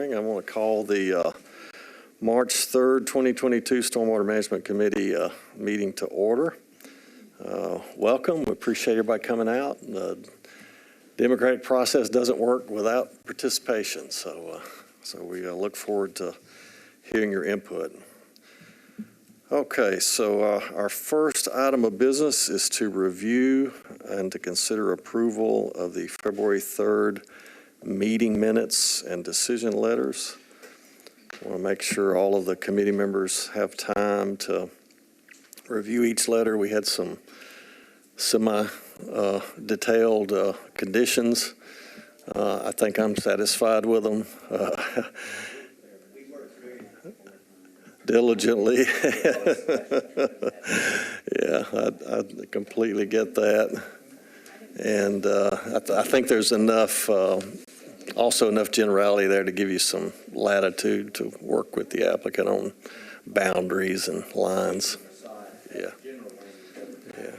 morning. I want to call the March 3rd, 2022 Stormwater Management Committee meeting to order. Welcome. We appreciate everybody coming out. The democratic process doesn't work without participation, so we look forward to hearing your input. Okay, so our first item of business is to review and to consider approval of the February 3rd meeting minutes and decision letters. I want to make sure all of the committee members have time to review each letter. We had some semi-detailed conditions. I think I'm satisfied with them. Diligently. Yeah, I completely get that. And I think there's enough, also enough generality there to give you some latitude to work with the applicant on boundaries and lines. Yeah. Yeah.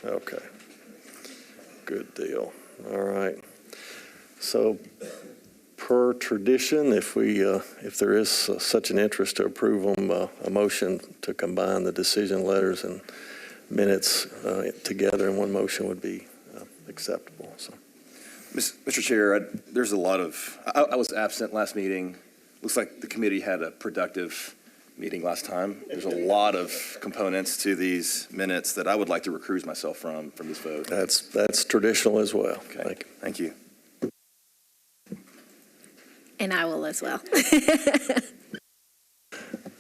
Okay. Good deal. All right. So, per tradition, if there is such an interest to approve them, a motion to combine the decision letters and minutes together in one motion would be acceptable. So, Mr. Chair, there's a lot of. I was absent last meeting. Looks like the committee had a productive meeting last time. There's a lot of components to these minutes that I would like to recuse myself from this vote. That's traditional as well. Okay. Thank you. And I will as well.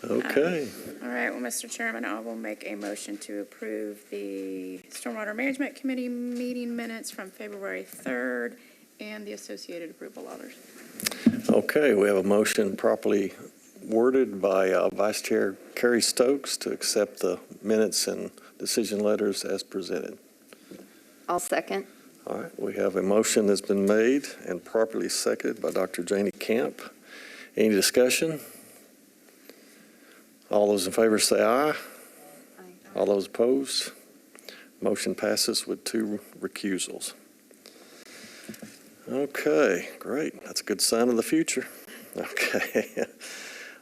Okay. All right. Well, Mr. Chairman, I will make a motion to approve the Stormwater Management Committee meeting minutes from February 3rd and the associated approval letters. Okay, we have a motion properly worded by Vice Chair Carrie Stokes to accept the minutes and decision letters as presented. I'll second. All right, we have a motion that's been made and properly seconded by Dr. Janie Camp. Any discussion? All those in favor say aye. Aye. All those opposed? Motion passes with 2 recusals. Okay, great. That's a good sign of the future. Okay.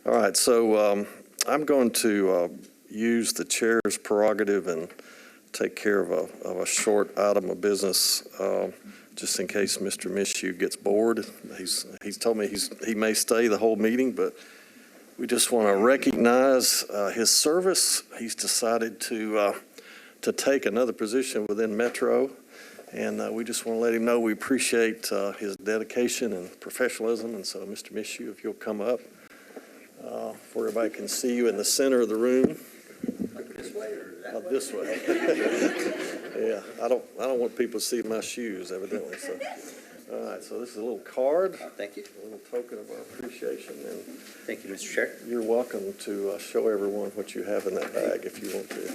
All right, so I'm going to use the chair's prerogative and take care of a short item of business, just in case Mr. Mishu gets bored. He's told me he may stay the whole meeting, but we just want to recognize his service. He's decided to take another position within Metro, and we just want to let him know we appreciate his dedication and professionalism. And so, Mr. Mishu, if you'll come up, where everybody can see you in the center of the room. This way. Yeah, I don't want people to see my shoes, evidently. So, all right. So this is a little card. Thank you. A little token of our appreciation, and thank you, Mr. Chair. You're welcome to show everyone what you have in that bag if you want to.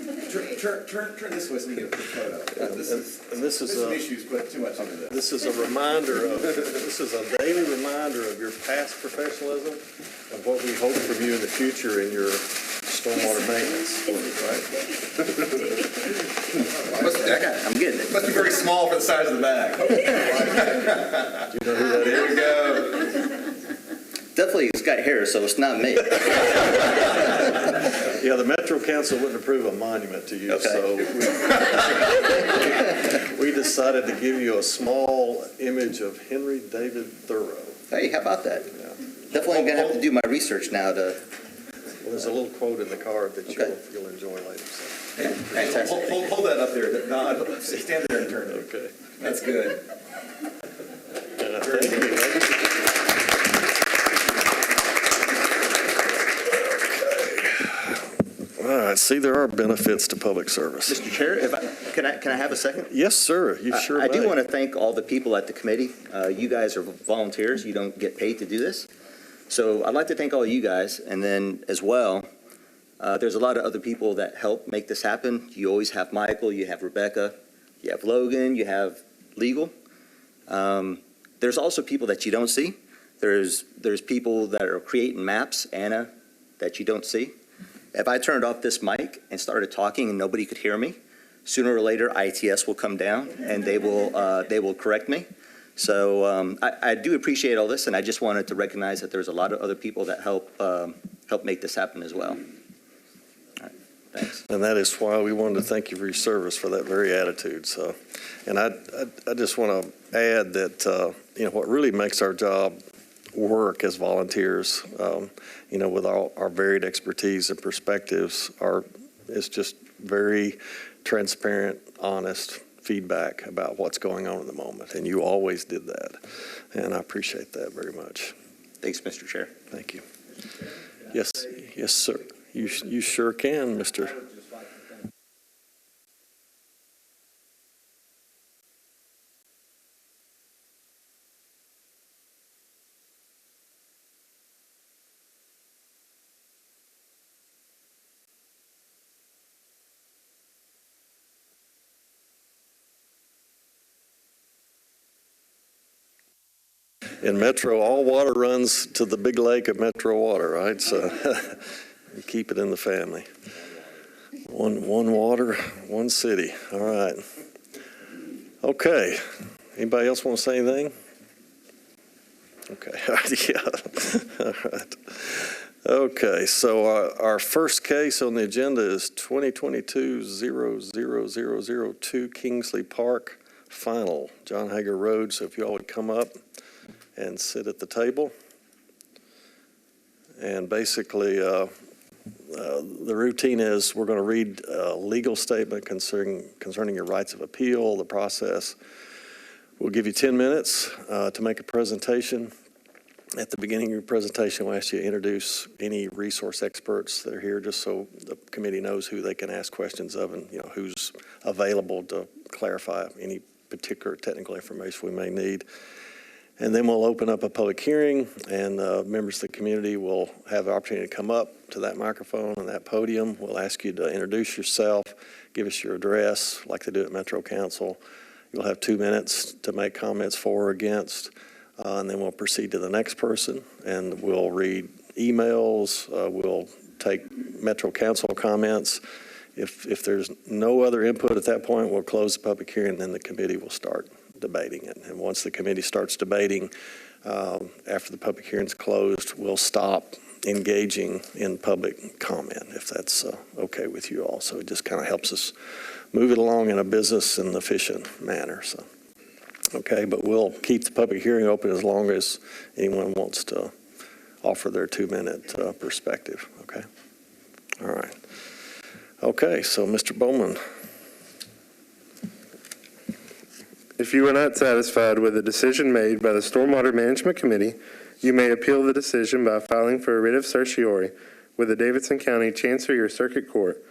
Turn this way so we can get a quick photo. Yeah, this is issues put too much into this. This is a reminder of. This is a daily reminder of your past professionalism and what we hope from you in the future in your stormwater maintenance, right? I'm getting it. Must be very small for the size of the bag. Do you know who that is? Here we go. Definitely it's got hair, so it's not me. Yeah, the Metro Council wouldn't approve a monument to you, okay. So we decided to give you a small image of Henry David Thoreau. Hey, how about that? Yeah. Definitely going to have to do my research now to... Well, there's a little quote in the card that you'll enjoy later. So. Fantastic. Hold that up there. No, stand there and turn it. Okay. That's good. Thank you. All right. See, there are benefits to public service. Mr. Chair, can I have a second? Yes, sir. You sure I may. do want to thank all the people at the committee. You guys are volunteers. You don't get paid to do this. So I'd like to thank all of you guys. And then as well, there's a lot of other people that help make this happen. You always have Michael, you have Rebecca, you have Logan, you have legal. There's also people that you don't see. There's people that are creating maps, Anna, that you don't see. If I turned off this mic and started talking and nobody could hear me, sooner or later ITS will come down and they will correct me. So I do appreciate all this, and I just wanted to recognize that there's a lot of other people that help make this happen as well. All right, thanks. And that is why we wanted to thank you for your service, for that very attitude. So, and I just want to add that, what really makes our job work as volunteers, with our varied expertise and perspectives, is just very transparent, honest feedback about what's going on at the moment. And you always did that. And I appreciate that very much. Thanks, Mr. Chair. Thank you. Yes, sir. You sure can, Mr. In Metro, all water runs to the big lake of Metro Water, right? So you keep it in the family. One water, one city. All right. Okay. Anybody else want to say anything? Okay. Yeah. All right. Okay. So our first case on the agenda is 2022-00002 Kingsley Park Final, John Hager Road. So if you all would come up and sit at the table. And basically, the routine is we're going to read a legal statement concerning your rights of appeal, the process. We'll give you 10 minutes to make a presentation. At the beginning of your presentation, we'll ask you to introduce any resource experts that are here, just so the committee knows who they can ask questions of and who's available to clarify any particular technical information we may need. And then we'll open up a public hearing, and members of the community will have the opportunity to come up to that microphone and that podium. We'll ask you to introduce yourself, give us your address, like they do at Metro Council. You'll have 2 minutes to make comments for or against, and then we'll proceed to the next person, and we'll read emails. We'll take Metro Council comments. If there's no other input at that point, we'll close the public hearing, and then the committee will start debating it. And once the committee starts debating, after the public hearing's closed, we'll stop engaging in public comment, if that's okay with you all. So it just kind of helps us move it along in a business and efficient manner. So, okay, but we'll keep the public hearing open as long as anyone wants to offer their 2-minute perspective. Okay. All right. Okay. So, Mr. Bowman. If you are not satisfied with a decision made by the Stormwater Management Committee, you may appeal the decision by filing for a writ of certiorari with the Davidson County Chancery or Circuit Court.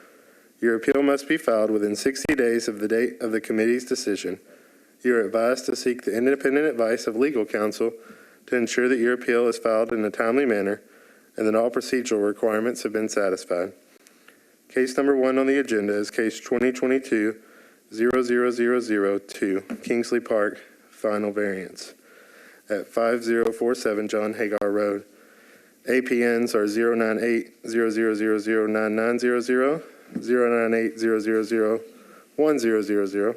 Your appeal must be filed within 60 days of the date of the committee's decision. You are advised to seek the independent advice of legal counsel to ensure that your appeal is filed in a timely manner and that all procedural requirements have been satisfied. Case number 1 on the agenda is case 2022-00002 Kingsley Park Final Variance at 5047 John Hagar Road. APNs are 098-000-9900, 098-000-1000,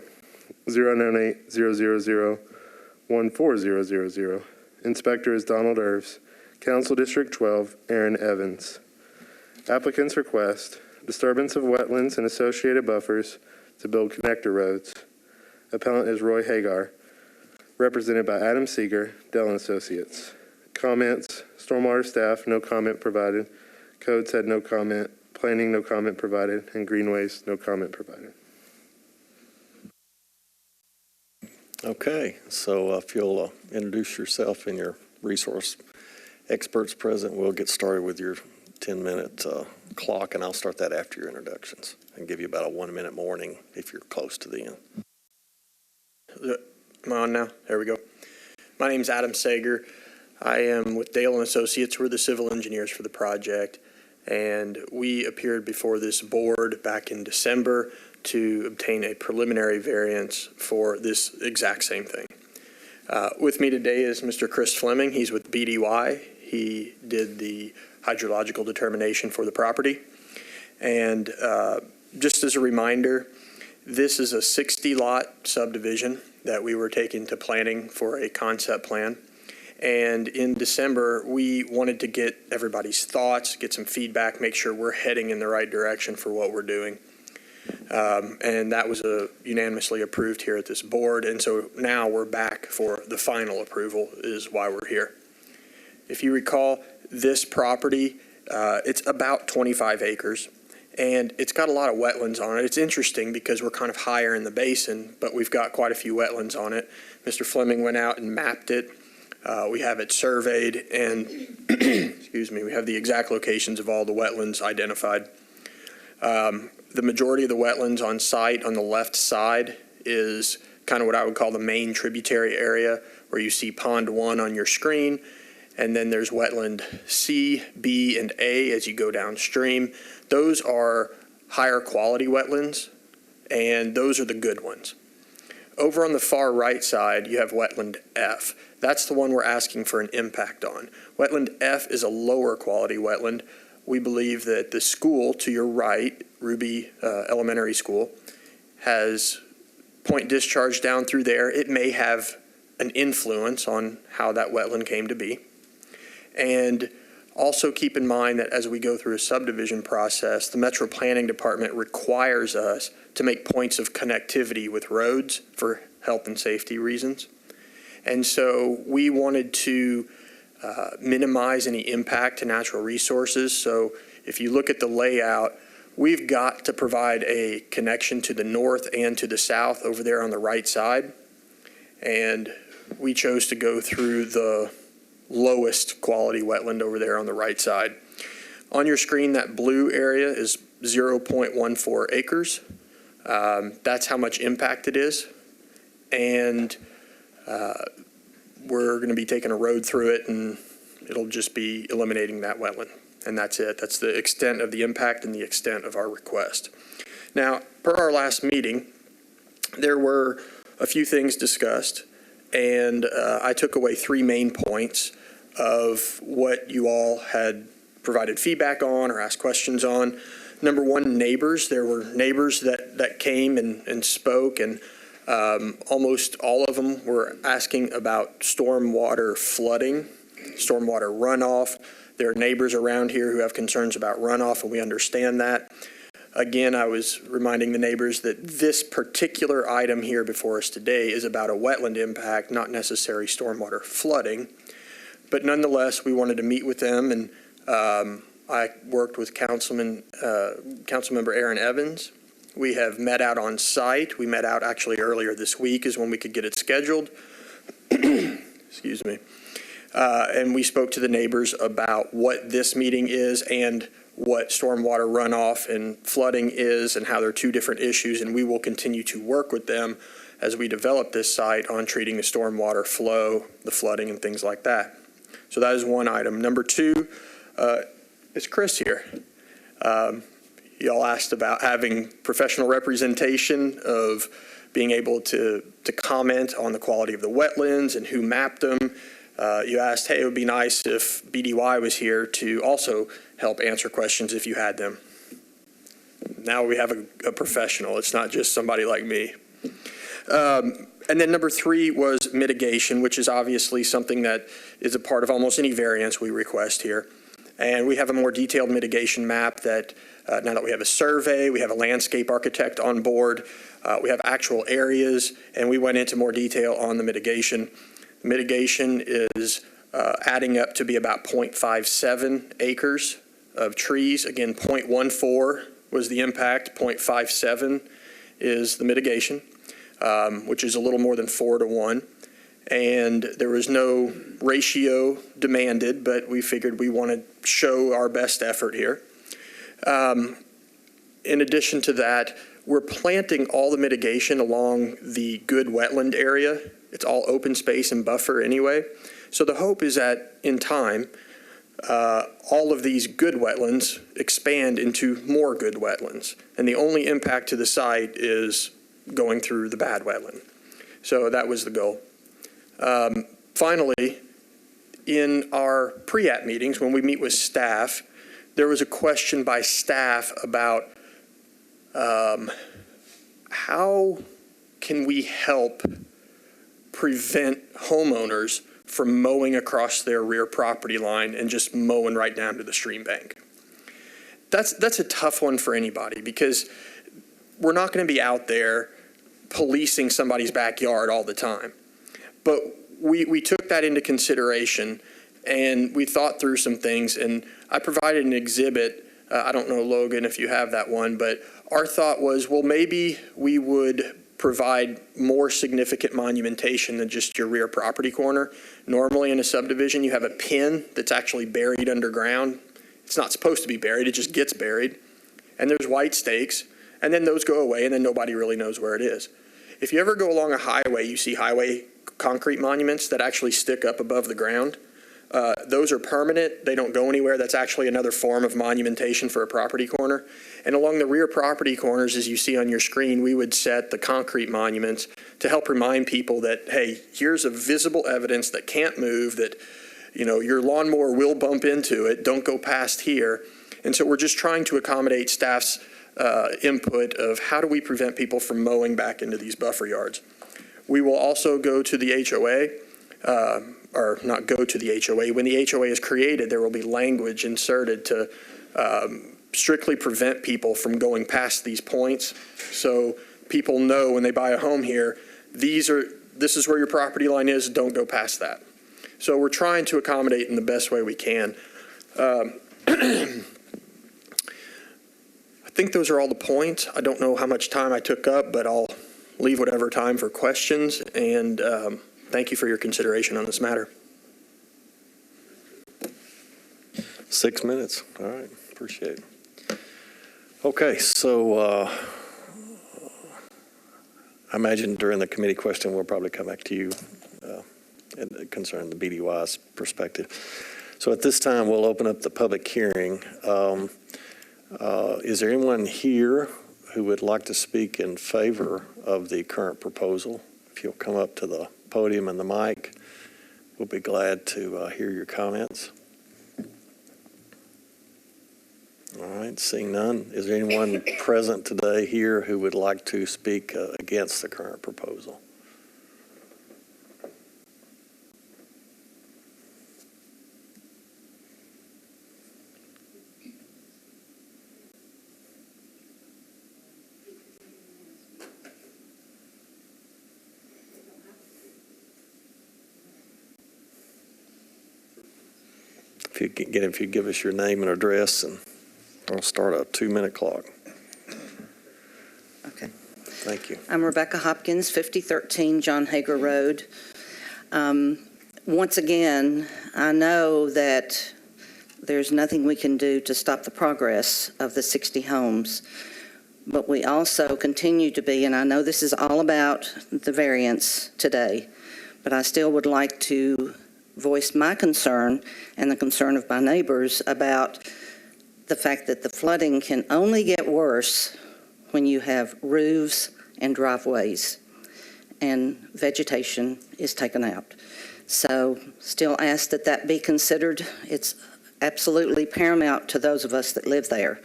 098-000-1400. Inspector is Donald Irves. Council District 12, Aaron Evans. Applicant's request: disturbance of wetlands and associated buffers to build connector roads. Appellant is Roy Hagar, represented by Adam Seeger, Dell & Associates. Comments: Stormwater staff, no comment provided. Code said no comment. Planning, no comment provided. And Greenways, no comment provided. Okay, so if you'll introduce yourself and your resource experts present, we'll get started with your 10-minute clock, and I'll start that after your introductions and give you about a 1-minute warning if you're close to the end. Am I on now? There we go. My name is Adam Sager. I am with Dale & Associates. We're the civil engineers for the project, and we appeared before this board back in December to obtain a preliminary variance for this exact same thing. With me today is Mr. Chris Fleming. He's with BDY. He did the hydrological determination for the property. And just as a reminder, this is a 60-lot subdivision. that we were taking to planning for a concept plan. And in December, we wanted to get everybody's thoughts, get some feedback, make sure we're heading in the right direction for what we're doing. And that was unanimously approved here at this board. And so now we're back for the final approval is why we're here. If you recall, this property, it's about 25 acres. And it's got a lot of wetlands on it. It's interesting because we're kind of higher in the basin, but we've got quite a few wetlands on it. Mr. Fleming went out and mapped it. We have it surveyed, and excuse me, we have the exact locations of all the wetlands identified. The majority of the wetlands on site on the left side is kind of what I would call the main tributary area, where you see Pond 1 on your screen, and then there's wetland C, B, and A as you go downstream. Those are higher quality wetlands, and those are the good ones. Over on the far right side, you have wetland F. That's the one we're asking for an impact on. Wetland F is a lower quality wetland. We believe that the school to your right, Ruby Elementary School, has point discharge down through there. It may have an influence on how that wetland came to be. And also keep in mind that as we go through a subdivision process, the Metro Planning Department requires us to make points of connectivity with roads for health and safety reasons. And so we wanted to minimize any impact to natural resources. So if you look at the layout, we've got to provide a connection to the north and to the south over there on the right side. And we chose to go through the lowest quality wetland over there on the right side. On your screen, that blue area is 0.14 acres. That's how much impact it is. And we're going to be taking a road through it, and it'll just be eliminating that wetland. And that's it. That's the extent of the impact and the extent of our request. Now, per our last meeting, there were a few things discussed, and I took away 3 main points of what you all had provided feedback on or asked questions on. Number 1, neighbors. There were neighbors that came and spoke, and almost all of them were asking about stormwater flooding, stormwater runoff. There are neighbors around here who have concerns about runoff, and we understand that. Again, I was reminding the neighbors that this particular item here before us today is about a wetland impact, not necessarily stormwater flooding. But nonetheless, we wanted to meet with them, and I worked with Councilmember Aaron Evans. We have met out on site. We met out actually earlier this week is when we could get it scheduled. Excuse me. And we spoke to the neighbors about what this meeting is and what stormwater runoff and flooding is and how they're 2 different issues. And we will continue to work with them as we develop this site on treating the stormwater flow, the flooding, and things like that. So that is 1 item. Number 2, is Chris here? Y'all asked about having professional representation of being able to comment on the quality of the wetlands and who mapped them. You asked, hey, it would be nice if BDY was here to also help answer questions if you had them. Now we have a professional. It's not just somebody like me. And then number 3 was mitigation, which is obviously something that is a part of almost any variance we request here. And we have a more detailed mitigation map that now that we have a survey, we have a landscape architect on board, we have actual areas, and we went into more detail on the mitigation. Mitigation is adding up to be about 0.57 acres of trees. Again, 0.14 was the impact, 0.57 is the mitigation, which is a little more than 4 to 1. And there was no ratio demanded, but we figured we want to show our best effort here. In addition to that, we're planting all the mitigation along the good wetland area. It's all open space and buffer anyway. So the hope is that in time, all of these good wetlands expand into more good wetlands. And the only impact to the site is going through the bad wetland. So that was the goal. Finally, in our pre-app meetings, when we meet with staff, there was a question by staff about how can we help prevent homeowners from mowing across their rear property line and just mowing right down to the stream bank. That's a tough one for anybody, because we're not going to be out there policing somebody's backyard all the time. But we took that into consideration, and we thought through some things, and I provided an exhibit. I don't know, Logan, if you have that one, but our thought was, well, maybe we would provide more significant monumentation than just your rear property corner. Normally in a subdivision, you have a pin that's actually buried underground. It's not supposed to be buried, it just gets buried. And there's white stakes, and then those go away, and then nobody really knows where it is. If you ever go along a highway, you see highway concrete monuments that actually stick up above the ground. Those are permanent. They don't go anywhere. That's actually another form of monumentation for a property corner. And along the rear property corners, as you see on your screen, we would set the concrete monuments to help remind people that, hey, here's a visible evidence that can't move, that, you know, your lawnmower will bump into it. Don't go past here. And so we're just trying to accommodate staff's input of how do we prevent people from mowing back into these buffer yards. We will also go to the HOA, or not go to the HOA. When the HOA is created, there will be language inserted to strictly prevent people from going past these points. So people know when they buy a home here, this is where your property line is, don't go past that. So we're trying to accommodate in the best way we can. I think those are all the points. I don't know how much time I took up, but I'll leave whatever time for questions, and thank you for your consideration on this matter. 6 minutes. All right. Appreciate it. Okay. So I imagine during the committee question, we'll probably come back to you concerning the BDY's perspective. So at this time, we'll open up the public hearing. Is there anyone here who would like to speak in favor of the current proposal? If you'll come up to the podium and the mic, we'll be glad to hear your comments. All right, seeing none. Is there anyone present today here who would like to speak against the current proposal? If you give us your name and address, and we'll start a 2-minute clock. Okay. Thank you. I'm Rebecca Hopkins, 5013 John Hager Road. Once again, I know that there's nothing we can do to stop the progress of the 60 homes, but we also continue to be, and I know this is all about the variance today, but I still would like to voice my concern and the concern of my neighbors about the fact that the flooding can only get worse when you have roofs and driveways and vegetation is taken out. So still ask that that be considered. It's absolutely paramount to those of us that live there.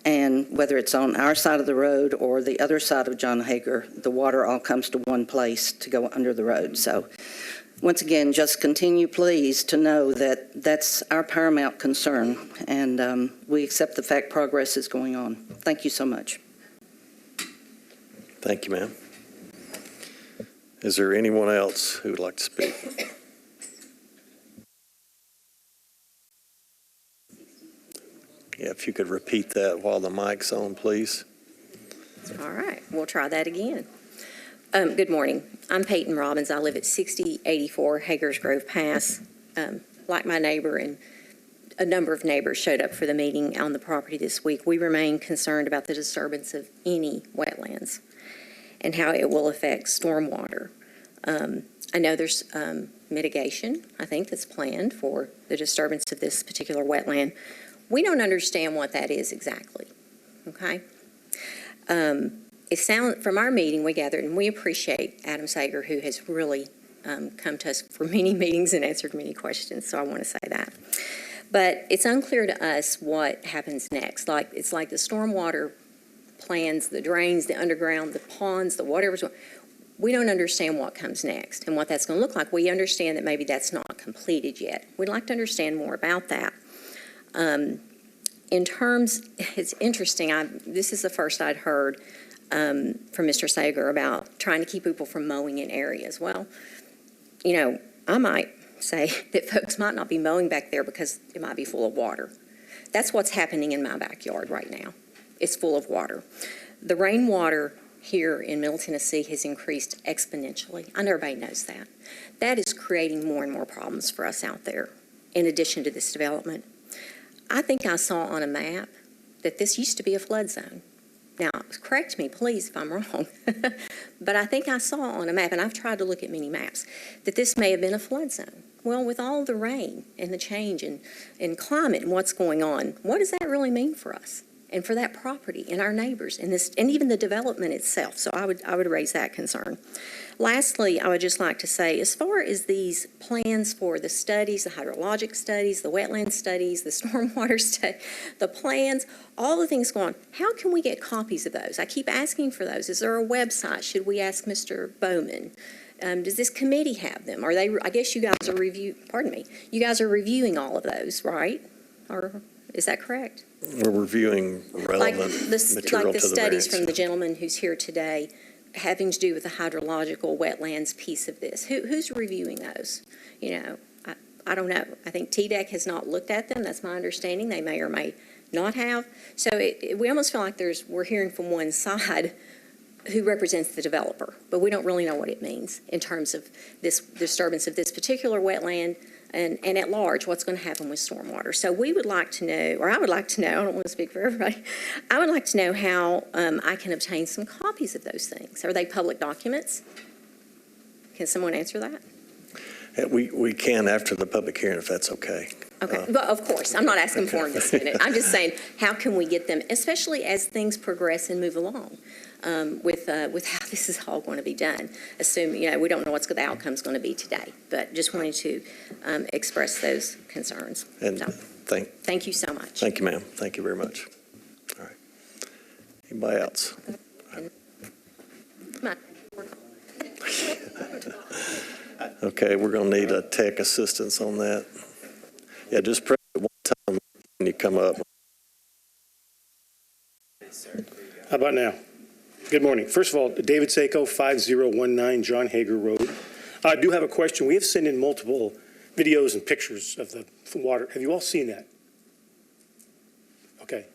And whether it's on our side of the road or the other side of John Hager, the water all comes to one place to go under the road. So once again, just continue, please, to know that that's our paramount concern, and we accept the fact progress is going on. Thank you so much. Thank you, ma'am. Is there anyone else who would like to speak? Yeah, if you could repeat that while the mic's on, please. All right, we'll try that again. Good morning. I'm Peyton Robbins. I live at 6084 Hagers Grove Pass. Like my neighbor and a number of neighbors showed up for the meeting on the property this week, we remain concerned about the disturbance of any wetlands and how it will affect stormwater. I know there's mitigation, I think, that's planned for the disturbance of this particular wetland. We don't understand what that is exactly, okay? It sounds, from our meeting we gathered, and we appreciate Adam Sager, who has really come to us for many meetings and answered many questions, so I want to say that. But it's unclear to us what happens next. It's like the stormwater plans, the drains, the underground, the ponds, the whatever's. we don't understand what comes next and what that's going to look like. We understand that maybe that's not completed yet. We'd like to understand more about that. In terms, it's interesting, this is the first I'd heard from Mr. Sager about trying to keep people from mowing in areas. Well, you know, I might say that folks might not be mowing back there because it might be full of water. That's what's happening in my backyard right now. It's full of water. The rainwater here in Middle Tennessee has increased exponentially. I know everybody knows that. That is creating more and more problems for us out there, in addition to this development. I think I saw on a map that this used to be a flood zone. Now, correct me, please, if I'm wrong, but I think I saw on a map, and I've tried to look at many maps, that this may have been a flood zone. Well, with all the rain and the change in climate and what's going on, what does that really mean for us and for that property and our neighbors and even the development itself? So I would raise that concern. Lastly, I would just like to say, as far as these plans for the studies, the hydrologic studies, the wetland studies, the stormwater study, the plans, all the things going on, how can we get copies of those? I keep asking for those. Is there a website? Should we ask Mr. Bowman? Does this committee have them? Are they? I guess you guys are you guys are reviewing all of those, right? Or is that correct? We're reviewing relevant like material the to the studies variance. from the gentleman who's here today, having to do with the hydrological wetlands piece of this. Who's reviewing those? You know, I don't know. I think TDEC has not looked at them. That's my understanding. They may or may not have. So we almost feel like we're hearing from one side who represents the developer, but we don't really know what it means in terms of this disturbance of this particular wetland and at large, what's going to happen with stormwater. So we would like to know, or I would like to know, I don't want to speak for everybody, I would like to know how I can obtain some copies of those things. Are they public documents? Can someone answer that? We can after the public hearing, if that's okay. Okay, well, of course, I'm not asking for them this minute. I'm just saying, how can we get them, especially as things progress and move along with how this is all going to be done. Assuming, you know, we don't know what the outcome's going to be today, but just wanted to express those concerns. And So, thank you so much. Thank you, ma'am. Thank you very much. All right. Anybody else? Come on. Okay, we're going to need a tech assistance on that. Yeah, just press it one time when you come up. How about now? Good morning. First of all, David Sako, 5019 John Hager Road. I do have a question. We have sent in multiple videos and pictures of the water. Have you all seen that? Okay.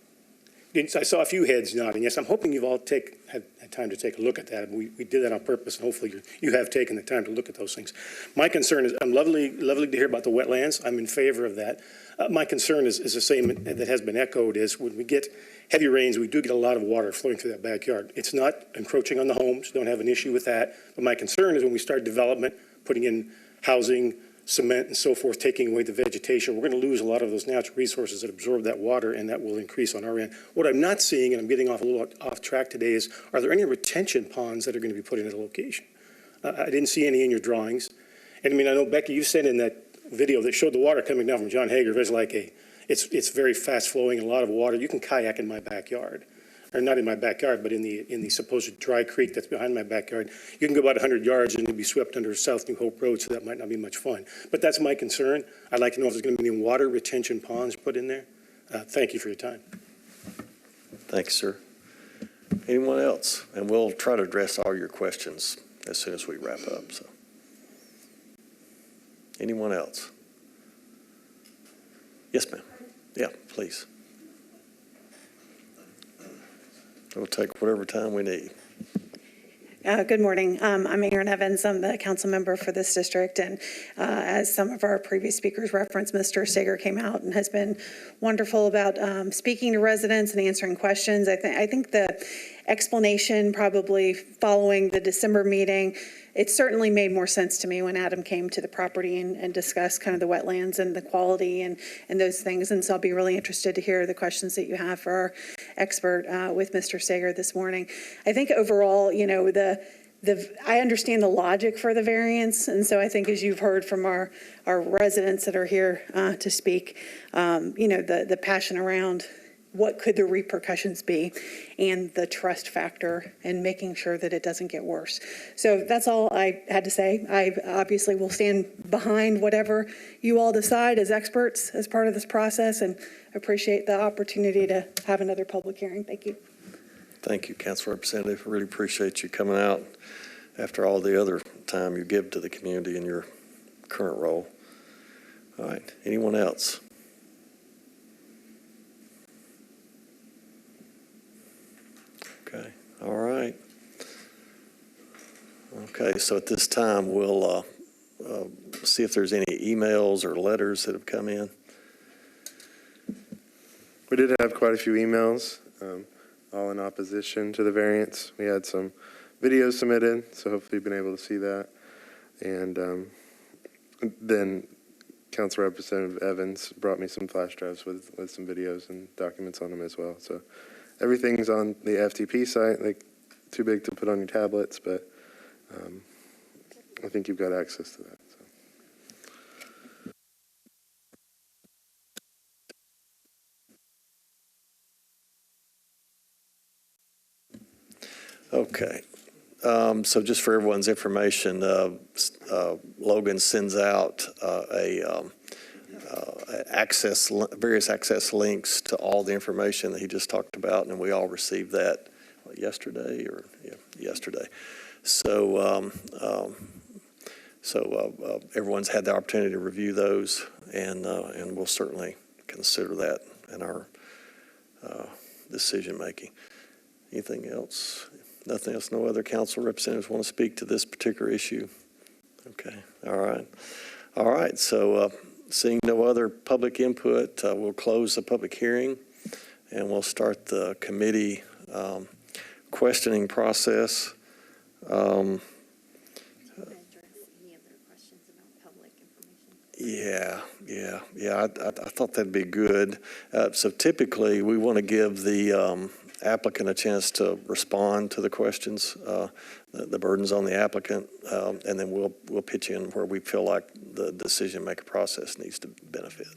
I saw a few heads nodding. Yes, I'm hoping you've all had time to take a look at that. We did that on purpose, and hopefully you have taken the time to look at those things. My concern is, I'm lovely to hear about the wetlands. I'm in favor of that. My concern is the same that has been echoed, is when we get heavy rains, we do get a lot of water flowing through that backyard. It's not encroaching on the homes, don't have an issue with that. But my concern is when we start development, putting in housing, cement and so forth, taking away the vegetation, we're going to lose a lot of those natural resources that absorb that water, and that will increase on our end. What I'm not seeing, and I'm getting off a little off track today, is are there any retention ponds that are going to be put in at a location? I didn't see any in your drawings. And I mean, I know, Becky, you sent in that video that showed the water coming down from John Hager. It's like it's very fast flowing, and a lot of water. You can kayak in my backyard. Or not in my backyard, but in the supposed dry creek that's behind my backyard. You can go about 100 yards and you'll be swept under South New Hope Road, so that might not be much fun. But that's my concern. I'd like to know if there's going to be any water retention ponds put in there. Thank you for your time. Thanks, sir. Anyone else? And we'll try to address all your questions as soon as we wrap up. So, anyone else? Yes, ma'am. Yeah, please. We'll take whatever time we need. Good morning. I'm Erin Evans. I'm the council member for this district. And as some of our previous speakers referenced, Mr. Sager came out and has been wonderful about speaking to residents and answering questions. I think the explanation probably following the December meeting, it certainly made more sense to me when Adam came to the property and discussed kind of the wetlands and the quality and those things. And so I'll be really interested to hear the questions that you have for our expert with Mr. Sager this morning. I think overall, you know, I understand the logic for the variance. And so I think, as you've heard from our residents that are here to speak, you know, the passion around what could the repercussions be, and the trust factor, and making sure that it doesn't get worse. So that's all I had to say. I obviously will stand behind whatever you all decide as experts as part of this process, and appreciate the opportunity to have another public hearing. Thank you. Thank you, Council Representative. Really appreciate you coming out after all the other time you give to the community in your current role. All right, anyone else? Okay, all right. Okay, so at this time, we'll see if there's any emails or letters that have come in. We did have quite a few emails, all in opposition to the variance. We had some videos submitted, so hopefully you've been able to see that. And then Council Representative Evans brought me some flash drives with some videos and documents on them as well. So everything's on the FTP site, like too big to put on your tablets, but I think you've got access to that. Okay. So just for everyone's information, Logan sends out various access links to all the information that he just talked about, and we all received that yesterday. So everyone's had the opportunity to review those, and we'll certainly consider that in our decision making. Anything else? Nothing else? No other council representatives want to speak to this particular issue? Okay. All right. All right. So seeing no other public input, we'll close the public hearing, and we'll start the committee questioning process. Yeah. I thought that'd be good. So typically, we want to give the applicant a chance to respond to the questions. The burden's on the applicant, and then we'll pitch in where we feel like the decision-maker process needs to benefit.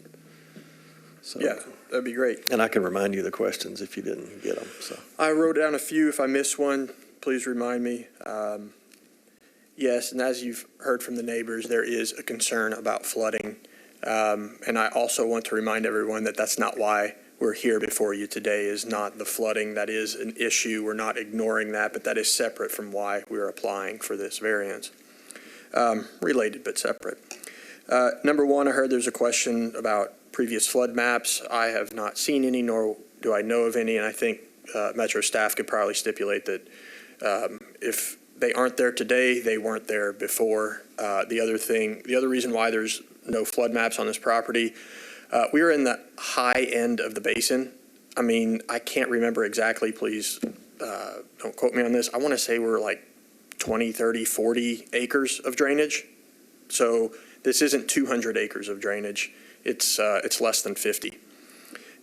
So, Yeah, that'd be great. and I can remind you of the questions if you didn't get them. So I wrote down a few. If I miss one, please remind me. Yes, and as you've heard from the neighbors, there is a concern about flooding. And I also want to remind everyone that that's not why we're here before you today, is not the flooding. That is an issue. We're not ignoring that, but that is separate from why we're applying for this variance. Related, but separate. Number one, I heard there's a question about previous flood maps. I have not seen any, nor do I know of any, and I think Metro staff could probably stipulate that if they aren't there today, they weren't there before. The other reason why there's no flood maps on this property, we are in the high end of the basin. I mean, I can't remember exactly, please don't quote me on this. I want to say we're like 20, 30, 40 acres of drainage. So this isn't 200 acres of drainage. It's less than 50.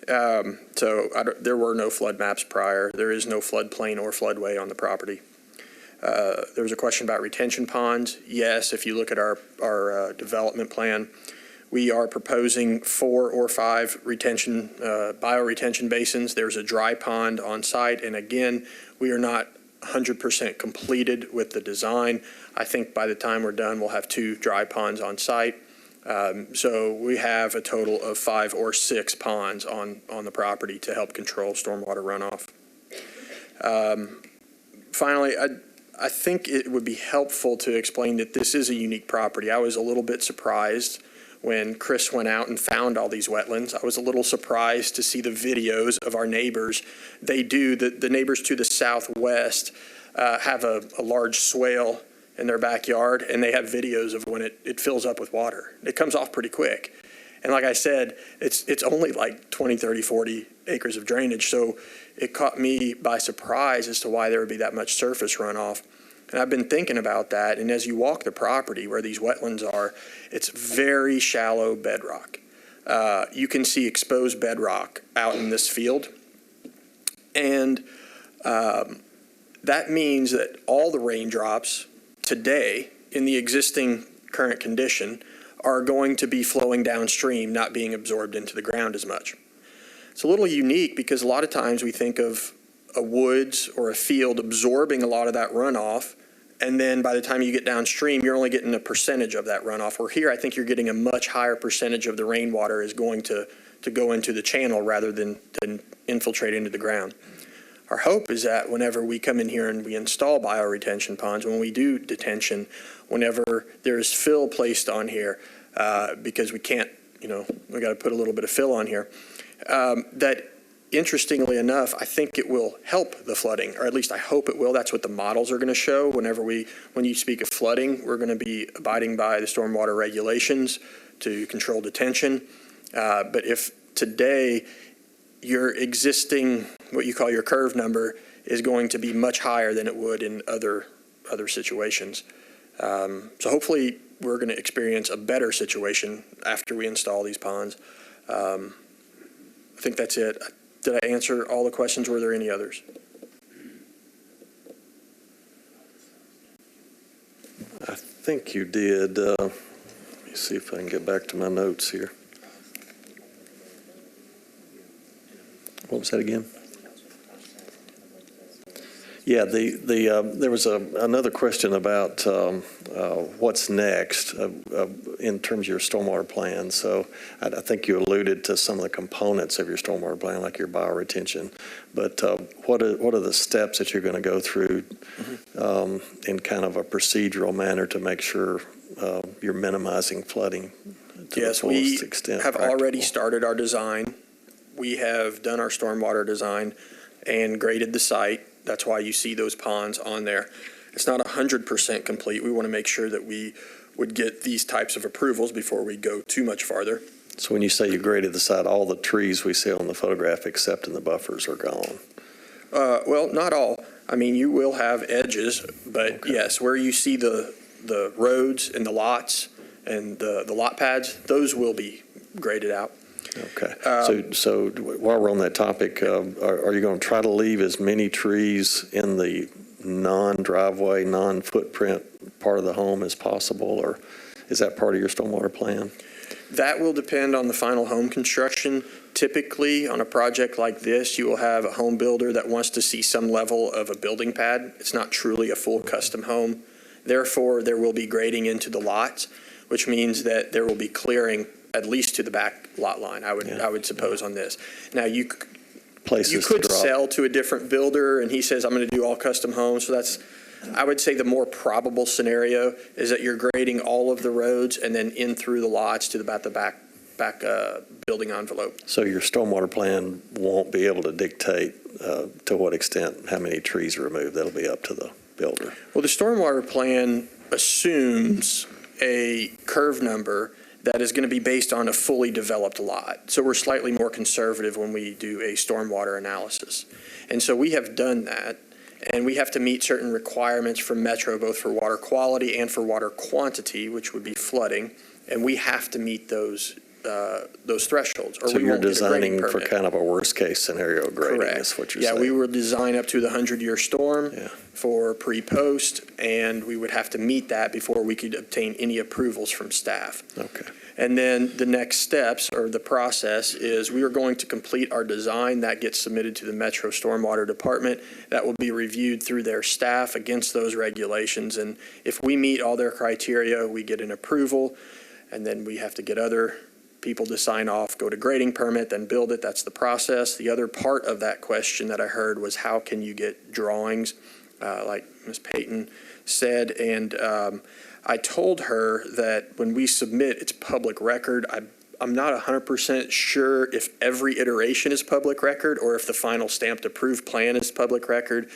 There were no flood maps prior. There is no floodplain or floodway on the property. There was a question about retention ponds. Yes, if you look at our development plan, we are proposing 4 or 5 bioretention basins. There's a dry pond on site, and again, we are not 100% completed with the design. I think by the time we're done, we'll have 2 dry ponds on site. So we have a total of 5 or 6 ponds on the property to help control stormwater runoff. Finally, I think it would be helpful to explain that this is a unique property. I was a little bit surprised when Chris went out and found all these wetlands. I was a little surprised to see the videos of our neighbors. They do, the neighbors to the southwest have a large swale in their backyard, and they have videos of when it fills up with water. It comes off pretty quick. And like I said, it's only like 20, 30, 40 acres of drainage. So it caught me by surprise as to why there would be that much surface runoff. And I've been thinking about that. And as you walk the property where these wetlands are, it's very shallow bedrock. You can see exposed bedrock out in this field. And that means that all the raindrops today in the existing current condition are going to be flowing downstream, not being absorbed into the ground as much. It's a little unique because a lot of times we think of a woods or a field absorbing a lot of that runoff, and then by the time you get downstream, you're only getting a percentage of that runoff. Where here, I think you're getting a much higher percentage of the rainwater is going to go into the channel rather than infiltrate into the ground. Our hope is that whenever we come in here and we install bioretention ponds, when we do detention, whenever there's fill placed on here, because we can't, we got to put a little bit of fill on here, that interestingly enough, I think it will help the flooding, or at least I hope it will. That's what the models are going to show. When you speak of flooding, we're going to be abiding by the stormwater regulations to control detention. But if today your existing, what you call your curve number, is going to be much higher than it would in other situations. So hopefully we're going to experience a better situation after we install these ponds. I think that's it. Did I answer all the questions? Were there any others? I think you did. Let me see if I can get back to my notes here. What was that again? Yeah, there was another question about what's next in terms of your stormwater plan. So I think you alluded to some of the components of your stormwater plan, like your bioretention. But what are the steps that you're going to go through in kind of a procedural manner to make sure you're minimizing flooding to the fullest extent? Yes, we have already started our design. We have done our stormwater design and graded the site. That's why you see those ponds on there. It's not 100% complete. We want to make sure that we would get these types of approvals before we go too much farther. So when you say you graded the site, all the trees we see on the photograph except in the buffers are gone? Well, not all. I mean, you will have edges, but okay. Yes, where you see the roads and the lots and the lot pads, those will be graded out. Okay. So while we're on that topic, are you going to try to leave as many trees in the non-driveway, non-footprint part of the home as possible, or is that part of your stormwater plan? That will depend on the final home construction. Typically, on a project like this, you will have a home builder that wants to see some level of a building pad. It's not truly a full custom home. Therefore, there will be grading into the lots, which means that there will be clearing at least to the back lot line, I would suppose, on this. Now, you could sell to a different builder, and he says, I'm going to do all custom homes. So that's, I would say the more probable scenario is that you're grading all of the roads and then in through the lots to the back building envelope. So your stormwater plan won't be able to dictate to what extent how many trees are removed. That'll be up to the builder. Well, the stormwater plan assumes a curve number that is going to be based on a fully developed lot. So we're slightly more conservative when we do a stormwater analysis. And so we have done that, and we have to meet certain requirements from Metro, both for water quality and for water quantity, which would be flooding, and we have to meet those thresholds, or so we you're won't get a grading designing for permit. Kind of a worst case scenario grading. Correct. Is what you're saying. Yeah, we will design up to the 100-year storm for pre-post, and we would have to meet that before we could obtain any approvals from staff. Okay. And then the next steps, or the process, is we are going to complete our design. That gets submitted to the Metro Stormwater Department. That will be reviewed through their staff against those regulations. And if we meet all their criteria, we get an approval, and then we have to get other people to sign off, go to grading permit, then build it. That's the process. The other part of that question that I heard was how can you get drawings, like Ms. Payton said. And I told her that when we submit, it's public record. I'm not 100% sure if every iteration is public record or if the final stamped approved plan is public record.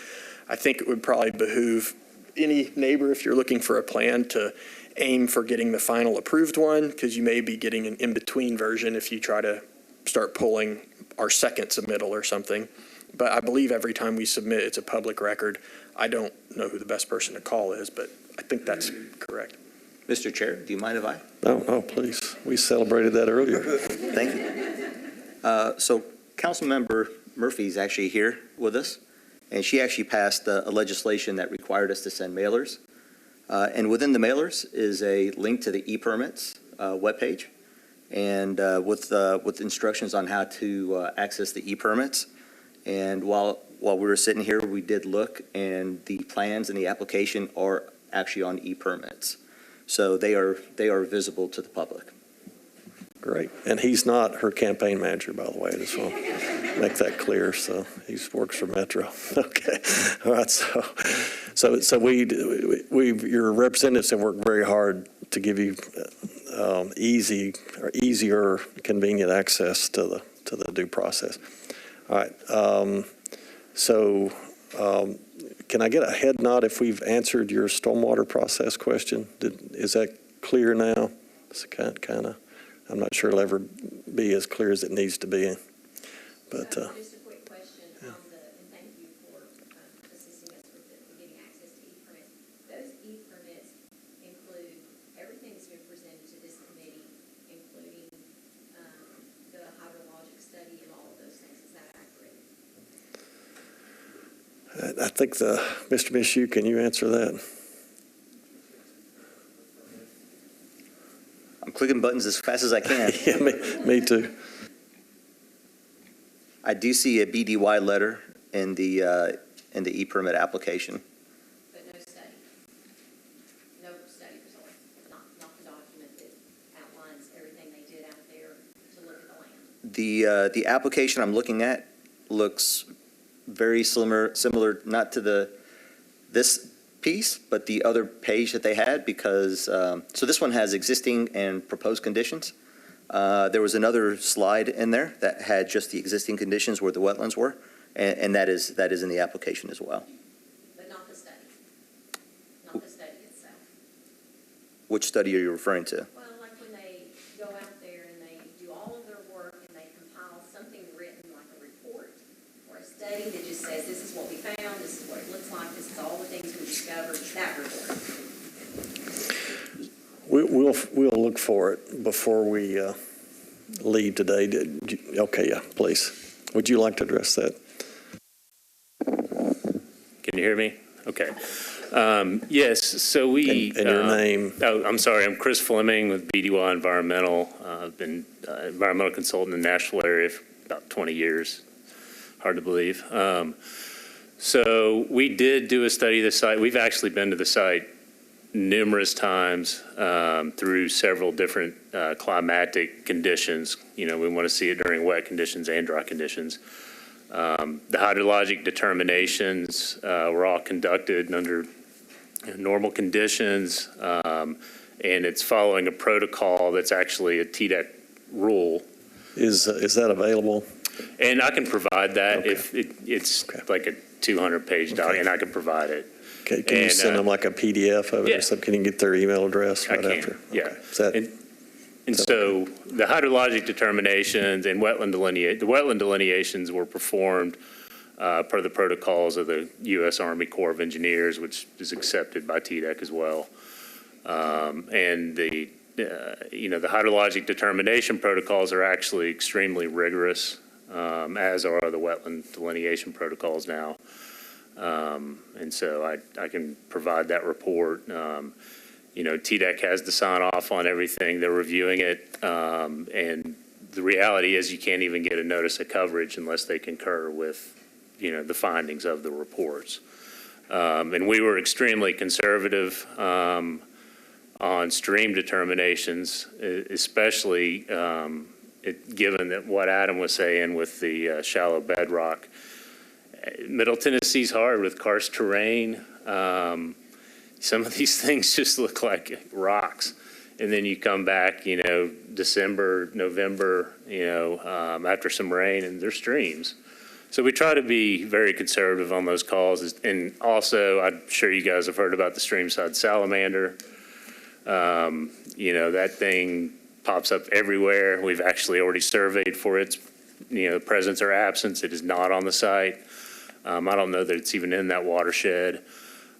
I think it would probably behoove any neighbor, if you're looking for a plan, to aim for getting the final approved one, because you may be getting an in-between version if you try to start pulling our second submittal or something. But I believe every time we submit, it's a public record. I don't know who the best person to call is, but I think that's correct. Mr. Chair, do you mind if I? No, please. We celebrated that earlier. Thank you. So Councilmember Murphy's actually here with us, and she actually passed a legislation that required us to send mailers. And within the mailers is a link to the e-permits webpage. and with instructions on how to access the e-permits. And while we were sitting here, we did look, and the plans and the application are actually on e-permits. So they are visible to the public. Great. And he's not her campaign manager, by the way. I just want to make that clear. So he works for Metro. Okay. All right. So your representatives have worked very hard to give you easier, convenient access to the due process. All right. Can I get a head nod if we've answered your stormwater process question? Is that clear now? It's kind of. I'm not sure it'll ever be as clear as it needs to be. But Just a quick question and thank you for assisting us with getting access to e-permits. Those e-permits include everything that's been presented to this committee, including the hydrologic study and all of those things. Is that accurate? I think Mr. Mishu, can you answer that? I'm clicking buttons as fast as I can. Yeah, me too. I do see a BDY letter in the e-permit application. But no study result, not the document that outlines everything they did out there to look at the land. The application I'm looking at looks very similar not to this piece, but the other page that they had, because so this one has existing and proposed conditions. There was another slide in there that had just the existing conditions where the wetlands were, and that is in the application as well. But not the study. Not the study itself. Which study are you referring to? Well, like when they go out there and they do all of their work and they compile something written like a report or a study that just says, this is what we found, this is what it looks like, this is all the things we discovered, that report. We'll look for it before we leave today. Okay, yeah, please. Would you like to address that? Can you hear me? Okay. Yes, so we... And your name? Oh, I'm sorry. I'm Chris Fleming with BDY Environmental. I've been environmental consultant in the Nashville area for about 20 years. Hard to believe. So we did do a study of the site. We've actually been to the site numerous times through several different climatic conditions. You know, we want to see it during wet conditions and dry conditions. The hydrologic determinations were all conducted under normal conditions, and it's following a protocol that's actually a TDEC rule. Is that available? And I can provide that. Okay. If it's like a 200-page document, and I can provide it. Okay, can you send them like a PDF of it yeah. or something? Can you get their email address right after? Yeah. Okay. Is that, And so the hydrologic determinations and the wetland delineations were performed per the protocols of the U.S. Army Corps of Engineers, which is accepted by TDEC as well. And the hydrologic determination protocols are actually extremely rigorous, as are the wetland delineation protocols now. And so I can provide that report. TDEC has to sign off on everything. They're reviewing it. And the reality is you can't even get a notice of coverage unless they concur with, the findings of the reports. And we were extremely conservative on stream determinations, especially given that what Adam was saying with the shallow bedrock. Middle Tennessee's hard with karst terrain. Some of these things just look like rocks. And then you come back, December, November, after some rain, and there's streams. So we try to be very conservative on those calls. And also, I'm sure you guys have heard about the Streamside Salamander. That thing pops up everywhere. We've actually already surveyed for its, presence or absence. It is not on the site. I don't know that it's even in that watershed,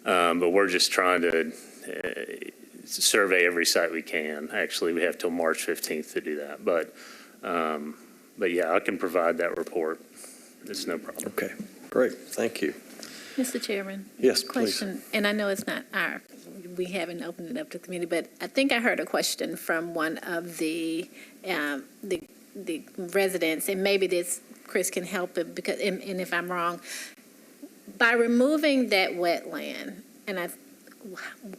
but we're just trying to survey every site we can. Actually, we have till March 15th to do that. But yeah, I can provide that report. It's no problem. okay, great. Thank you. Mr. Chairman? Yes, please. Question, and I know it's not we haven't opened it up to the committee, but I think I heard a question from one of the residents, and maybe this, Chris can help it, because, and if I'm wrong, by removing that wetland, and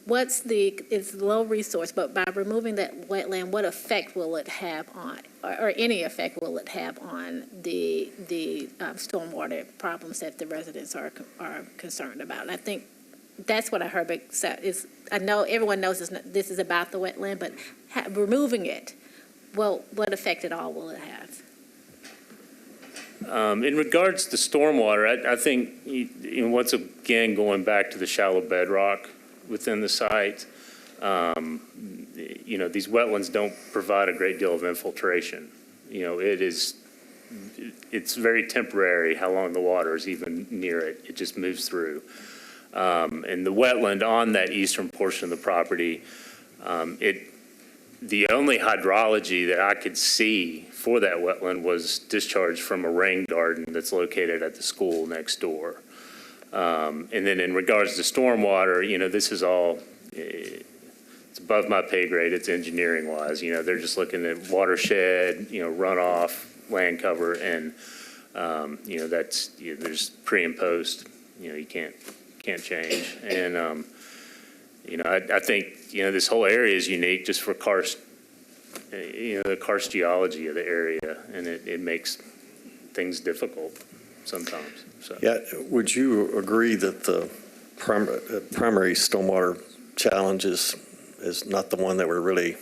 it's low resource, but by removing that wetland, what effect will it have on, or any effect will it have on the stormwater problems that the residents are concerned about? And I think that's what I heard, but I know everyone knows this is about the wetland, but removing it, well, what effect at all will it have? In regards to stormwater, I think, once again, going back to the shallow bedrock within the site, these wetlands don't provide a great deal of infiltration. It's very temporary how long the water is even near it. It just moves through. And the wetland on that eastern portion of the property, the only hydrology that I could see for that wetland was discharge from a rain garden that's located at the school next door. And then in regards to stormwater, this is all, it's above my pay grade. It's engineering wise. They're just looking at watershed, runoff, land cover, and, that's, there's pre and post, you can't change. And, I think, this whole area is unique just for karst, the karst geology of the area, and it makes things difficult sometimes. So. Yeah, would you agree that the primary stormwater challenge is not the one that we're really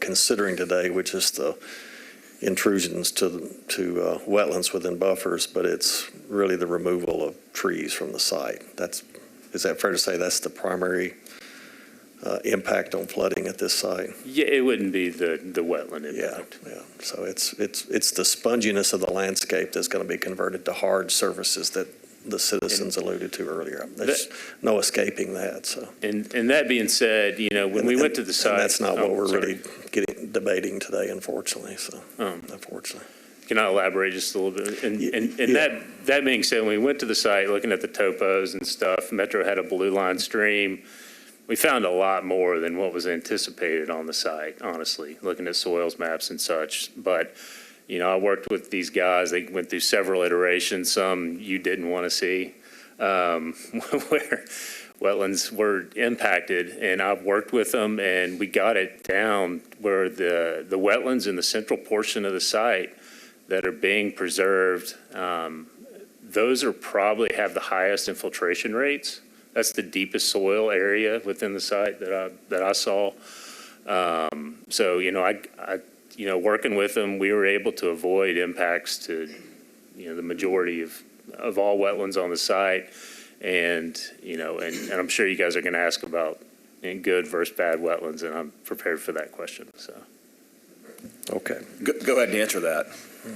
considering today, which is the intrusions to wetlands within buffers, but it's really the removal of trees from the site. Is that fair to say that's the primary impact on flooding at this site? Yeah, it wouldn't be the wetland impact. Yeah. So it's the sponginess of the landscape that's going to be converted to hard surfaces that the citizens alluded to earlier. There's no escaping that. So. And that being said, when we went to the site, that's not what we're really debating today, unfortunately. So, unfortunately. Can I elaborate just a little bit? And that being said, when we went to the site, looking at the topos and stuff, Metro had a blue line stream. We found a lot more than what was anticipated on the site, honestly, looking at soils maps and such. But, I worked with these guys. They went through several iterations, some you didn't want to see, where wetlands were impacted. And I've worked with them, and we got it down where the wetlands in the central portion of the site that are being preserved, those are probably have the highest infiltration rates. That's the deepest soil area within the site that I saw. So I working with them, we were able to avoid impacts to the majority of all wetlands on the site, and and I'm sure you guys are going to ask about good versus bad wetlands, and I'm prepared for that question. So. Okay. Go ahead and answer that.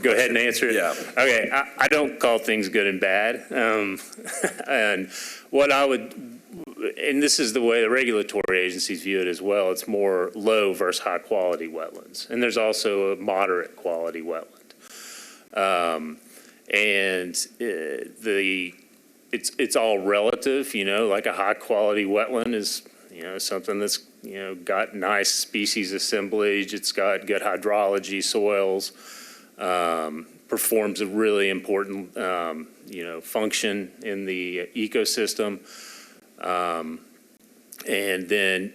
Go ahead and answer it? Yeah. Okay, I don't call things good and bad. And what I would, and this is the way the regulatory agencies view it as well, it's more low versus high quality wetlands. And there's also a moderate quality wetland. It's all relative, like a high quality wetland is, something that's, got nice species assemblage, it's got good hydrology, soils, performs a really important, function in the ecosystem. And then,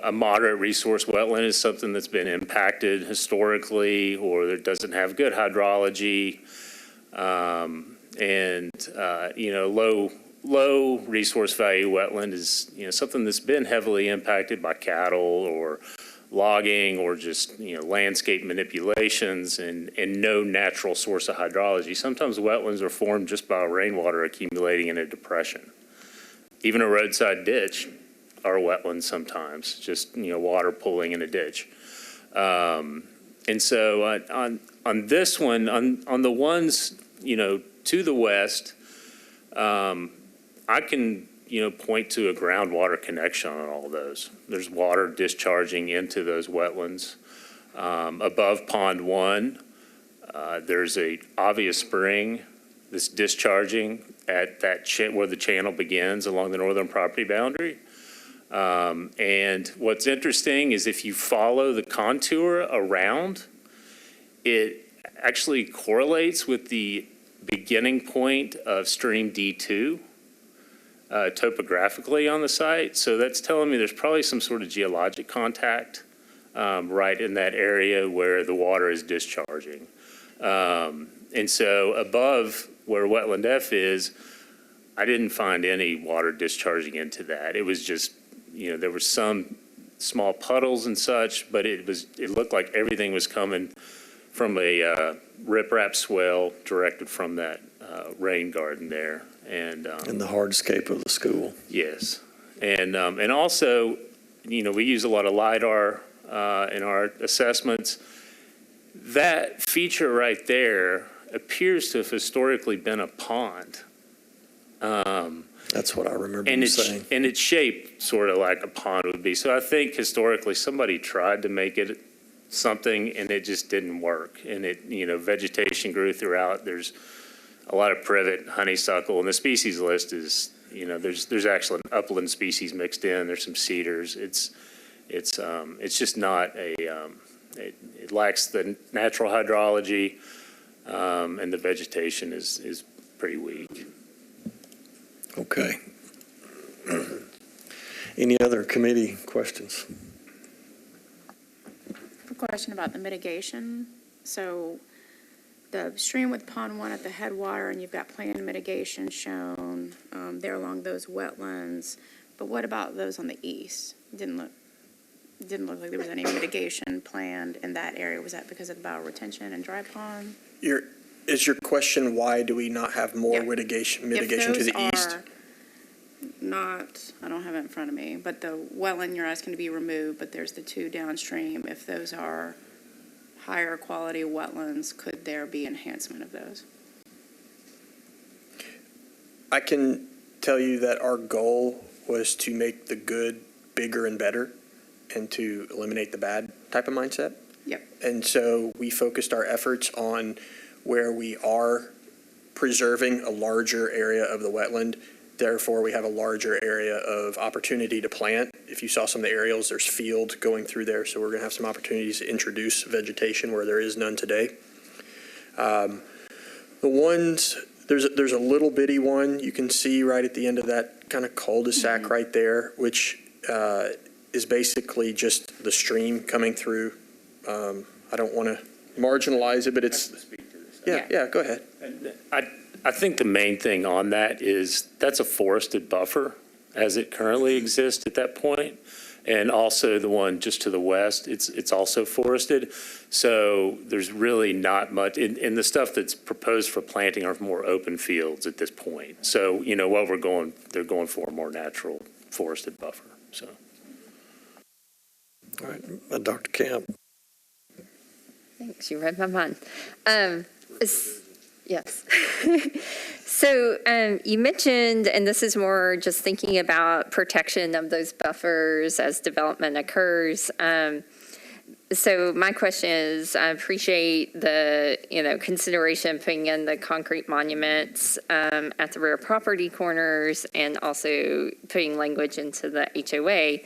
a moderate resource wetland is something that's been impacted historically or that doesn't have good hydrology. Low resource value wetland is, something that's been heavily impacted by cattle or logging or just, landscape manipulations and no natural source of hydrology. Sometimes wetlands are formed just by rainwater accumulating in a depression. Even a roadside ditch are wetlands sometimes, just, water pooling in a ditch. And so on this one, on the ones, to the west, I can, point to a groundwater connection on all those. There's water discharging into those wetlands. Above Pond 1, there's a obvious spring that's discharging at that where the channel begins along the northern property boundary. And what's interesting is if you follow the contour around, it actually correlates with the beginning point of stream D2 topographically on the site. So that's telling me there's probably some sort of geologic contact right in that area where the water is discharging. And so above where wetland F is, I didn't find any water discharging into that. It was just, there were some small puddles and such, but it looked like everything was coming from a riprap swell directed from that rain garden there. And in the hardscape of the school. yes. And also, we use a lot of LiDAR in our assessments. That feature right there appears to have historically been a pond. That's what I remember And you it's, saying. and it's shaped sort of like a pond would be. So I think historically somebody tried to make it something and it just didn't work. And vegetation grew throughout. There's a lot of privet, honeysuckle, and the species list is, there's actually an upland species mixed in. There's some cedars. It's just not it lacks the natural hydrology, and the vegetation is pretty weak. Okay. Any other committee questions? A question about the mitigation. So the stream with pond 1 at the headwater, and you've got planned mitigation shown there along those wetlands. But what about those on the east? Didn't look like there was any mitigation planned in that area. Was that because of the bioretention and dry pond? Is your question, why do we not have more Yeah. mitigation to the east? If those are not, I don't have it in front of me, but the wetland you're asking to be removed, but there's the 2 downstream. If those are higher quality wetlands, could there be enhancement of those? I can tell you that our goal was to make the good bigger and better and to eliminate the bad type of mindset. Yep. And so we focused our efforts on where we are preserving a larger area of the wetland. Therefore, we have a larger area of opportunity to plant. If you saw some of the aerials, there's field going through there. So we're going to have some opportunities to introduce vegetation where there is none today. The ones, there's a little bitty one you can see right at the end of that kind of cul-de-sac right there, which is basically just the stream coming through. I don't want to marginalize it, but it's, yeah, go ahead. I think the main thing on that is that's a forested buffer as it currently exists at that point. And also the one just to the west, it's also forested. So there's really not much, and the stuff that's proposed for planting are more open fields at this point. So, what they're going for a more natural forested buffer, so. All right, Dr. Camp. Thanks, you read my mind. Yes. So you mentioned, and this is more just thinking about protection of those buffers as development occurs. So my question is, I appreciate the, consideration putting in the concrete monuments at the rear property corners and also putting language into the HOA.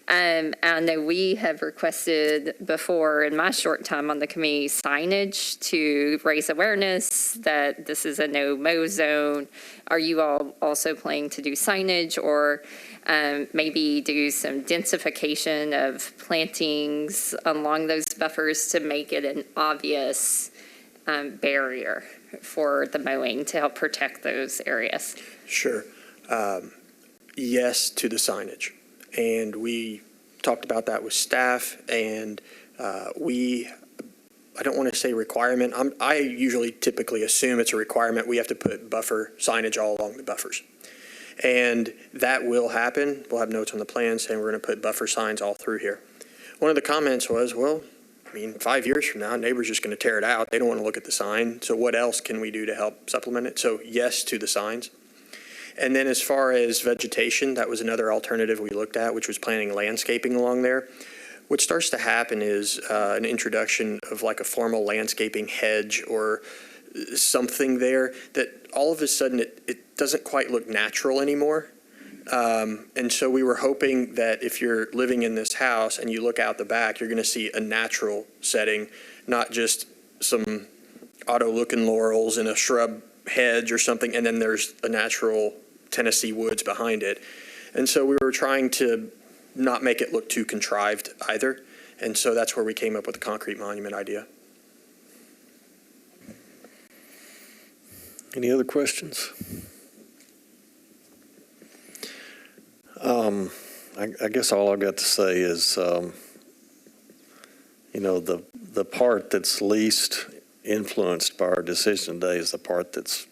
I know we have requested before in my short time on the committee signage to raise awareness that this is a no-mow zone. Are you all also planning to do signage or maybe do some densification of plantings along those buffers to make it an obvious barrier for the mowing to help protect those areas? Sure. Yes to the signage. And we talked about that with staff, and I don't want to say requirement. I usually typically assume it's a requirement. We have to put buffer signage all along the buffers. And that will happen. We'll have notes on the plan saying we're going to put buffer signs all through here. One of the comments was, 5 years from now, neighbor's just going to tear it out. They don't want to look at the sign. So what else can we do to help supplement it? So yes to the signs. And then as far as vegetation, that was another alternative we looked at, which was planting landscaping along there. What starts to happen is an introduction of like a formal landscaping hedge or something there that all of a sudden it doesn't quite look natural anymore. And so we were hoping that if you're living in this house and you look out the back, you're going to see a natural setting, not just some auto-looking laurels in a shrub hedge or something, and then there's a natural Tennessee woods behind it. And so we were trying to not make it look too contrived either. And so that's where we came up with the concrete monument idea. Any other questions? I guess all I've got to say is, the part that's least influenced by our decision today is the part that's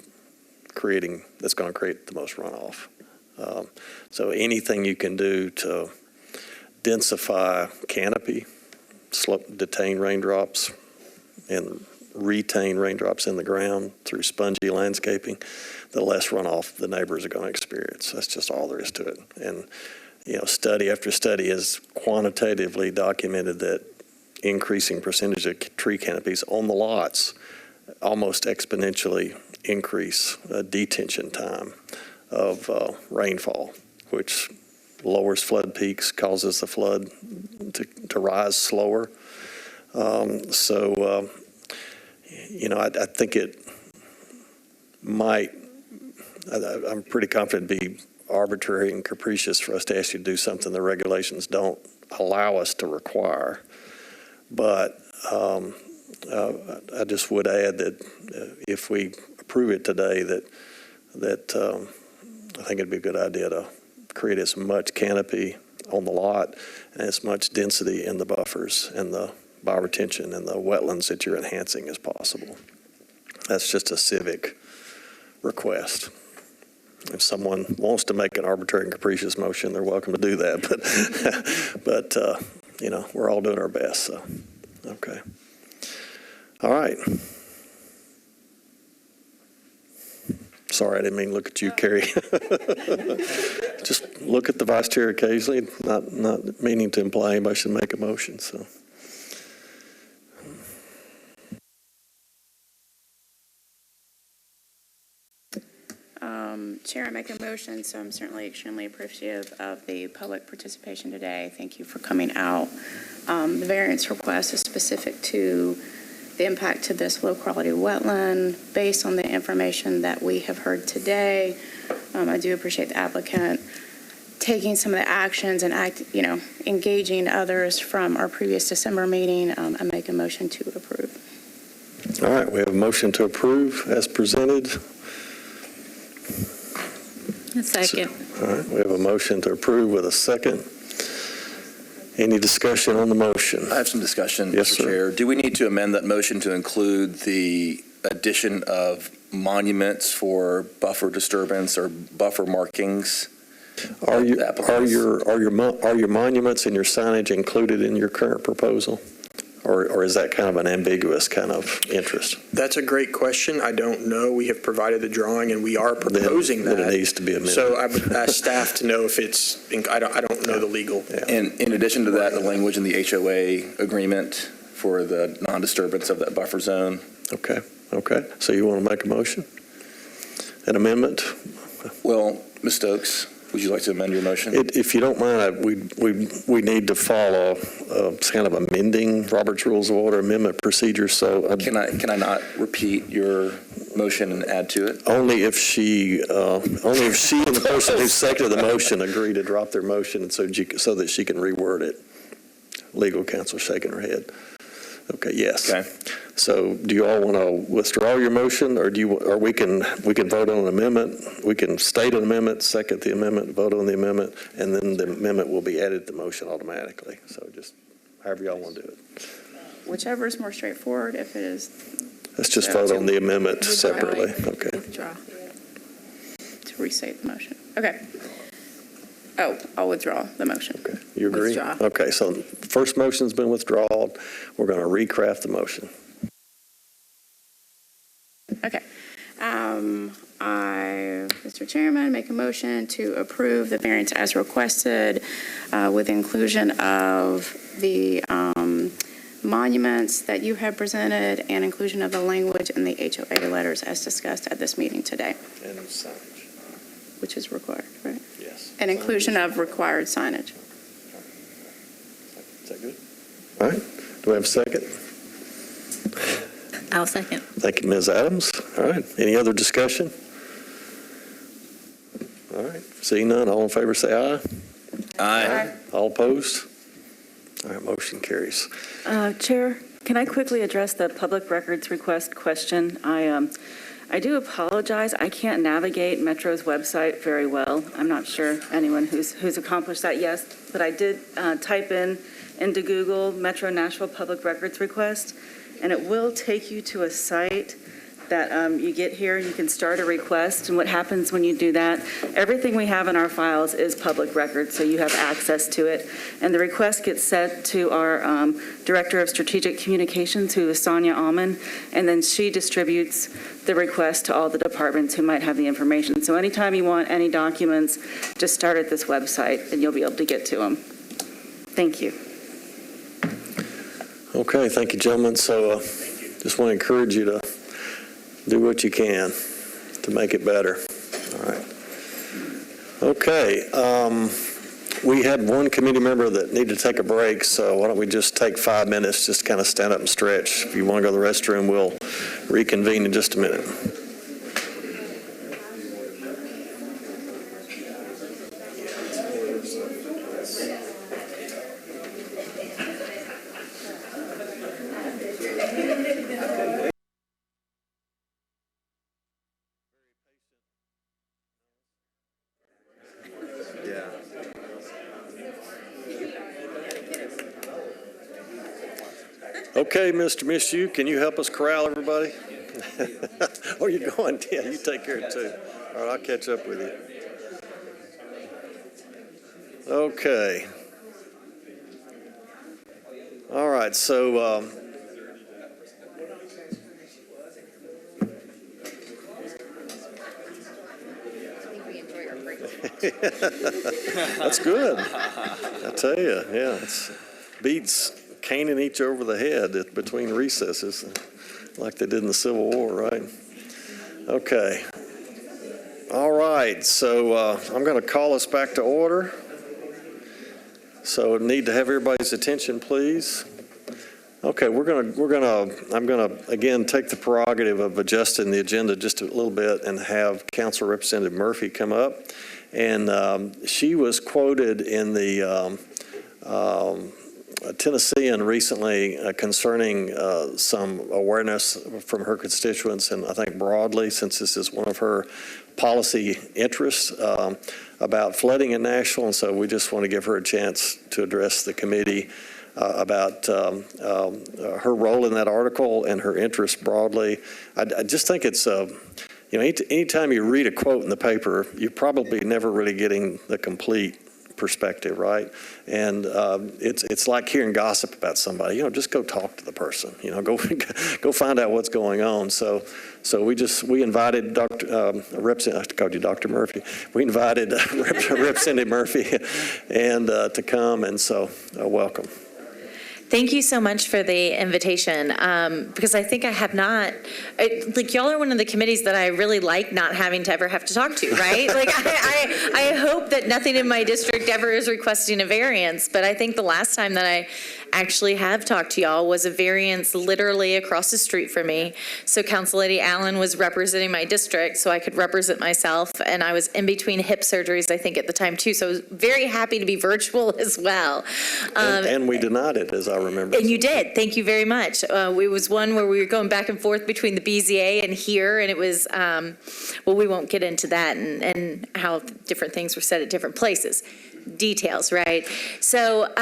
going to create the most runoff. So anything you can do to densify canopy, detain raindrops, and retain raindrops in the ground through spongy landscaping, the less runoff the neighbors are going to experience. That's just all there is to it. And, study after study has quantitatively documented that increasing percentage of tree canopies on the lots almost exponentially increase detention time of rainfall, which lowers flood peaks, causes the flood to rise slower. I think it might, I'm pretty confident, be arbitrary and capricious for us to ask you to do something the regulations don't allow us to require. But I just would add that if we approve it today, that I think it'd be a good idea to create as much canopy on the lot and as much density in the buffers and the bioretention and the wetlands that you're enhancing as possible. That's just a civic request. If someone wants to make an arbitrary and capricious motion, they're welcome to do that. But we're all doing our best. So, okay. All right. Sorry, I didn't mean to look at you, Carrie. Just look at the vice chair occasionally, not meaning to imply anybody should make a motion. So. Chair, I make a motion, so I'm certainly extremely appreciative of the public participation today. Thank you for coming out. The variance request is specific to the impact to this low-quality wetland. Based on the information that we have heard today, I do appreciate the applicant taking some of the actions and engaging others from our previous December meeting. I make a motion to approve. All right, we have a motion to approve as presented. A second. All right, we have a motion to approve with a second. Any discussion on the motion? I have some discussion, Yes, Mr. sir. Chair. Do we need to amend that motion to include the addition of monuments for buffer disturbance or buffer markings? Are your monuments and your signage included in your current proposal? Or is that kind of an ambiguous kind of interest? That's a great question. I don't know. We have provided the drawing and we are proposing that. Then it needs to be amended. So I would ask staff to know if it's, I don't know the legal. Yeah. And in addition to that, the language in the HOA agreement for the non-disturbance of that buffer zone. Okay. So you want to make a motion? An amendment? Well, Ms. Stokes, would you like to amend your motion? If you don't mind, we need to follow kind of amending Robert's Rules of Order amendment procedure. So Can I not repeat your motion and add to it? only if she and the person who seconded the motion agree to drop their motion, and so that she can reword it. Legal counsel shaking her head. Okay. Yes. Okay. So do you all want to withdraw your motion, or we can vote on an amendment? We can state an amendment, second the amendment, vote on the amendment, and then the amendment will be added to the motion automatically. So just however y'all want to do it. Whichever is more straightforward, if it is. Let's just vote on the amendment separately. Okay. Withdraw. To restate the motion. Okay. Oh, I'll withdraw the motion. Okay. You agree? Withdraw. Okay. So the first motion's been withdrawn. We're going to recraft the motion. Okay. Mr. Chairman, make a motion to approve the variance as requested with inclusion of the monuments that you have presented and inclusion of the language in the HOA letters as discussed at this meeting today, And signage. which is required, right? Yes. And inclusion of required signage. Is that good? All right. Do we have a second? I'll second. Thank you, Ms. Adams. All right. Any other discussion? All right. Seeing none, all in favor say aye. Aye. All opposed? All right, motion carries. Chair, can I quickly address the public records request question? I do apologize. I can't navigate Metro's website very well. I'm not sure anyone who's accomplished that yet, but I did type into Google Metro Nashville public records request, and it will take you to a site that you get here. You can start a request, and what happens when you do that, everything we have in our files is public record, so you have access to it. And the request gets sent to our Director of Strategic Communications, who is Sonia Alman, and then she distributes the request to all the departments who might have the information. So anytime you want any documents, just start at this website, and you'll be able to get to them. Thank you. Okay, thank you, gentlemen. So just want to encourage you to do what you can to make it better. All right. Okay. We had one committee member that needed to take a break, so why don't we just take 5 minutes, just kind of stand up and stretch. If you want to go to the restroom, we'll reconvene in just a minute. Okay, Mr. Mishu, can you help us corral everybody? Oh, you're going? Yeah, you take care of it too. All right, I'll catch up with you. Okay. All right, so that's good. I tell you, yeah, it's beats caning each over the head between recesses, like they did in the Civil War, right? Okay. All right, so I'm going to call us back to order. So need to have everybody's attention, please. Okay, I'm gonna again take the prerogative of adjusting the agenda just a little bit and have Council Representative Murphy come up. And she was quoted in the Tennessean recently concerning some awareness from her constituents, and I think broadly, since this is one of her policy interests, about flooding in Nashville. And so we just want to give her a chance to address the committee about her role in that article and her interest broadly. I just think it's, anytime you read a quote in the paper, you're probably never really getting the complete perspective, right? And it's like hearing gossip about somebody. Just go talk to the person. Go find out what's going on. So we invited I called you Dr. Murphy. We invited Representative Murphy and to come, and so welcome. Thank you so much for the invitation, because I think I have not, y'all are one of the committees that I really like not having to ever have to talk to, right? I hope that nothing in my district ever is requesting a variance, but I think the last time that I actually have talked to y'all was a variance literally across the street from me. So Council Lady Allen was representing my district so I could represent myself, and I was in between hip surgeries, I think, at the time too, so I was very happy to be virtual as well. And we denied it, as I remember. And you did. Thank you very much. It was one where we were going back and forth between the BZA and here, and it was, well, we won't get into that and how different things were said at different places. Details, right? So,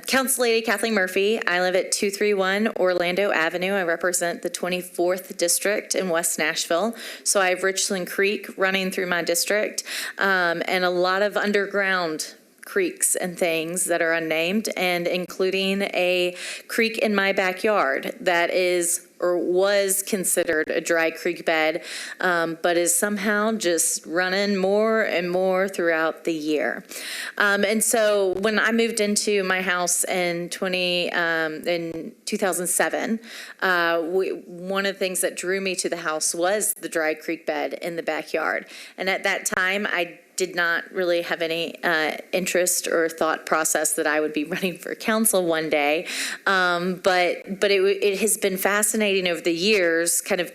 Council Lady Kathleen Murphy, I live at 231 Orlando Avenue. I represent the 24th District in West Nashville. So I have Richland Creek running through my district, and a lot of underground creeks and things that are unnamed, and including a creek in my backyard that is or was considered a dry creek bed, but is somehow just running more and more throughout the year. And so when I moved into my house in 2007, one of the things that drew me to the house was the dry creek bed in the backyard. And at that time, I did not really have any interest or thought process that I would be running for council one day. But it has been fascinating over the years, kind of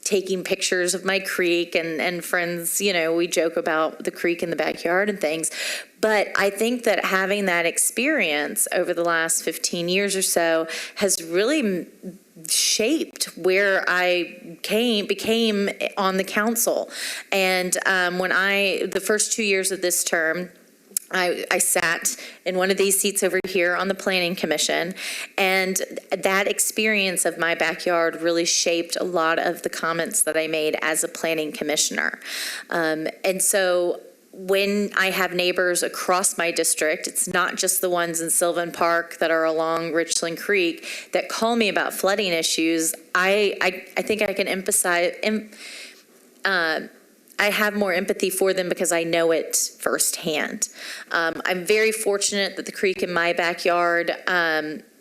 taking pictures of my creek, and friends, we joke about the creek in the backyard and things. But I think that having that experience over the last 15 years or so has really shaped where I became on the council. And the first 2 years of this term, I sat in one of these seats over here on the Planning Commission, and that experience of my backyard really shaped a lot of the comments that I made as a planning commissioner. And so when I have neighbors across my district, it's not just the ones in Sylvan Park that are along Richland Creek that call me about flooding issues. I think I can I have more empathy for them because I know it firsthand. I'm very fortunate that the creek in my backyard,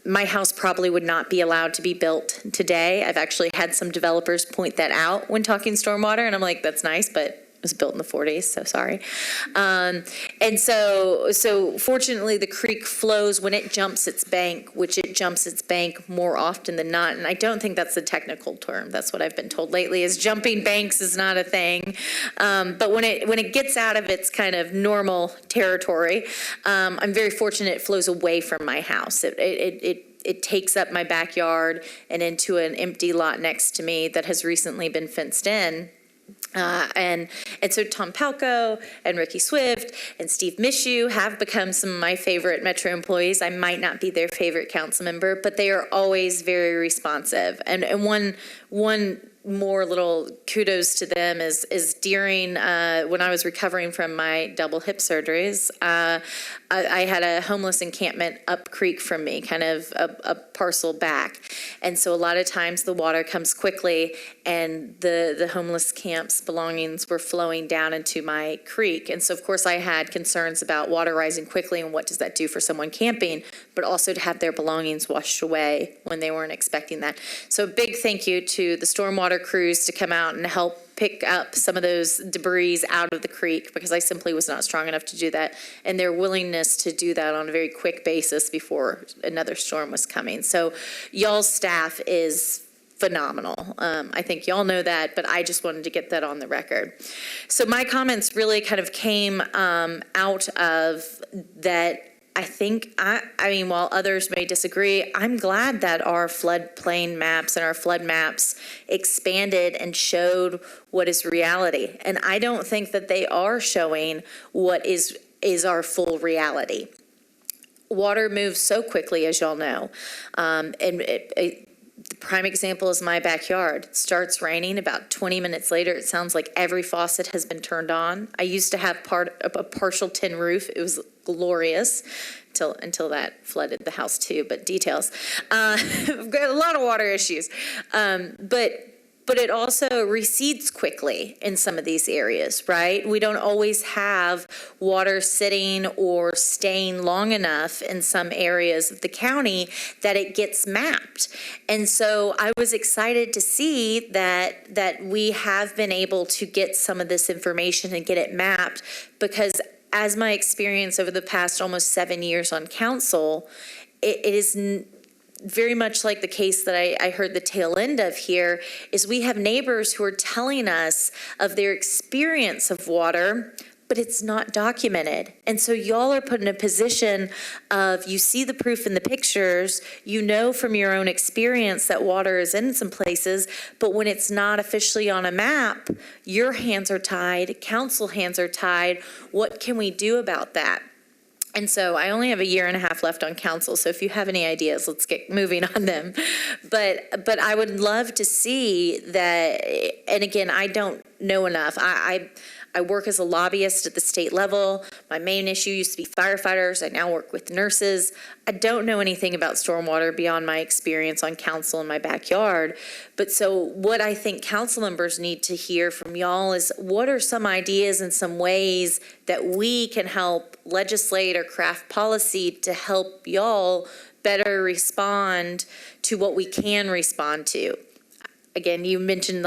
my house probably would not be allowed to be built today. I've actually had some developers point that out when talking stormwater, and I'm like, that's nice, but it was built in the 40s, so sorry. And so fortunately, the creek flows when it jumps its bank, which it jumps its bank more often than not. And I don't think that's the technical term. That's what I've been told lately, is jumping banks is not a thing. But when it gets out of its kind of normal territory, I'm very fortunate it flows away from my house. It takes up my backyard and into an empty lot next to me that has recently been fenced in. And so Tom Palco and Ricky Swift and Steve Mishu have become some of my favorite Metro employees. I might not be their favorite council member, but they are always very responsive. And one more little kudos to them is during when I was recovering from my double hip surgeries, I had a homeless encampment up creek from me, kind of a parcel back. And so a lot of times the water comes quickly, and the homeless camp's belongings were flowing down into my creek. And so of course I had concerns about water rising quickly and what does that do for someone camping, but also to have their belongings washed away when they weren't expecting that. So a big thank you to the Stormwater crews to come out and help pick up some of those debris out of the creek, because I simply was not strong enough to do that, and their willingness to do that on a very quick basis before another storm was coming. So y'all's staff is phenomenal. I think y'all know that, but I just wanted to get that on the record. So my comments really kind of came out of that. I think, I mean, while others may disagree, I'm glad that our floodplain maps and our flood maps expanded and showed what is reality. And I don't think that they are showing what is our full reality. Water moves so quickly, as y'all know. The prime example is my backyard. It starts raining, about 20 minutes later, it sounds like every faucet has been turned on. I used to have a partial tin roof. It was glorious until that flooded the house too, but details. We've got a lot of water issues. But it also recedes quickly in some of these areas, right? We don't always have water sitting or staying long enough in some areas of the county that it gets mapped. And so I was excited to see that we have been able to get some of this information and get it mapped, because as my experience over the past almost 7 years on council, it is very much like the case that I heard the tail end of here, is we have neighbors who are telling us of their experience of water, but it's not documented. And so y'all are put in a position of, you see the proof in the pictures, you know from your own experience that water is in some places, but when it's not officially on a map, your hands are tied, council hands are tied. What can we do about that? And so I only have a year and a half left on council, so if you have any ideas, let's get moving on them. But I would love to see that, and again, I don't know enough. I work as a lobbyist at the state level. My main issue used to be firefighters. I now work with nurses. I don't know anything about stormwater beyond my experience on council in my backyard. But so what I think council members need to hear from y'all is, what are some ideas and some ways that we can help legislate or craft policy to help y'all better respond to what we can respond to? again, you mentioned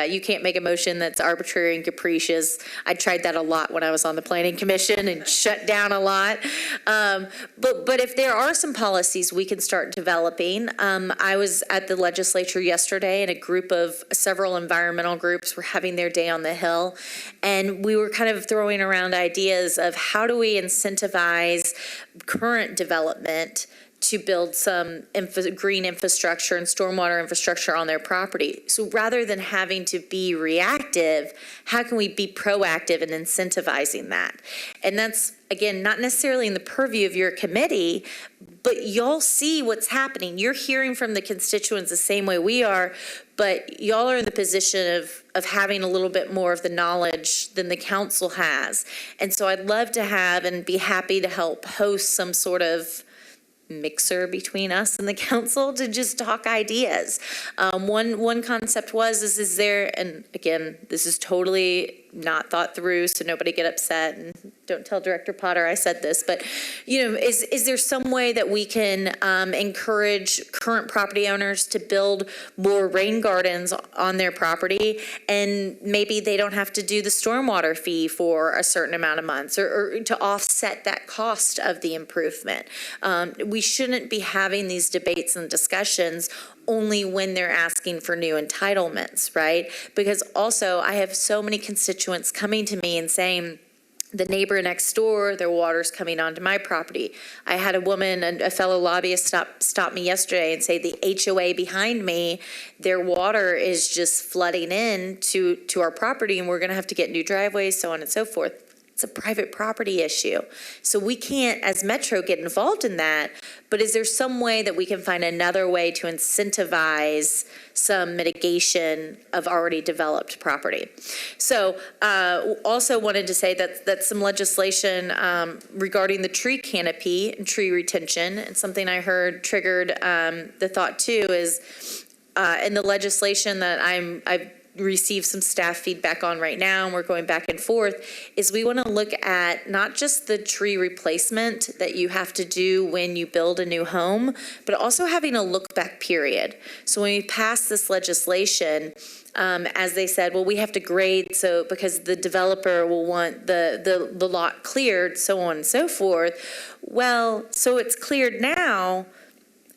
you can't make a motion that's arbitrary and capricious. I tried that a lot when I was on the planning commission and shut down a lot. But if there are some policies we can start developing, I was at the legislature yesterday and a group of several environmental groups were having their day on the Hill. And we were kind of throwing around ideas of how do we incentivize current development to build some green infrastructure and stormwater infrastructure on their property. So rather than having to be reactive, how can we be proactive in incentivizing that? And that's, again, not necessarily in the purview of your committee, but y'all see what's happening. You're hearing from the constituents the same way we are, but y'all are in the position of having a little bit more of the knowledge than the council has. And so I'd love to have and be happy to help host some sort of mixer between us and the council to just talk ideas. One concept is there, and again, this is totally not thought through, so nobody get upset and don't tell Director Potter I said this, but is there some way that we can encourage current property owners to build more rain gardens on their property, and maybe they don't have to do the stormwater fee for a certain amount of months, or to offset that cost of the improvement? We shouldn't be having these debates and discussions only when they're asking for new entitlements, right? Because also I have so many constituents coming to me and saying, the neighbor next door, their water's coming onto my property. I had a woman, a fellow lobbyist stop me yesterday and say the HOA behind me, their water is just flooding in to our property, and we're gonna have to get new driveways, so on and so forth. It's a private property issue. So we can't, as Metro, get involved in that, but is there some way that we can find another way to incentivize some mitigation of already developed property? So also wanted to say that some legislation regarding the tree canopy and tree retention, and something I heard triggered the thought too, is in the legislation that I've receive some staff feedback on right now, and we're going back and forth, is we want to look at not just the tree replacement that you have to do when you build a new home, but also having a look back period. So when we pass this legislation, as they said, well, we have to grade, so because the developer will want the lot cleared, so on and so forth. Well, so it's cleared now.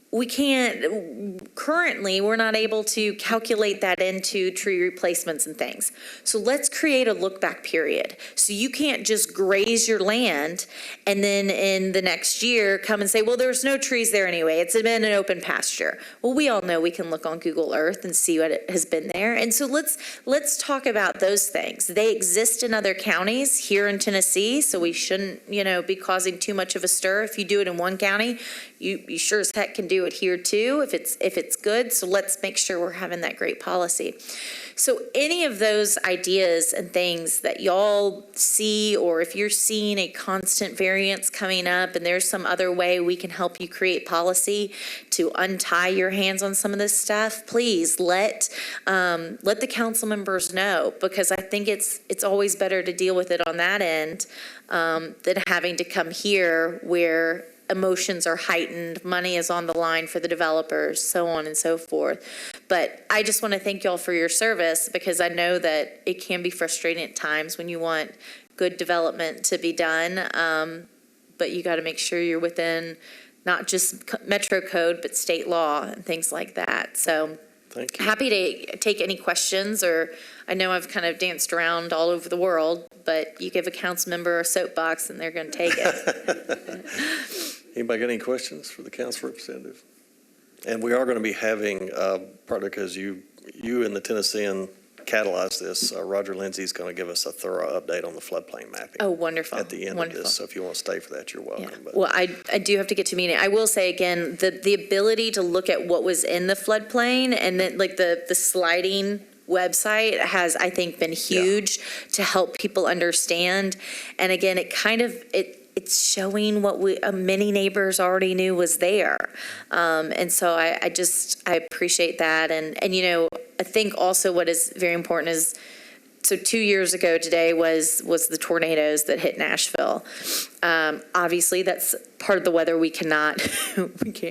We can't, currently, we're not able to calculate that into tree replacements and things. So let's create a look back period. So you can't just graze your land and then in the next year come and say, well, there's no trees there anyway. It's been an open pasture. Well, we all know we can look on Google Earth and see what has been there. And so let's talk about those things. They exist in other counties here in Tennessee, so we shouldn't, be causing too much of a stir. If you do it in one county, you sure as heck can do it here too if it's good. So let's make sure we're having that great policy. So any of those ideas and things that y'all see, or if you're seeing a constant variance coming up and there's some other way we can help you create policy to untie your hands on some of this stuff, please let the council members know, because I think it's always better to deal with it on that end than having to come here where emotions are heightened, money is on the line for the developers, so on and so forth. But I just want to thank y'all for your service, because I know that it can be frustrating at times when you want good development to be done, but you got to make sure you're within not just Metro Code, but state law and things like that. So thank you. Happy to take any questions, or I know I've kind of danced around all over the world, but you give a council member a soapbox and they're going to take it. Anybody got any questions for the council representative? And we are going to be having, partly because you and the Tennessean catalyzed this, Roger Lindsay's going to give us a thorough update on the floodplain mapping. Oh, wonderful. At the end of this, so if you want to stay for that, you're welcome. Yeah. But Well, I do have to get to a meeting. I will say again, the ability to look at what was in the floodplain, and then like the sliding website has, I think, been huge to help people understand. And again, it's showing what many neighbors already knew was there. And so I appreciate that. And I think also what is very important is So 2 years ago today was the tornadoes that hit Nashville. Obviously, that's part of the weather we can't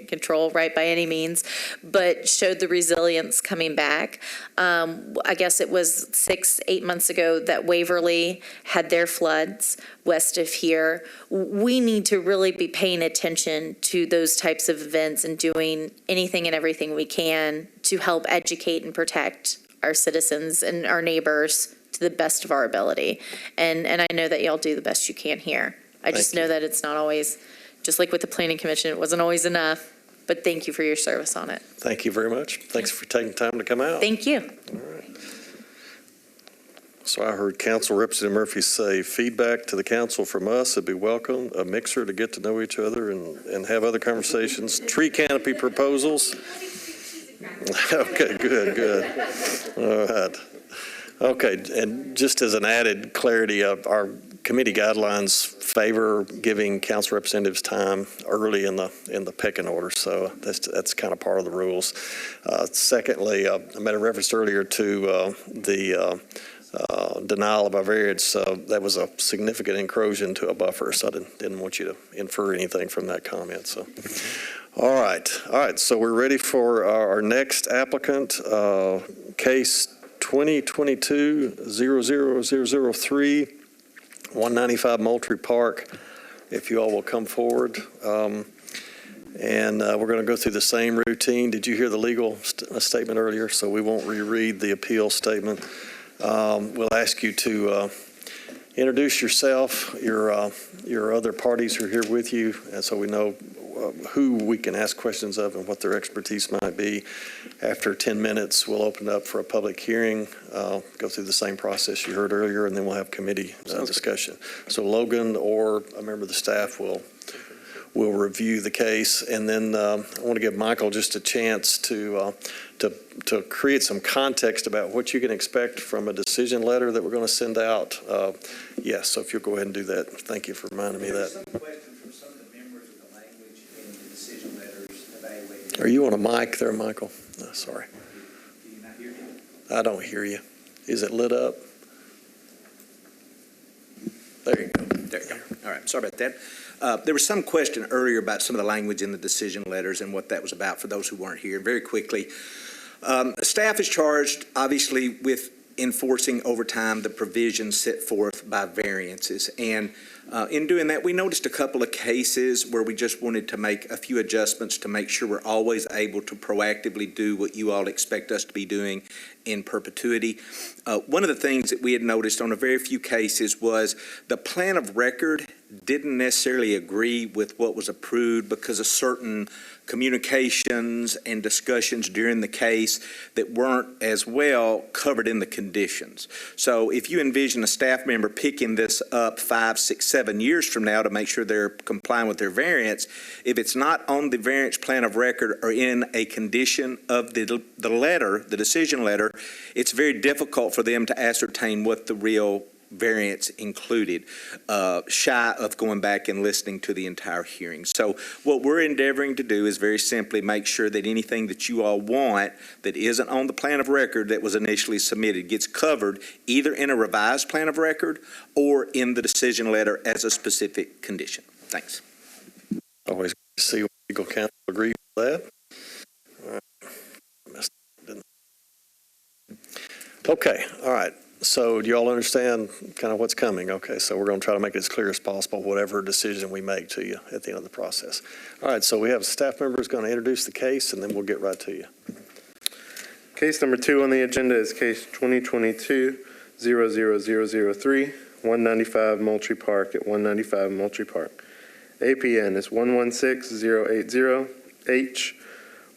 control, right, by any means, but showed the resilience coming back. I guess it was 6-8 months ago that Waverly had their floods west of here. We need to really be paying attention to those types of events and doing anything and everything we can to help educate and protect our citizens and our neighbors to the best of our ability. And I know that y'all do the best you can here. I just know that it's not always, just like with the Planning Commission, it wasn't always enough, but thank you for your service on it. Thank you very much. Thanks for taking time to come out. Thank you. All right. So I heard Council Representative Murphy say feedback to the council from us would be welcome, a mixer to get to know each other and have other conversations, tree canopy proposals. Okay, good. All right. Okay, and just as an added clarity, our committee guidelines favor giving council representatives time early in the pecking order, so that's kind of part of the rules. Secondly, I made a reference earlier to the denial of our variance. That was a significant encroachment to a buffer, so I didn't want you to infer anything from that comment. So, all right. So we're ready for our next applicant, case 2022-00003, 195 Moultrie Park. If you all will come forward. And we're going to go through the same routine. Did you hear the legal statement earlier? So we won't reread the appeal statement. We'll ask you to introduce yourself, your other parties who are here with you, and so we know who we can ask questions of and what their expertise might be. After 10 minutes, we'll open up for a public hearing, go through the same process you heard earlier, and then we'll have committee discussion. So Logan or a member of the staff will review the case, and then I want to give Michael just a chance to create some context about what you can expect from a decision letter that we're going to send out. Yes, so if you'll go ahead and do that. Thank you for reminding me of that. Some questions from some of the members of the language in the decision letters evaluated. Are you on a mic there, Michael? No, sorry. Do you not hear me? I don't hear you. Is it lit up? There you go. There you go. All right, sorry about that. There was some question earlier about some of the language in the decision letters and what that was about for those who weren't here. Very quickly, staff is charged, obviously, with enforcing over time the provisions set forth by variances. And in doing that, we noticed a couple of cases where we just wanted to make a few adjustments to make sure we're always able to proactively do what you all expect us to be doing in perpetuity. One of the things that we had noticed on a very few cases was the plan of record didn't necessarily agree with what was approved because of certain communications and discussions during the case that weren't as well covered in the conditions. So if you envision a staff member picking this up 5, 6, 7 years from now to make sure they're complying with their variance, if it's not on the variance plan of record or in a condition of the letter, the decision letter, it's very difficult for them to ascertain what the real variance included, shy of going back and listening to the entire hearing. So what we're endeavoring to do is very simply make sure that anything that you all want that isn't on the plan of record that was initially submitted gets covered either in a revised plan of record or in the decision letter as a specific condition. Thanks. Always see what legal counsel agree with that. Okay, all right. So do you all understand kind of what's coming? Okay, so we're going to try to make it as clear as possible, whatever decision we make to you at the end of the process. All right, so we have staff members going to introduce the case, and then we'll get right to you. Case number 2 on the agenda is case 2022-00003, 195 Moultrie Park at 195 Moultrie Park. APN is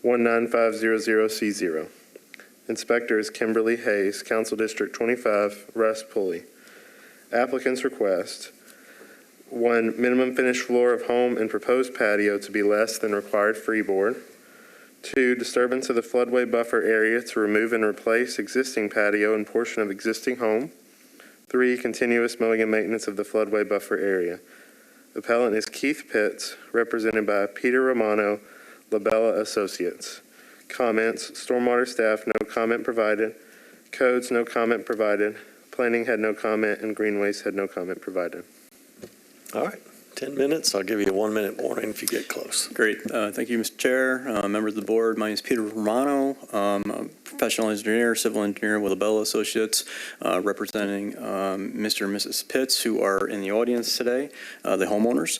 116080H19500C0. Inspector is Kimberly Hayes, Council District 25, Russ Pulley. Applicant's request: 1, minimum finished floor of home and proposed patio to be less than required freeboard. 2, disturbance of the floodway buffer area to remove and replace existing patio and portion of existing home. 3, continuous mowing and maintenance of the floodway buffer area. Appellant is Keith Pitts, represented by Peter Romano, Labella Associates. Comments: Stormwater staff, no comment provided. Codes, no comment provided. Planning had no comment, and Green Waste had no comment provided. All right, 10 minutes. I'll give you a 1-minute warning if you get close. Great. Thank you, Mr. Chair, members of the board. My name is Peter Romano. I'm a professional engineer, civil engineer with Abella Associates, representing Mr. and Mrs. Pitts, who are in the audience today, the homeowners.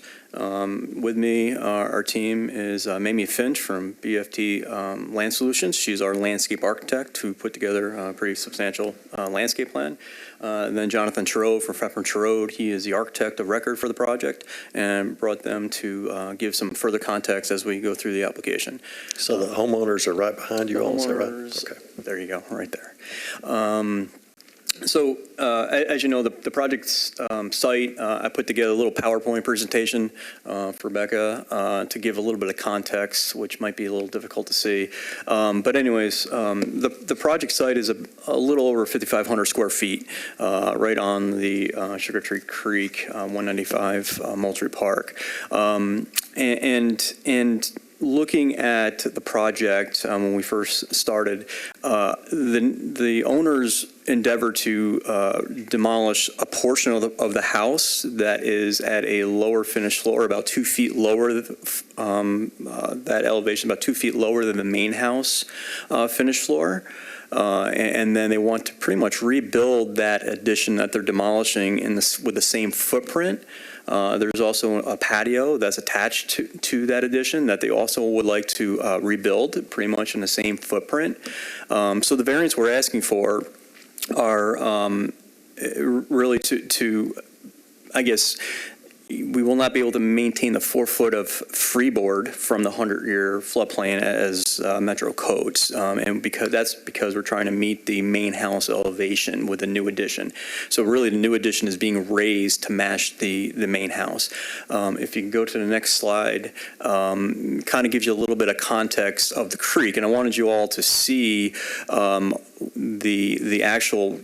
With me, our team is Mamie Finch from BFT Land Solutions. She's our landscape architect who put together a pretty substantial landscape plan. Then Jonathan Chirot from Pfeffer Chirot. He is the architect of record for the project and brought them to give some further context as we go through the application. So the homeowners are right behind you all, is that right? Okay. There you go, right there. So, as you know, the project's site, I put together a little PowerPoint presentation for Becca to give a little bit of context, which might be a little difficult to see. But anyways, the project site is a little over 5,500 square feet, right on the Sugar Tree Creek, 195 Moultrie Park. And looking at the project when we first started, the owners endeavored to demolish a portion of the house that is at a lower finished floor, about 2 feet lower, that elevation about 2 feet lower than the main house finished floor. And then they want to pretty much rebuild that addition that they're demolishing with the same footprint. There's also a patio that's attached to that addition that they also would like to rebuild pretty much in the same footprint. So the variance we're asking for are really to, I guess, we will not be able to maintain the 4 foot of freeboard from the 100-year floodplain as Metro codes, and because we're trying to meet the main house elevation with the new addition. So really, the new addition is being raised to match the main house. If you can go to the next slide, kind of gives you a little bit of context of the creek, and I wanted you all to see the actual,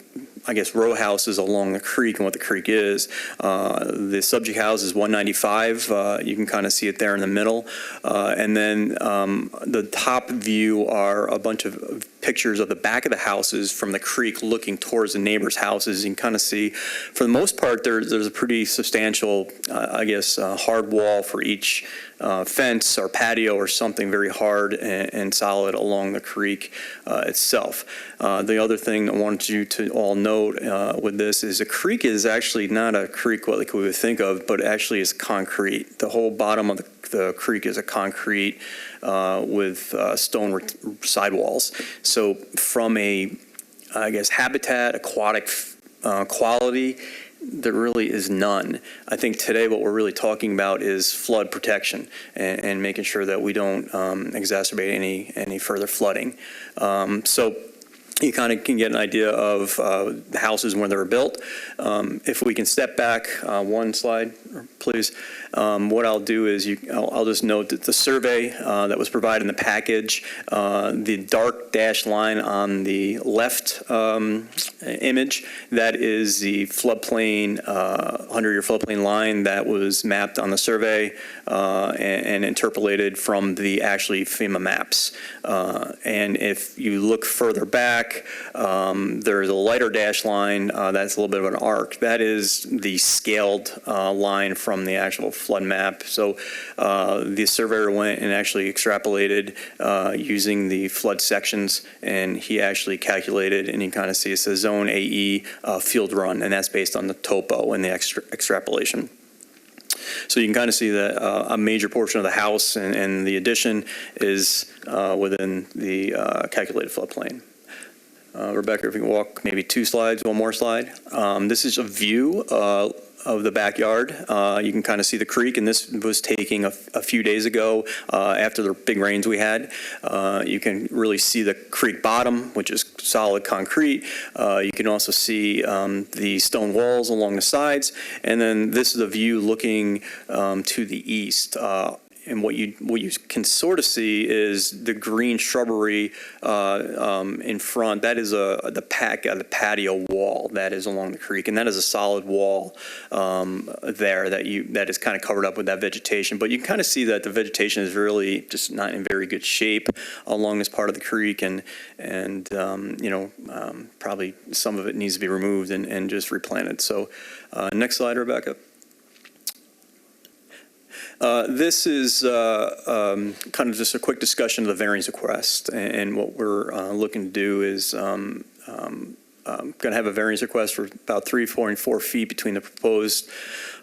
I guess, row houses along the creek and what the creek is. The subject house is 195. You can kind of see it there in the middle. And then the top view are a bunch of pictures of the back of the houses from the creek looking towards the neighbors' houses. You can kind of see, for the most part, there's a pretty substantial, I guess, hard wall for each fence or patio or something very hard and solid along the creek itself. The other thing I wanted you to all note with this is a creek is actually not a creek like we would think of, but actually is concrete. The whole bottom of the creek is a concrete with stone sidewalls. So from a, I guess, habitat, aquatic quality, there really is none. I think today what we're really talking about is flood protection and making sure that we don't exacerbate any further flooding. So you kind of can get an idea of the houses when they were built. If we can step back one slide, please. What I'll do is I'll just note that the survey that was provided in the package, the dark dashed line on the left image, that is the floodplain, 100-year floodplain line that was mapped on the survey and interpolated from the actually FEMA maps. And if you look further back, there's a lighter dash line that's a little bit of an arc. That is the scaled line from the actual flood map. So the surveyor went and actually extrapolated using the flood sections, and he actually calculated, and you kind of see it says zone AE field run, and that's based on the topo and the extrapolation. So you can kind of see that a major portion of the house and the addition is within the calculated floodplain. Rebecca, if you can walk maybe 2 slides, one more slide. This is a view of the backyard. You can kind of see the creek, and this was taking a few days ago after the big rains we had. You can really see the creek bottom, which is solid concrete. You can also see the stone walls along the sides, and then this is a view looking to the east. and what you can sort of see is the green shrubbery in front. That is the patio wall that is along the creek, and that is a solid wall there that is kind of covered up with that vegetation. But you can kind of see that the vegetation is really just not in very good shape along this part of the creek, and probably some of it needs to be removed and just replanted. So next slide, Rebecca. This is kind of just a quick discussion of the variance request, and what we're looking to do is going to have a variance request for about 3.4 feet between the proposed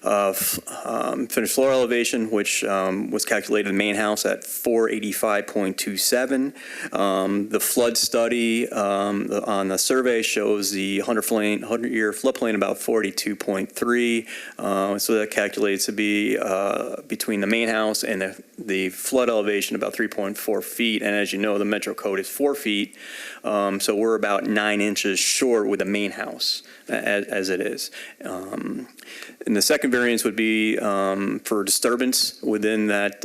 finished floor elevation, which was calculated in the main house at 485.27. The flood study on the survey shows the 100-year floodplain about 42.3. So that calculates to be between the main house and the flood elevation about 3.4 feet. And as you know, the Metro code is 4 feet. So we're about 9 inches short with the main house as it is. And the second variance would be for disturbance within that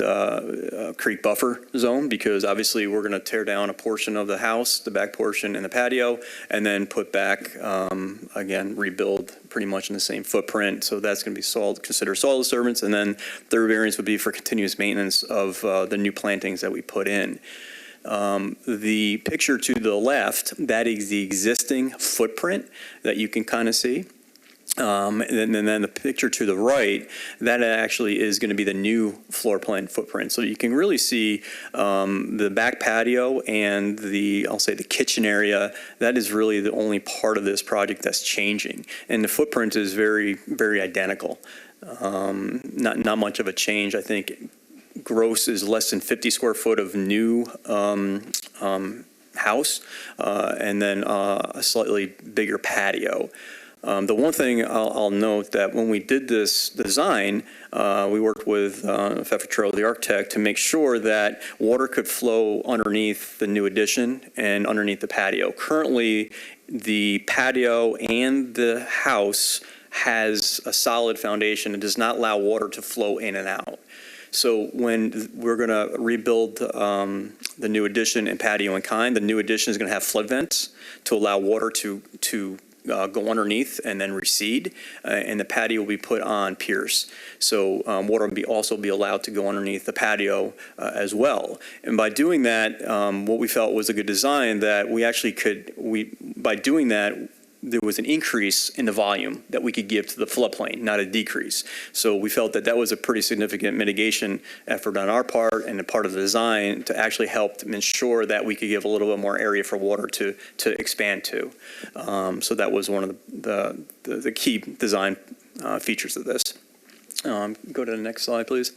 creek buffer zone, because obviously we're going to tear down a portion of the house, the back portion and the patio, and then put back, again, rebuild pretty much in the same footprint. So that's going to be considered soil disturbance. And then third variance would be for continuous maintenance of the new plantings that we put in. The picture to the left, that is the existing footprint that you can kind of see. And then the picture to the right, that actually is going to be the new floor plan footprint. So you can really see the back patio and I'll say the kitchen area. That is really the only part of this project that's changing. And the footprint is very, very identical. Not much of a change. I think gross is less than 50 square foot of new house, and then a slightly bigger patio. The one thing I'll note that when we did this design, we worked with Pfeffertrell, the architect, to make sure that water could flow underneath the new addition and underneath the patio. Currently, the patio and the house has a solid foundation and does not allow water to flow in and out. So when we're going to rebuild the new addition and patio in kind, the new addition is going to have flood vents to allow water to go underneath and then recede, and the patio will be put on piers. So water will also be allowed to go underneath the patio as well. And by doing that, what we felt was a good design, that we actually by doing that, there was an increase in the volume that we could give to the floodplain, not a decrease. So we felt that that was a pretty significant mitigation effort on our part and a part of the design to actually help ensure that we could give a little bit more area for water to expand to. So that was one of the key design features of this. Go to the next slide, please.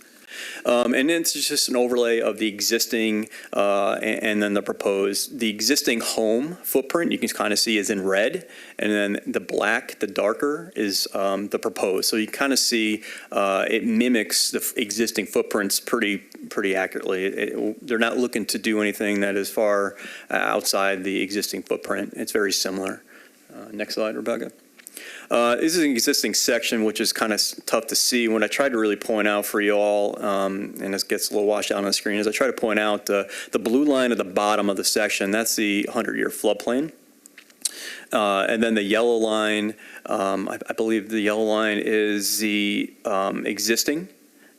And then it's just an overlay of the existing and then the proposed. The existing home footprint you can kind of see is in red, and then the black, the darker, is the proposed. So you kind of see it mimics the existing footprints pretty accurately. They're not looking to do anything that is far outside the existing footprint. It's very similar. Next slide, Rebecca. This is an existing section, which is kind of tough to see. What I tried to really point out for you all, and this gets a little washed out on the screen, is I try to point out the blue line at the bottom of the section. That's the 100-year floodplain. And then the yellow line, I believe the yellow line is the existing.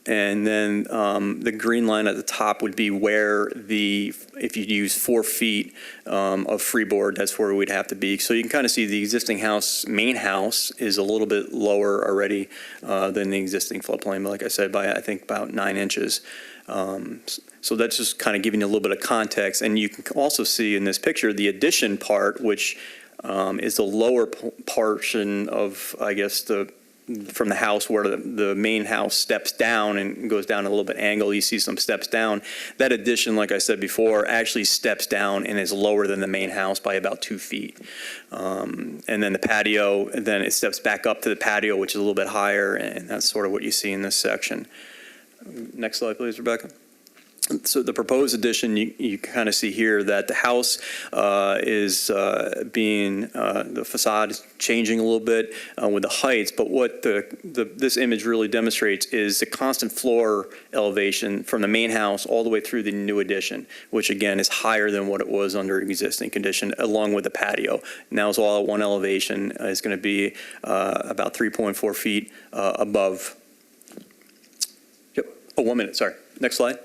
And then the green line at the top would be where if you use 4 feet of freeboard, that's where we'd have to be. So you can kind of see the existing house, main house, is a little bit lower already than the existing floodplain. But like I said, by I think about 9 inches. So that's just kind of giving you a little bit of context. And you can also see in this picture the addition part, which is the lower portion of, I guess, from the house where the main house steps down and goes down a little bit angle. You see some steps down. That addition, like I said before, actually steps down and is lower than the main house by about 2 feet. And then the patio, and then it steps back up to the patio, which is a little bit higher, and that's sort of what you see in this section. Next slide, please, Rebecca. So the proposed addition, you kind of see here that the house is being, the facade is changing a little bit with the heights, but what this image really demonstrates is the constant floor elevation from the main house all the way through the new addition, which again is higher than what it was under existing condition, along with the patio. Now it's all at one elevation. It's going to be about 3.4 feet above. Yep. Oh, 1 minute, sorry. Next slide.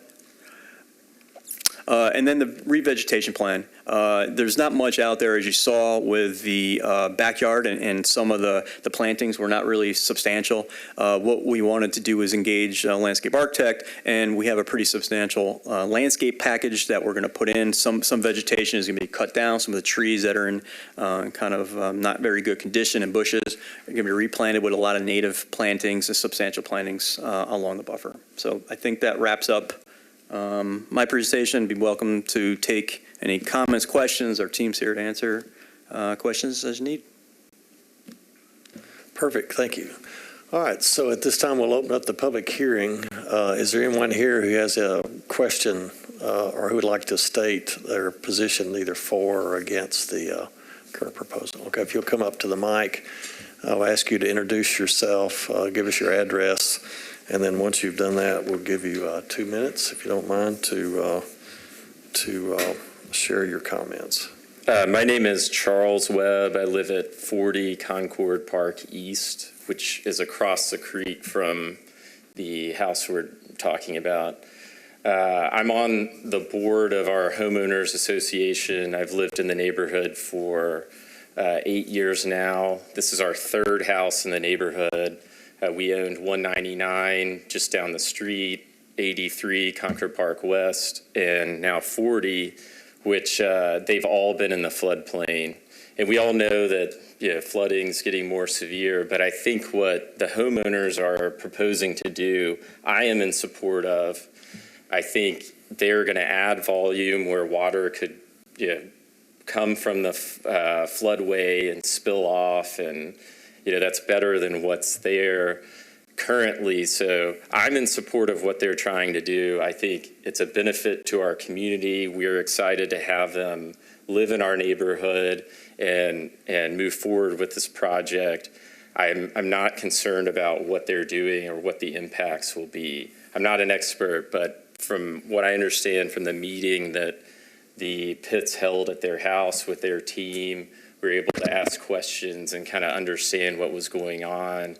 And then the revegetation plan. There's not much out there, as you saw, with the backyard and some of the plantings were not really substantial. What we wanted to do is engage a landscape architect, and we have a pretty substantial landscape package that we're going to put in. Some vegetation is going to be cut down. Some of the trees that are in kind of not very good condition and bushes are going to be replanted with a lot of native plantings and substantial plantings along the buffer. So I think that wraps up my presentation. Be welcome to take any comments, questions. Our team's here to answer questions as you need. Perfect, thank you. All right, so at this time we'll open up the public hearing. Is there anyone here who has a question or who would like to state their position either for or against the current proposal? Okay, if you'll come up to the mic, I'll ask you to introduce yourself, give us your address, and then once you've done that, we'll give you 2 minutes, if you don't mind, to share your comments. My name is Charles Webb. I live at 40 Concord Park East, which is across the creek from the house we're talking about. I'm on the board of our homeowners association. I've lived in the neighborhood for 8 years now. This is our third house in the neighborhood. We owned 199 just down the street, 83 Concord Park West, and now 40, which they've all been in the floodplain. And we all know that flooding's getting more severe, but I think what the homeowners are proposing to do, I am in support of. I think they're going to add volume where water could come from the floodway and spill off, and that's better than what's there currently. So I'm in support of what they're trying to do. I think it's a benefit to our community. We're excited to have them live in our neighborhood and move forward with this project. I'm not concerned about what they're doing or what the impacts will be. I'm not an expert, but from what I understand from the meeting that the Pitts held at their house with their team, we were able to ask questions and kind of understand what was going on.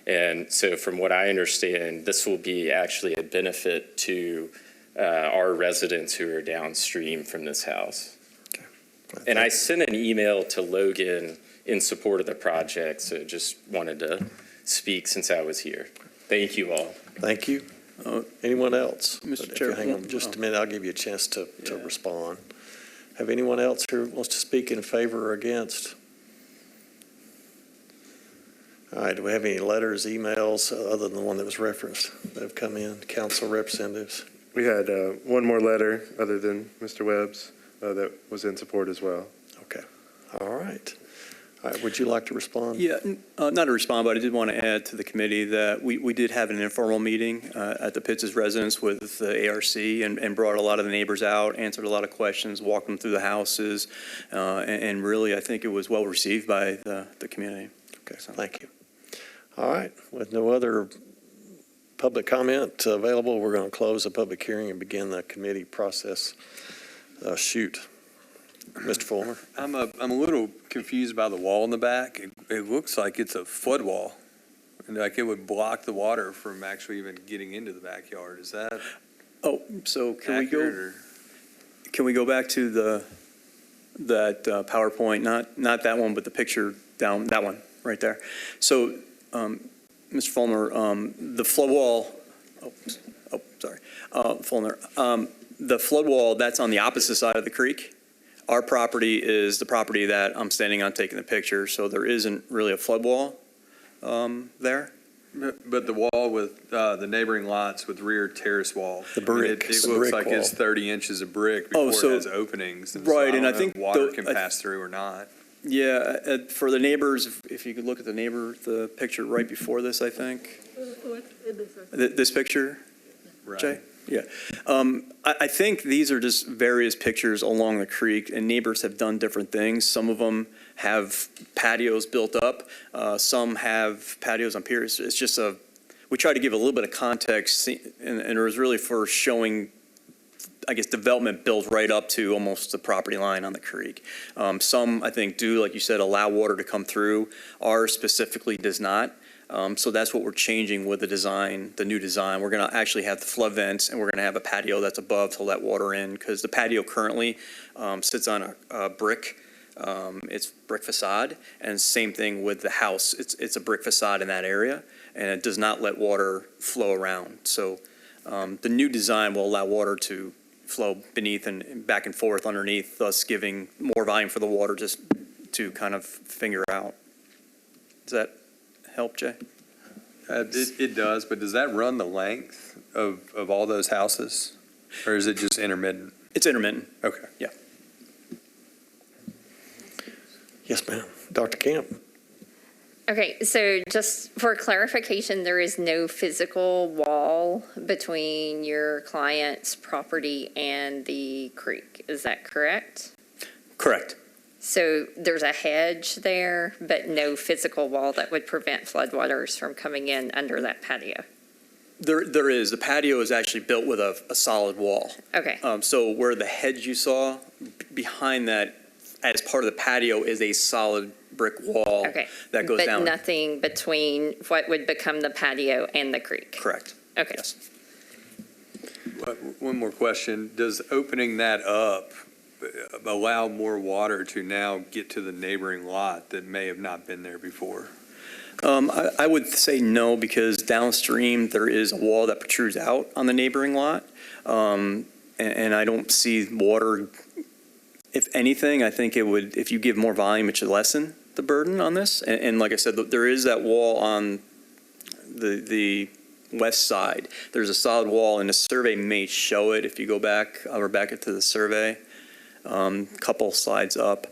And so from what I understand, this will be actually a benefit to our residents who are downstream from this house. Okay. And I sent an email to Logan in support of the project, so just wanted to speak since I was here. Thank you all. Thank you. Anyone else? Mr. Chair, hang on just a minute, I'll give you a chance to respond. Have anyone else who wants to speak in favor or against? All right, do we have any letters, emails, other than the one that was referenced that have come in, council representatives? We had one more letter other than Mr. Webb's that was in support as well. Okay. All right. All right, would you like to respond? Yeah, not to respond, but I did want to add to the committee that we did have an informal meeting at the Pitts' residence with the ARC and brought a lot of the neighbors out, answered a lot of questions, walked them through the houses, and really I think it was well received by the community. Okay, so thank you. All right, with no other public comment available, we're going to close the public hearing and begin the committee process. Shoot. Mr. Fulmer. I'm a little confused by the wall in the back. It looks like it's a flood wall, and like it would block the water from actually even getting into the backyard. Is that? Oh, so can we go back to that PowerPoint? Not that one, but the picture down that one right there. So, Mr. Fulmer, the flood wall. Fulmer. The flood wall that's on the opposite side of the creek. Our property is the property that I'm standing on taking the picture, so there isn't really a flood wall there. But the wall with the neighboring lots with rear terrace wall. The brick. It looks like it's 30 inches of brick before it has openings. And right, so and I think water can pass through or not. Yeah, for the neighbors, if you could look at the picture right before this, I think. This picture, right. Jay? Yeah. I think these are just various pictures along the creek, and neighbors have done different things. Some of them have patios built up. Some have patios on piers. It's just we try to give a little bit of context, and it was really for showing, I guess, development built right up to almost the property line on the creek. Some, I think, do, like you said, allow water to come through. Ours specifically does not. So that's what we're changing with the design, the new design. We're going to actually have the flood vents, and we're going to have a patio that's above to let water in, because the patio currently sits on a brick. It's brick facade, and same thing with the house. It's a brick facade in that area, and it does not let water flow around. So the new design will allow water to flow beneath and back and forth underneath, thus giving more volume for the water just to kind of finger out. Does that help, Jay? It does, but does that run the length of all those houses? Or is it just intermittent? It's intermittent. Okay. Yeah. Yes, ma'am. Dr. Camp. Okay, so just for clarification, there is no physical wall between your client's property and the creek. Is that correct? Correct. So there's a hedge there, but no physical wall that would prevent floodwaters from coming in under that patio? There is. The patio is actually built with a solid wall. Okay. So where the hedge you saw, behind that, as part of the patio, is a solid brick wall that goes down. But nothing between what would become the patio and the creek? Correct. Okay. Yes. One more question. Does opening that up allow more water to now get to the neighboring lot that may have not been there before? I would say no, because downstream there is a wall that protrudes out on the neighboring lot, and I don't see water. If anything, I think it would, if you give more volume, it should lessen the burden on this. And like I said, there is that wall on the west side. There's a solid wall, and the survey may show it if you go back. We're back into the survey. Couple slides up.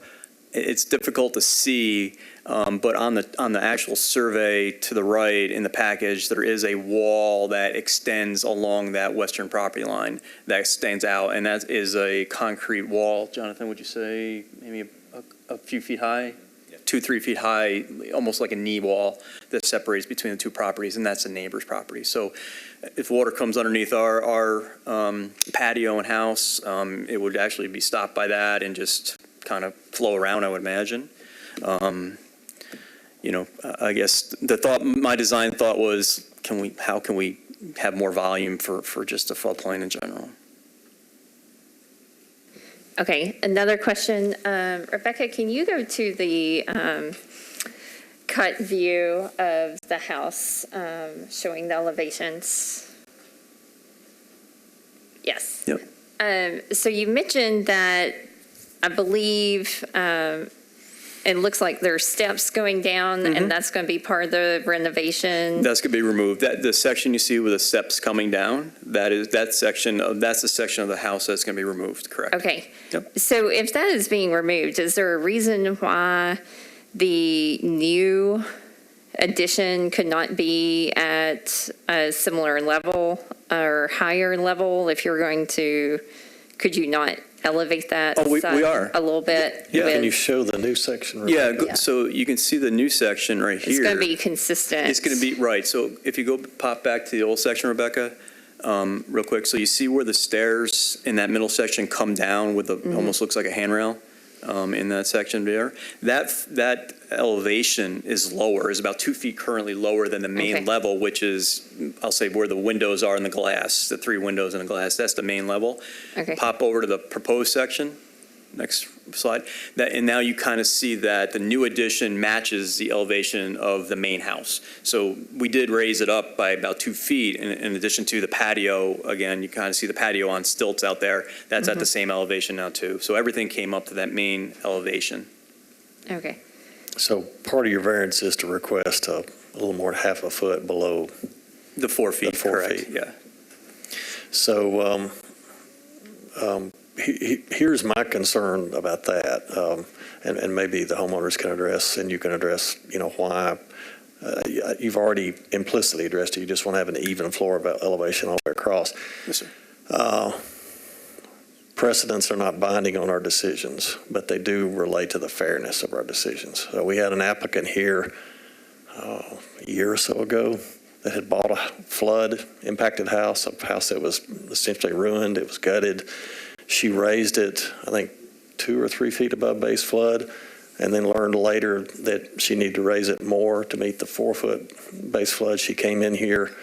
It's difficult to see, but on the actual survey to the right in the package, there is a wall that extends along that western property line that stands out, and that is a concrete wall. Jonathan, would you say maybe a few feet high? 2-3 feet high, almost like a knee wall that separates between the two properties, and that's the neighbor's property. So if water comes underneath our patio and house, it would actually be stopped by that and just kind of flow around, I would imagine. I guess my design thought was, how can we have more volume for just a floodplain in general? Okay, another question. Rebecca, can you go to the cut view of the house showing the elevations? Yes. Yep. So you mentioned that, I believe, it looks like there's steps going down, and that's going to be part of the renovation. That's going to be removed. The section you see with the steps coming down, that's the section of the house that's going to be removed, correct? Okay. Yep. So if that is being removed, is there a reason why the new addition could not be at a similar level or higher level? If you're going to, could you not elevate that we side are. a little bit? Yeah. Can you show the new section? Yeah, so you can see the new section right here. It's going to be consistent. It's going to be, right. So if you go pop back to the old section, Rebecca, real quick. So you see where the stairs in that middle section come down with almost looks like a handrail in that section there. That elevation is lower, is about 2 feet currently lower than the main level, which is, I'll say, where the windows are in the glass, the 3 windows in the glass. That's the main level. Okay. Pop over to the proposed section. Next slide. And now you kind of see that the new addition matches the elevation of the main house. So we did raise it up by about 2 feet in addition to the patio. Again, you kind of see the patio on stilts out there. That's at the same elevation now too. So everything came up to that main elevation. Okay. So part of your variance is to request a little more than half a foot below the 4 feet. Correct. Yeah. So here's my concern about that, and maybe the homeowners can address, and you can address, why. You've already implicitly addressed it. You just want to have an even floor of elevation all the way across. Yes, sir. Precedents are not binding on our decisions, but they do relate to the fairness of our decisions. So we had an applicant here a year or so ago that had bought a flood-impacted house, a house that was essentially ruined. It was gutted. She raised it, I think, 2 or 3 feet above base flood, and then learned later that she needed to raise it more to meet the 4-foot base flood. She came in here,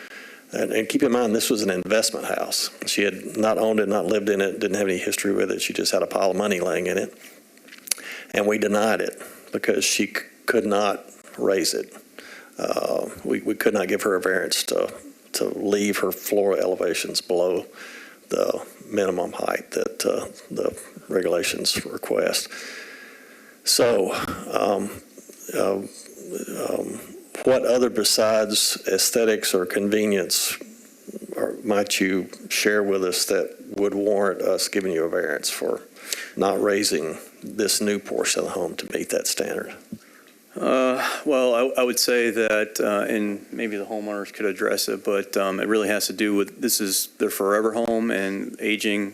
and keep in mind, this was an investment house. She had not owned it, not lived in it, didn't have any history with it. She just had a pile of money laying in it. And we denied it because she could not raise it. We could not give her a variance to leave her floor elevations below the minimum height that the regulations request. So what other besides aesthetics or convenience might you share with us that would warrant us giving you a variance for not raising this new portion of the home to meet that standard? Well, I would say that, and maybe the homeowners could address it, but it really has to do with, this is their forever home, and aging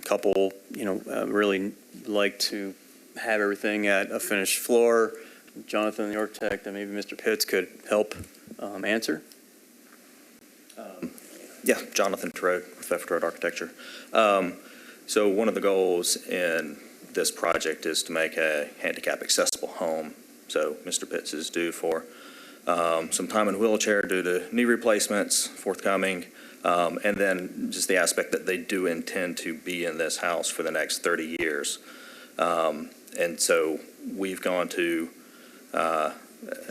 couple, really like to have everything at a finished floor. Jonathan, the architect, and maybe Mr. Pitts could help answer. Yeah, Jonathan Terode with Theft Road Architecture. So one of the goals in this project is to make a handicap accessible home. So Mr. Pitts is due for some time in a wheelchair due to knee replacements forthcoming, and then just the aspect that they do intend to be in this house for the next 30 years. And so we've gone to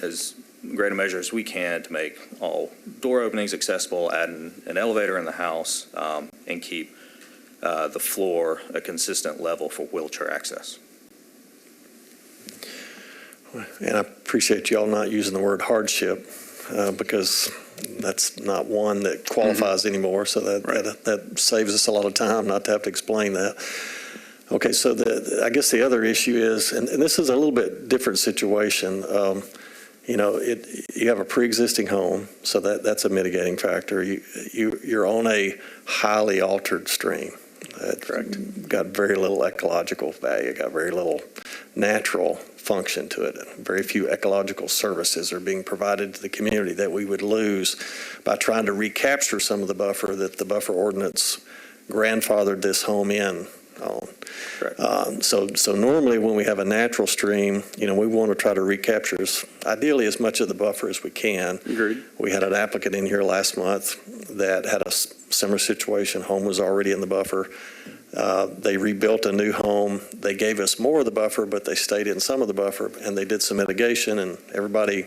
as great a measure as we can to make all door openings accessible, add an elevator in the house, and keep the floor a consistent level for wheelchair access. And I appreciate y'all not using the word hardship because that's not one that qualifies anymore. So that saves us a lot of time not to have to explain that. Okay, so I guess the other issue is, and this is a little bit different situation. You have a pre-existing home, so that's a mitigating factor. You're on a highly altered stream. Correct. Got very little ecological value, got very little natural function to it. Very few ecological services are being provided to the community that we would lose by trying to recapture some of the buffer that the buffer ordinance grandfathered this home in on. So normally when we have a natural stream, we want to try to recapture ideally as much of the buffer as we can. Agreed. We had an applicant in here last month that had a similar situation. Home was already in the buffer. They rebuilt a new home. They gave us more of the buffer, but they stayed in some of the buffer, and they did some mitigation, and everybody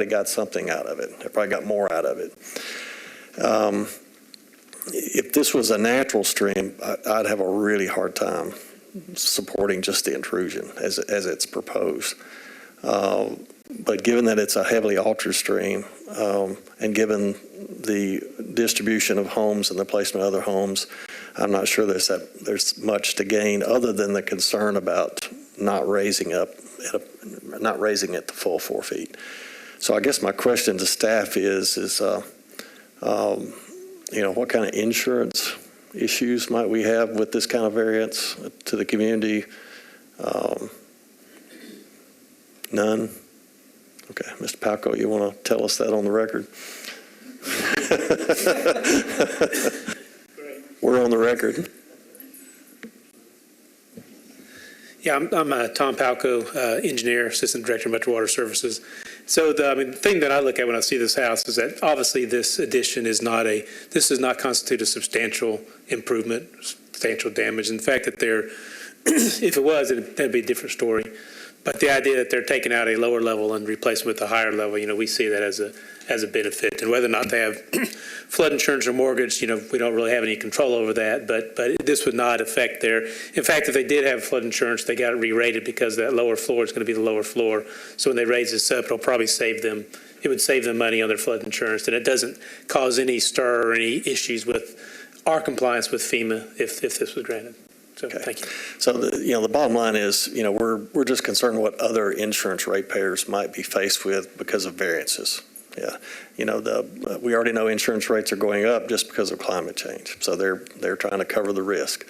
got something out of it. Everybody got more out of it. If this was a natural stream, I'd have a really hard time supporting just the intrusion as it's proposed. But given that it's a heavily altered stream, and given the distribution of homes and the placement of other homes, I'm not sure there's much to gain other than the concern about not raising it to full 4 feet. So I guess my question to staff is what kind of insurance issues might we have with this kind of variance to the community? None? Okay, Mr. Palco, you want to tell us that on the record? We're on the record. Yeah, I'm Tom Palco, engineer, assistant director of Metro Water Services. So the thing that I look at when I see this house is that obviously this addition does not constitute a substantial improvement, substantial damage. In fact, that if it was, that'd be a different story. But the idea that they're taking out a lower level and replacing with a higher level, we see that as a benefit. And whether or not they have flood insurance or mortgage, we don't really have any control over that. But this would not affect in fact, if they did have flood insurance, they got it re-rated because that lower floor is going to be the lower floor. So when they raise this up, it'll probably it would save them money on their flood insurance. And it doesn't cause any stir or any issues with our compliance with FEMA if this was granted. So, okay. Thank you. So the bottom line is, we're just concerned what other insurance ratepayers might be faced with because of variances. Yeah. You know, we already know insurance rates are going up just because of climate change. So they're trying to cover the risk.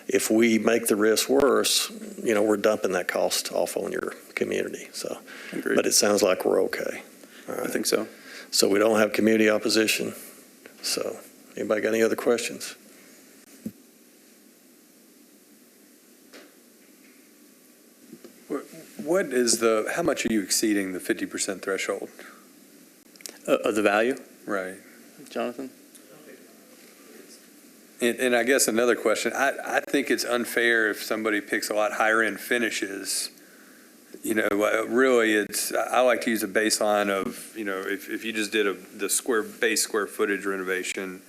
If we make the risk worse, you know, we're dumping that cost off on your community. So, Agreed. but it sounds like we're okay. All right. I think so. So we don't have community opposition. So anybody got any other questions? What is how much are you exceeding the 50% threshold? Of the value? Right. Jonathan? And I guess another question, I think it's unfair if somebody picks a lot higher end finishes. You know, really I like to use a baseline of, you know, if you just did the base square footage renovation,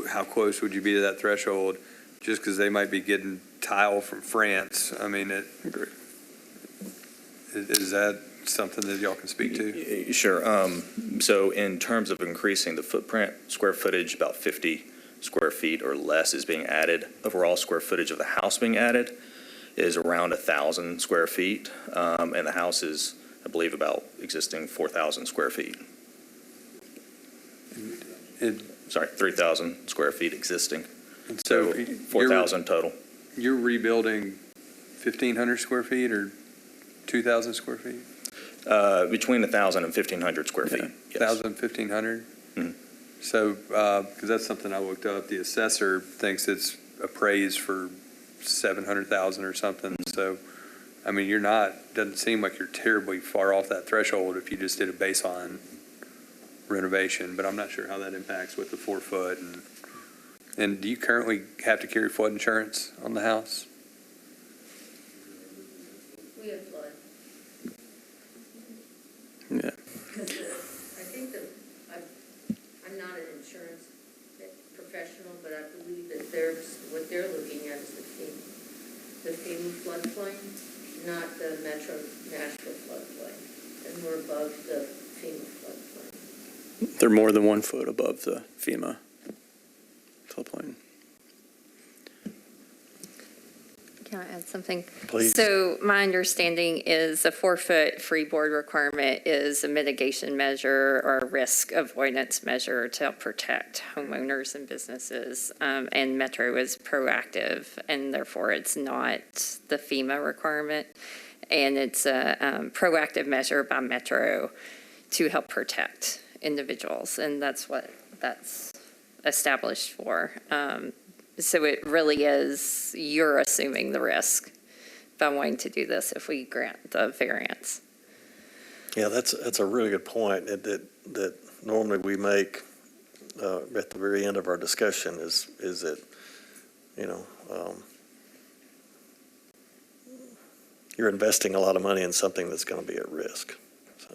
how close would you be to that threshold? Just because they might be getting tile from France. I mean, is that something that y'all can speak to? Sure. So in terms of increasing the footprint, square footage, about 50 square feet or less is being added. Overall square footage of the house being added is around 1,000 square feet. And the house is, I believe, about existing 4,000 square feet. Sorry, 3,000 square feet existing. So 4,000 total. You're rebuilding 1,500 square feet or 2,000 square feet? Between 1,000 and 1,500 square feet. Yes. 1,000, 1,500? So, because that's something I looked up, the assessor thinks it's appraised for 700,000 or something. So, I mean, doesn't seem like you're terribly far off that threshold if you just did a baseline renovation, but I'm not sure how that impacts with the 4 foot. And do you currently have to carry flood insurance on the house? We have flood. Yeah. I think that I'm not an insurance professional, but I believe that what they're looking at is the FEMA floodplain, not the Metro Nashville floodplain. And we're above the FEMA floodplain. They're more than 1 foot above the FEMA floodplain. Can I add something? Please. So my understanding is a 4-foot freeboard requirement is a mitigation measure or a risk avoidance measure to help protect homeowners and businesses. And Metro is proactive, and therefore it's not the FEMA requirement. And it's a proactive measure by Metro to help protect individuals, and that's what that's established for. So it really is, you're assuming the risk by wanting to do this if we grant the variance. Yeah, that's a really good point that normally we make at the very end of our discussion is that, you know, you're investing a lot of money in something that's going to be at risk. So.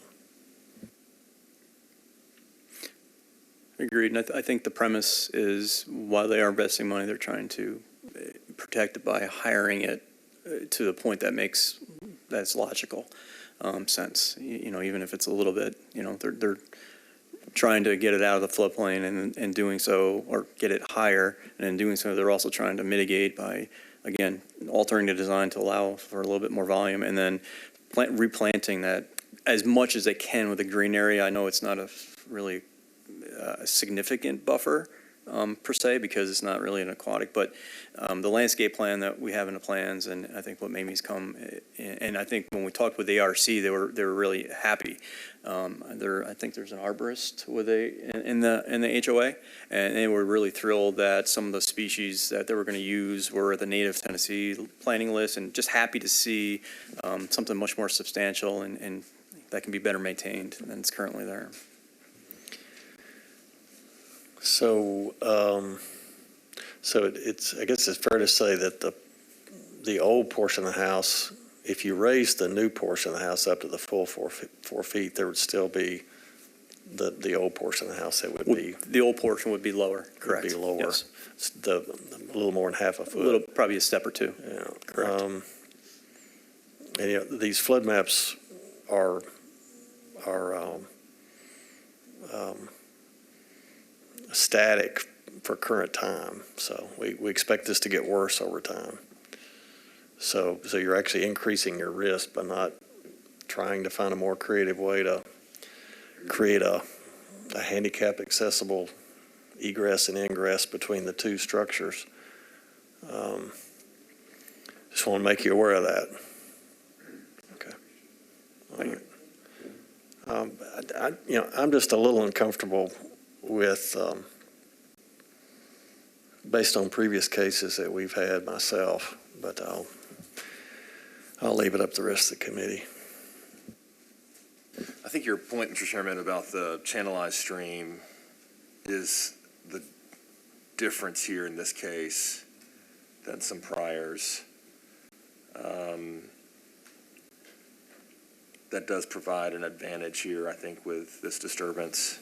Agreed. And I think the premise is while they are investing money, they're trying to protect it by hiring it to the point that's logical sense. You know, even if it's a little bit, you know, they're trying to get it out of the floodplain and doing so, or get it higher. And in doing so, they're also trying to mitigate by, again, altering the design to allow for a little bit more volume, and then replanting that as much as they can with the green area. I know it's not a really significant buffer per se, because it's not really an aquatic, but the landscape plan that we have in the plans, and I think what Mamie's come, and I think when we talked with the ARC, they were really happy. I think there's an arborist in the HOA, and they were really thrilled that some of the species that they were going to use were the native Tennessee planting list, and just happy to see something much more substantial and that can be better maintained than it's currently there. So, I guess it's fair to say that the old portion of the house, if you raise the new portion of the house up to the full 4 feet, there would still be the old portion of the house that would be. The old portion would be lower, correct. Would be lower. Yes. A little more than half a foot. Probably a step or two. Yeah. Correct. And you know, these flood maps are static for current time, so we expect this to get worse over time. So you're actually increasing your risk by not trying to find a more creative way to create a a handicap accessible egress and ingress between the two structures. Just want to make you aware of that. Okay. All right. I'm just a little uncomfortable with, based on previous cases that we've had myself, but I'll leave it up to the rest of the committee. I think your point, Mr. Chairman, about the channelized stream is the difference here in this case than some priors. That does provide an advantage here, I think, with this disturbance.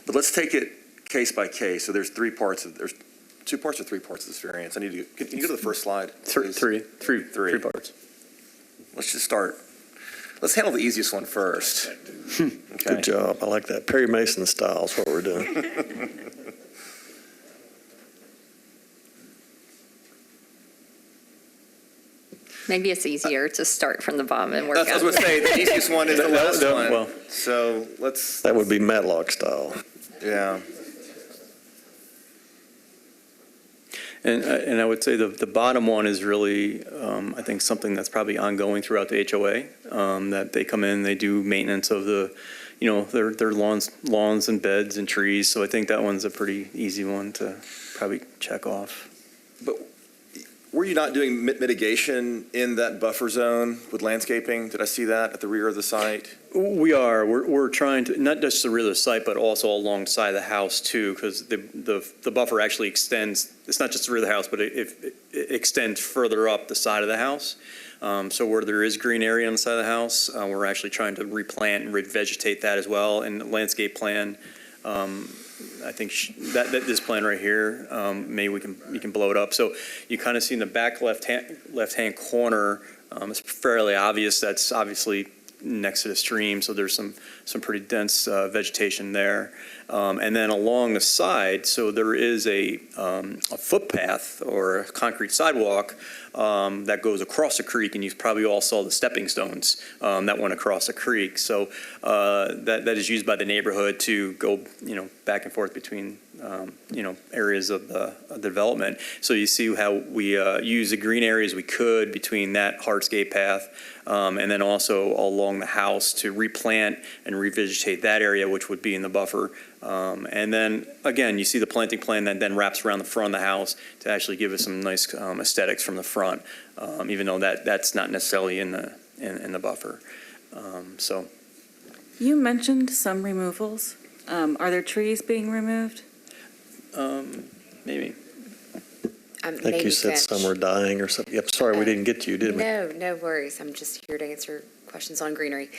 But let's take it case by case. So there's there's 2 parts or 3 parts of this variance. Can you go to the first slide, please? Three parts. Let's just start. Let's handle the easiest one first. Okay. Good job. I like that. Perry Mason style is what we're doing. Maybe it's easier to start from the bottom and work That's what I was going to say. The easiest one is the last one. Well, so let's. That would be Matlock style. Yeah. And I would say the bottom one is really, I think, something that's probably ongoing throughout the HOA, that they come in, they do maintenance of the, their lawns and beds and trees. So I think that one's a pretty easy one to probably check off. But were you not doing mitigation in that buffer zone with landscaping? Did I see that at the rear of the site? We are. We're trying to, not just the rear of the site, but also alongside the house too, because the buffer actually extends. It's not just the rear of the house, but it extends further up the side of the house. So where there is green area on the side of the house, we're actually trying to replant and revegetate that as well. And the landscape plan, I think that this plan right here, maybe you can blow it up. So you kind of see in the back left-hand corner, it's fairly obvious. That's obviously next to the stream, so there's some pretty dense vegetation there. And then along the side, so there is a footpath or a concrete sidewalk that goes across the creek, and you probably all saw the stepping stones that went across the creek. So that is used by the neighborhood to go, back and forth between, areas of the development. So you see how we use the green areas we could between that hardscape path, and then also along the house to replant and revegetate that area, which would be in the buffer. And then, again, you see the planting plan that then wraps around the front of the house to actually give us some nice aesthetics from the front, even though that's not necessarily in the buffer. So. You mentioned some removals. Are there trees being removed? Maybe. I think you said some were dying or something. Yep, sorry, we didn't get to you, did we? No worries. I'm just here to answer questions on greenery.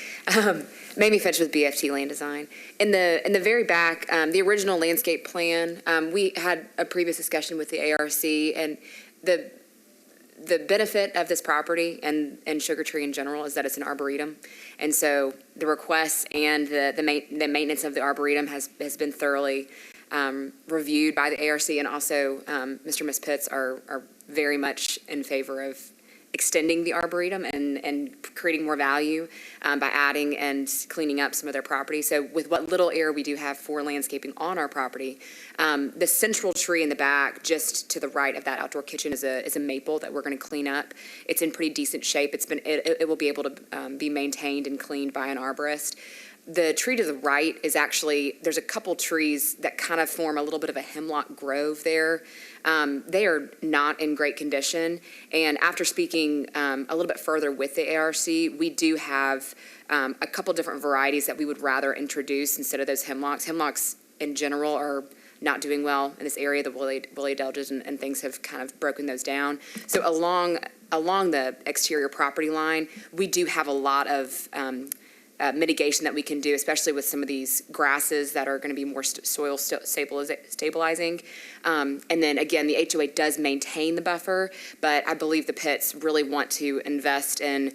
Mamie Fitch with BFT Land Design. In the very back, the original landscape plan, we had a previous discussion with the ARC, and the benefit of this property and Sugar Tree in general is that it's an arboretum. And so the requests and the maintenance of the arboretum has been thoroughly reviewed by the ARC, and also Mr. and Ms. Pitts are very much in favor of extending the arboretum and creating more value by adding and cleaning up some of their property. So with what little area we do have for landscaping on our property, the central tree in the back, just to the right of that outdoor kitchen, is a maple that we're going to clean up. It's in pretty decent shape. It will be able to be maintained and cleaned by an arborist. The tree to the right is actually, there's a couple trees that kind of form a little bit of a hemlock grove there. They are not in great condition. And after speaking a little bit further with the ARC, we do have a couple different varieties that we would rather introduce instead of those hemlocks. Hemlocks in general are not doing well in this area. The woolly delges and things have kind of broken those down. So along the exterior property line, we do have a lot of mitigation that we can do, especially with some of these grasses that are going to be more soil stabilizing. And then again, the HOA does maintain the buffer, but I believe the Pitts really want to invest in,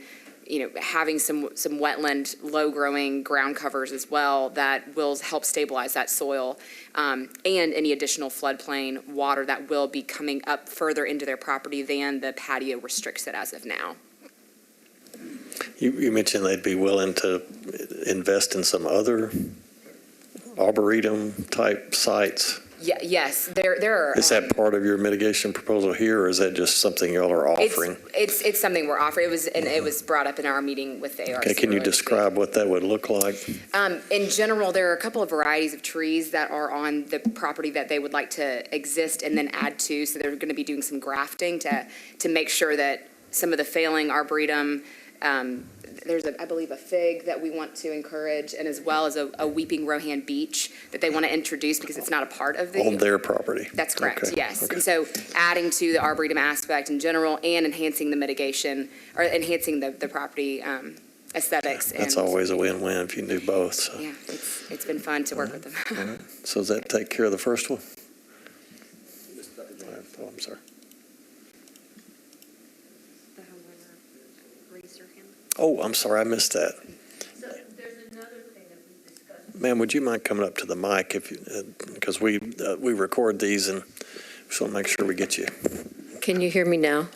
having some wetland, low-growing ground covers as well that will help stabilize that soil, and any additional floodplain water that will be coming up further into their property than the patio restricts it as of now. You mentioned they'd be willing to invest in some other arboretum-type sites? Yeah, yes, there are. Is that part of your mitigation proposal here, or is that just something y'all are offering? It's something we're offering. It was brought up in our meeting with the ARC. Okay, can you describe what that would look like? In general, there are a couple of varieties of trees that are on the property that they would like to exist and then add to. So they're going to be doing some grafting to make sure that some of the failing arboretum, there's, I believe, a fig that we want to encourage, and as well as a weeping Rohan beech that they want to introduce because it's not a part of the... On their property? That's correct, Okay. yes. Okay. And so adding to the arboretum aspect in general and enhancing the mitigation, or enhancing the property aesthetics. That's and, always a win-win if you can do both. So. Yeah, it's been fun to work with them. All right. So does that take care of the first one? Oh, I'm sorry. Oh, I'm sorry, I missed that. So there's another thing that we discussed. Ma'am, would you mind coming up to the mic if you, because we record these and just want to make sure we get you. Can you hear me now?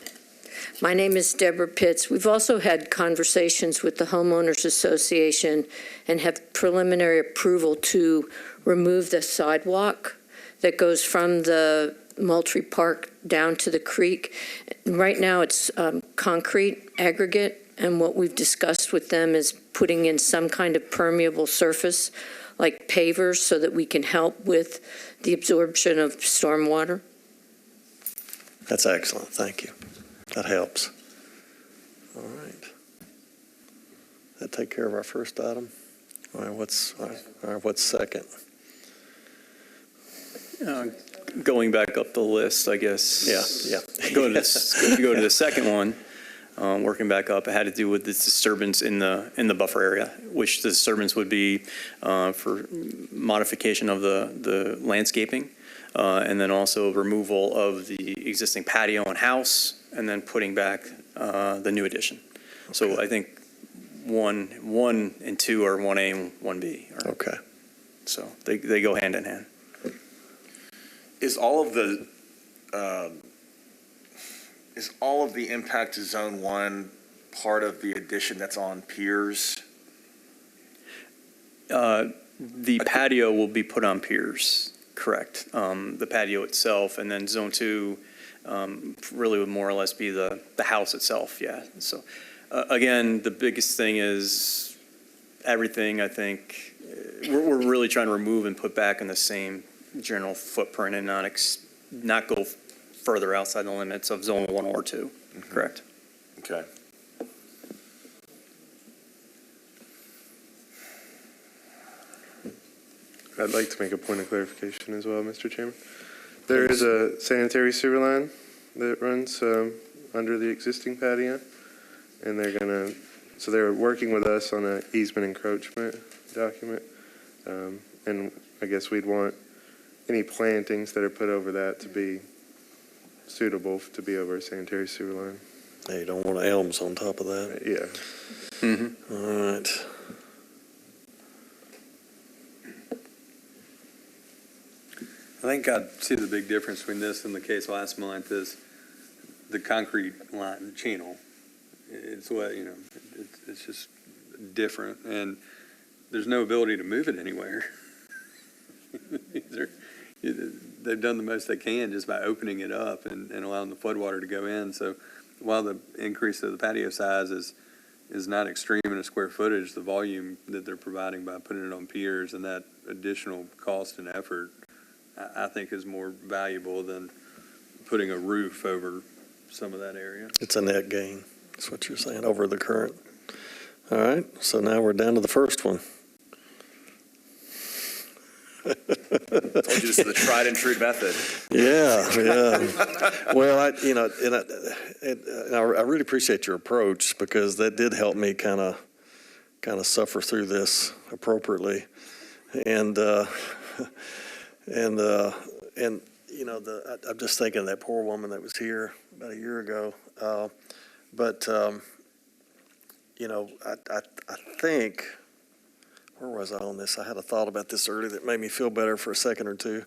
My name is Deborah Pitts. We've also had conversations with the Homeowners Association and have preliminary approval to remove the sidewalk that goes from the Moultrie Park down to the creek. Right now, it's concrete aggregate. And what we've discussed with them is putting in some kind of permeable surface, like pavers, so that we can help with the absorption of stormwater. That's excellent, thank you. That helps. All right. That take care of our first item? All right, what's second? Going back up the list, I guess. Yeah. Go to the second one. Working back up, it had to do with the disturbance in the buffer area, which the disturbance would be for modification of the landscaping, and then also removal of the existing patio and house, and then putting back the new addition. Okay. So I think 1 and 2 are 1A and 1B. Okay. So they go hand in hand. Is all of the impact to Zone 1 part of the addition that's on piers? The patio will be put on piers, correct. The patio itself, and then Zone 2 really would more or less be the house itself, yeah. So again, the biggest thing is everything, I think, we're really trying to remove and put back in the same general footprint and not go further outside the limits of Zone 1 or 2, correct? Okay. I'd like to make a point of clarification as well, Mr. Chairman. There is a sanitary sewer line that runs under the existing patio, and they're working with us on an easement encroachment document, and I guess we'd want any plantings that are put over that to be suitable to be over a sanitary sewer line. Hey, you don't want elms on top of that? Yeah. Mm-hmm. All right. I think I see the big difference between this and the case last month is the concrete line channel. It's what, it's just different, and there's no ability to move it anywhere. They've done the most they can just by opening it up and allowing the floodwater to go in. So while the increase of the patio size is not extreme in a square footage, the volume that they're providing by putting it on piers and that additional cost and effort, I think is more valuable than putting a roof over some of that area. It's a net gain, that's what you're saying, over the current. All right, so now we're down to the first one. I told you this is the tried and true method. Yeah. Well, I really appreciate your approach, because that did help me kind of suffer through this appropriately, and I'm just thinking of that poor woman that was here about a year ago, but I think. Where was I on this? I had a thought about this earlier that made me feel better for a second or two,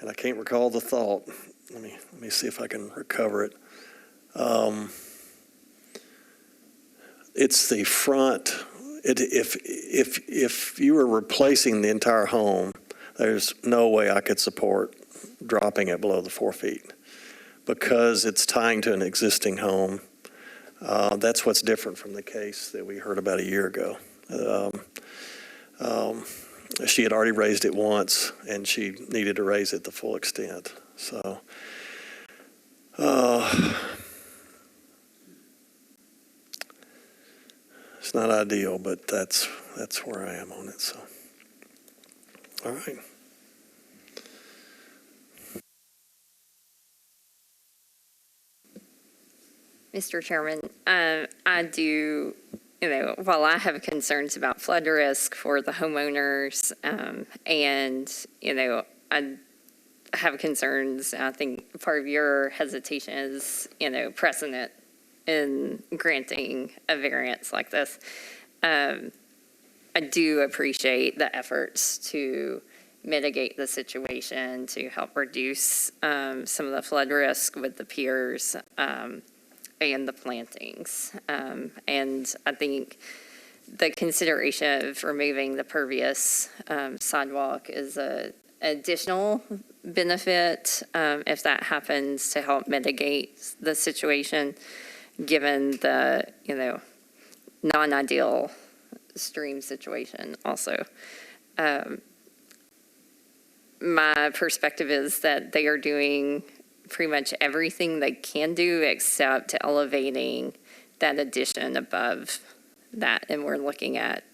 and I can't recall the thought. Let me see if I can recover it. It's the front if you were replacing the entire home, there's no way I could support dropping it below the 4 feet because it's tying to an existing home. That's what's different from the case that we heard about a year ago. She had already raised it once, and she needed to raise it the full extent. So, it's not ideal, but that's where I am on it. So, all right. Mr. Chairman, I do, while I have concerns about flood risk for the homeowners, and, I have concerns, I think part of your hesitation is, precedent in granting a variance like this. I do appreciate the efforts to mitigate the situation, to help reduce some of the flood risk with the piers and the plantings. And I think the consideration of removing the pervious sidewalk is an additional benefit if that happens to help mitigate the situation, given the, non-ideal stream situation also. My perspective is that they are doing pretty much everything they can do except elevating that addition above that. And we're looking at,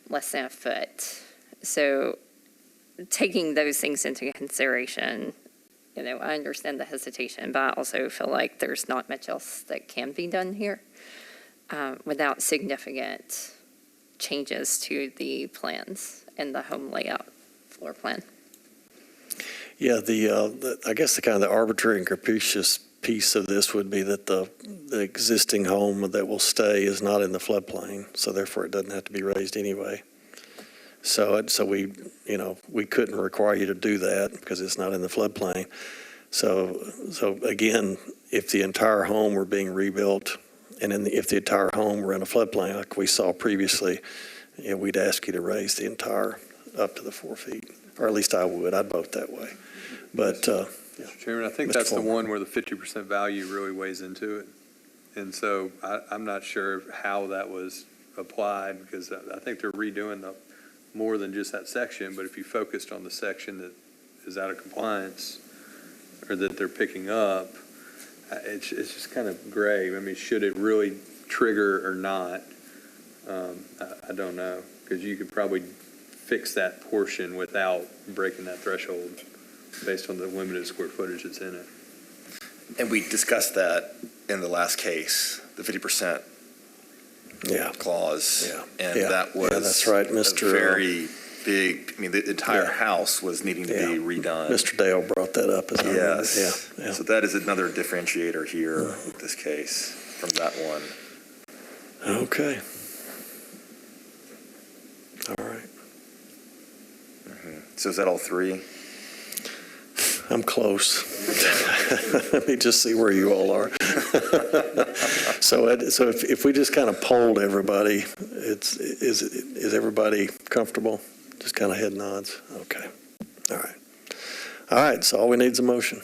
less than a foot. So taking those things into consideration, I understand the hesitation, but I also feel like there's not much else that can be done here without significant changes to the plans and the home layout floor plan. Yeah, I guess the kind of the arbitrary and capricious piece of this would be that the existing home that will stay is not in the floodplain, so therefore it doesn't have to be raised anyway. So we couldn't require you to do that because it's not in the floodplain. So again, if the entire home were being rebuilt, and if the entire home were in a floodplain like we saw previously, we'd ask you to raise the entire up to the 4 feet, or at least I would. I'd vote that way. But Mr. Chairman, I think that's the one where the 50% value really weighs into it. And so I'm not sure how that was applied, because I think they're redoing more than just that section. But if you focused on the section that is out of compliance or that they're picking up, it's just kind of gray. I mean, should it really trigger or not? I don't know, because you could probably fix that portion without breaking that threshold based on the limited square footage that's in it. And we discussed that in the last case, the 50% clause. And that was that's right, Mr. a very big, the entire house was needing to be redone. Mr. Dale brought that up. As I remember. Yeah. So that is another differentiator here with this case from that one. Okay. All right. So is that all three? I'm close. Let me just see where you all are. So if we just kind of polled everybody, is everybody comfortable? Just kind of head nods. Okay. All right. All right. So all we need is a motion.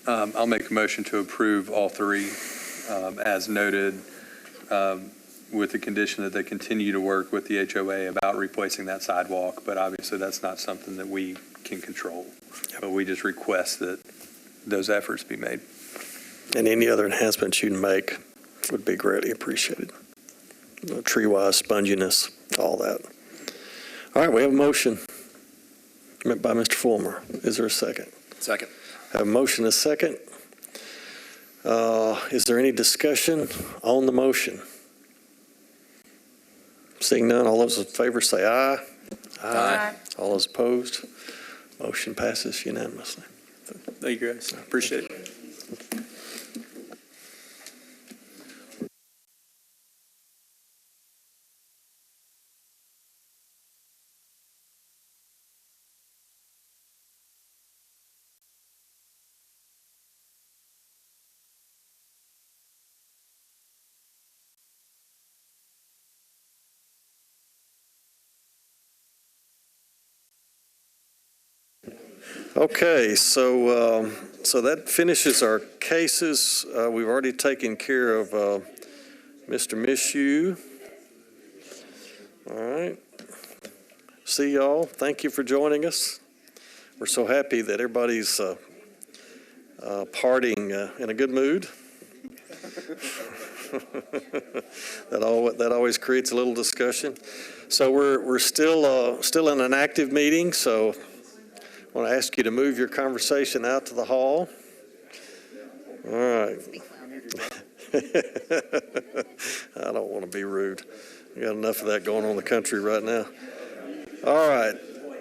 I'll make a motion to approve all three as noted, with the condition that they continue to work with the HOA about replacing that sidewalk. But obviously that's not something that we can control. But we just request that those efforts be made. And any other enhancements you can make would be greatly appreciated. Tree-wise, sponginess, all that. All right, we have a motion by Mr. Fulmer. Is there a second? Second. Have a motion, a second. Is there any discussion on the motion? Seeing none, all those in favor say aye. Aye. All those opposed? Motion passes unanimously. Thank you, guys. Appreciate it. Okay, so that finishes our cases. We've already taken care of Mr. Mishu. All right. See y'all. Thank you for joining us. We're so happy that everybody's partying in a good mood. That always creates a little discussion. So we're still in an active meeting, so I want to ask you to move your conversation out to the hall. All right. I don't want to be rude. We got enough of that going on in the country right now. All right.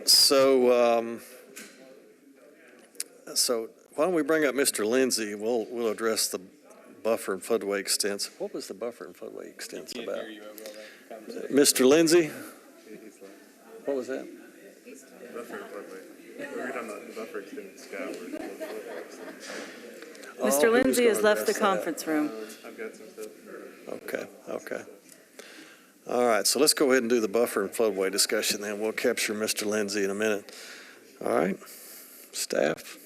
So why don't we bring up Mr. Lindsay? We'll address the buffer and floodway extents. What was the buffer and floodway extents about? Mr. Lindsay? What was that? Buffer and floodway. We were talking about the buffer extending skyward. Mr. Lindsay has left the conference room. I've got some stuff. Okay. All right, so let's go ahead and do the buffer and floodway discussion then. We'll capture Mr. Lindsay in a minute. All right, staff.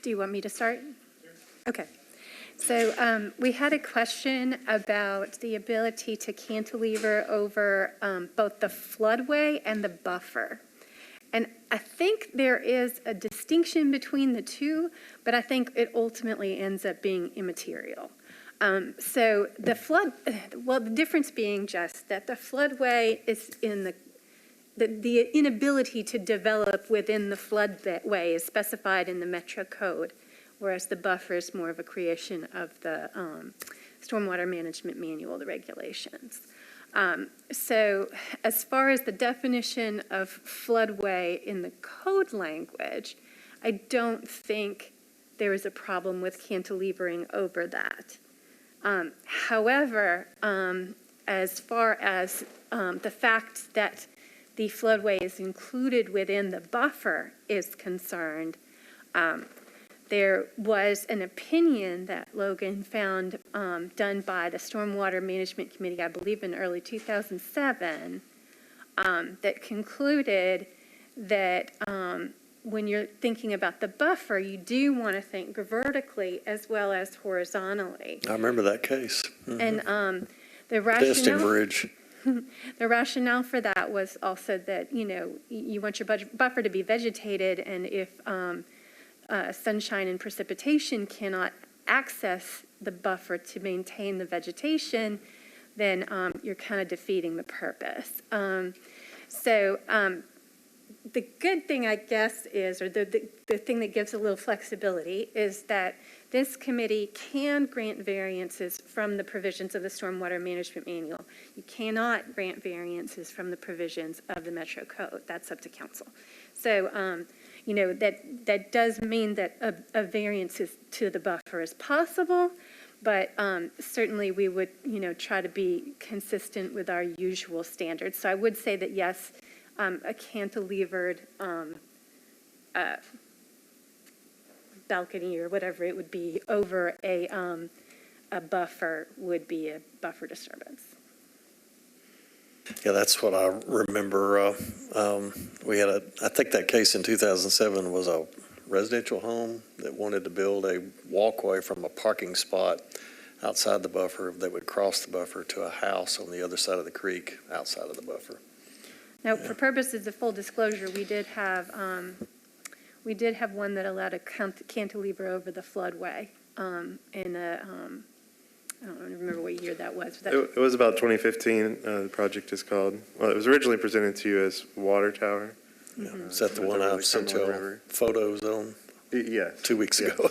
Do you want me to start? Okay. So we had a question about the ability to cantilever over both the floodway and the buffer. And I think there is a distinction between the two, but I think it ultimately ends up being immaterial. So the difference being just that the floodway is in the inability to develop within the floodway is specified in the Metro Code, whereas the buffer is more of a creation of the Stormwater Management Manual, the regulations. So as far as the definition of floodway in the code language, I don't think there is a problem with cantilevering over that. However, as far as the fact that the floodway is included within the buffer is concerned, there was an opinion that Logan found done by the Stormwater Management Committee, I believe in early 2007, that concluded that when you're thinking about the buffer, you do want to think vertically as well as horizontally. I remember that case. Mm-hmm. And the Destin rationale... Bridge. The rationale for that was also that, you want your buffer to be vegetated, and if sunshine and precipitation cannot access the buffer to maintain the vegetation, then you're kind of defeating the purpose. The good thing, I guess, is, or the thing that gives a little flexibility, is that this committee can grant variances from the provisions of the Stormwater Management Manual. You cannot grant variances from the provisions of the Metro Code. That's up to council. So, that does mean that a variance to the buffer is possible, but certainly we would, try to be consistent with our usual standards. So I would say that yes, a cantilevered balcony or whatever it would be over a buffer would be a buffer disturbance. Yeah, that's what I remember. We had I think that case in 2007 was a residential home that wanted to build a walkway from a parking spot outside the buffer that would cross the buffer to a house on the other side of the creek outside of the buffer. Now, for purposes of full disclosure, we did have one that allowed a cantilever over the floodway in a, I don't remember what year that was. It was about 2015, the project is called. Well, it was originally presented to you as Water Tower. Mm-hmm. Is that the one I sent you photos on? Yeah. 2 weeks ago.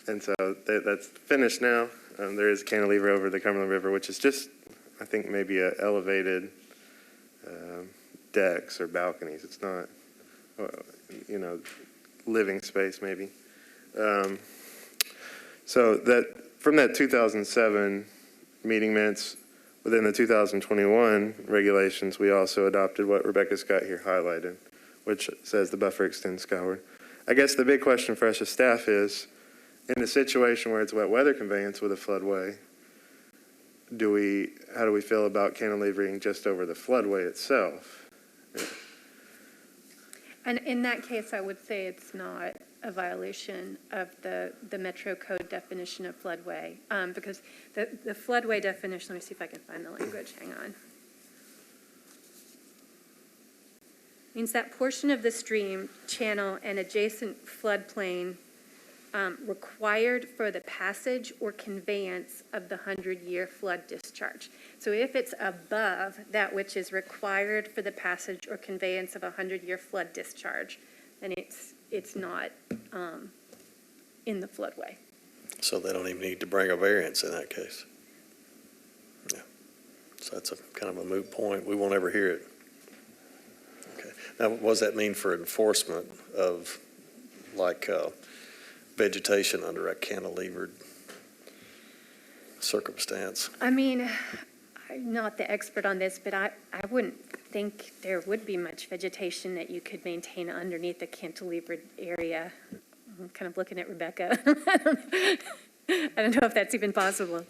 And so that's finished now. There is a cantilever over the Cumberland River, which is just, I think, maybe a elevated decks or balconies. It's not, living space maybe. So that from that 2007 meeting minutes, within the 2021 regulations, we also adopted what Rebecca's got here highlighted, which says the buffer extends skyward. I guess the big question for us as staff is, in a situation where it's wet weather conveyance with a floodway, how do we feel about cantilevering just over the floodway itself? And in that case, I would say it's not a violation of the Metro Code definition of floodway, because the floodway definition, let me see if I can find the language, hang on. Means that portion of the stream, channel, and adjacent floodplain required for the passage or conveyance of the 100-year flood discharge. So if it's above that which is required for the passage or conveyance of a 100-year flood discharge, then it's not in the floodway. So they don't even need to bring a variance in that case. Yeah. So that's a kind of a moot point. We won't ever hear it. Okay. Now, what does that mean for enforcement of like vegetation under a cantilevered circumstance? I mean, I'm not the expert on this, but I wouldn't think there would be much vegetation that you could maintain underneath the cantilevered area. I'm kind of looking at Rebecca. I don't know if that's even possible.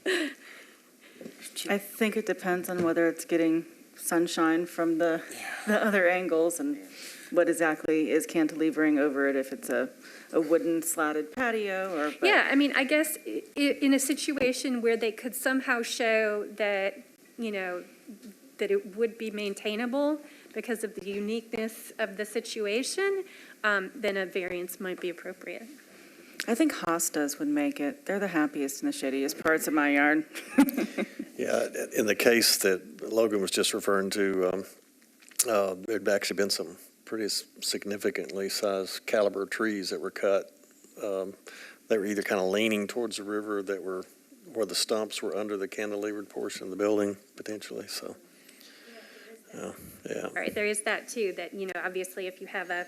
I think it depends on whether it's getting sunshine from the other angles and what exactly is cantilevering over it, if it's a wooden slatted patio or. Yeah, I mean, I guess in a situation where they could somehow show that, you know, that it would be maintainable because of the uniqueness of the situation, then a variance might be appropriate. I think hostas would make it. They're the happiest and the shadiest parts of my yard. Yeah, in the case that Logan was just referring to, there'd actually been some pretty significantly sized caliber trees that were cut. They were either kind of leaning towards the river that were where the stumps were under the cantilevered portion of the building potentially. So, yeah. Right, there is that too, that, you know, obviously if you have a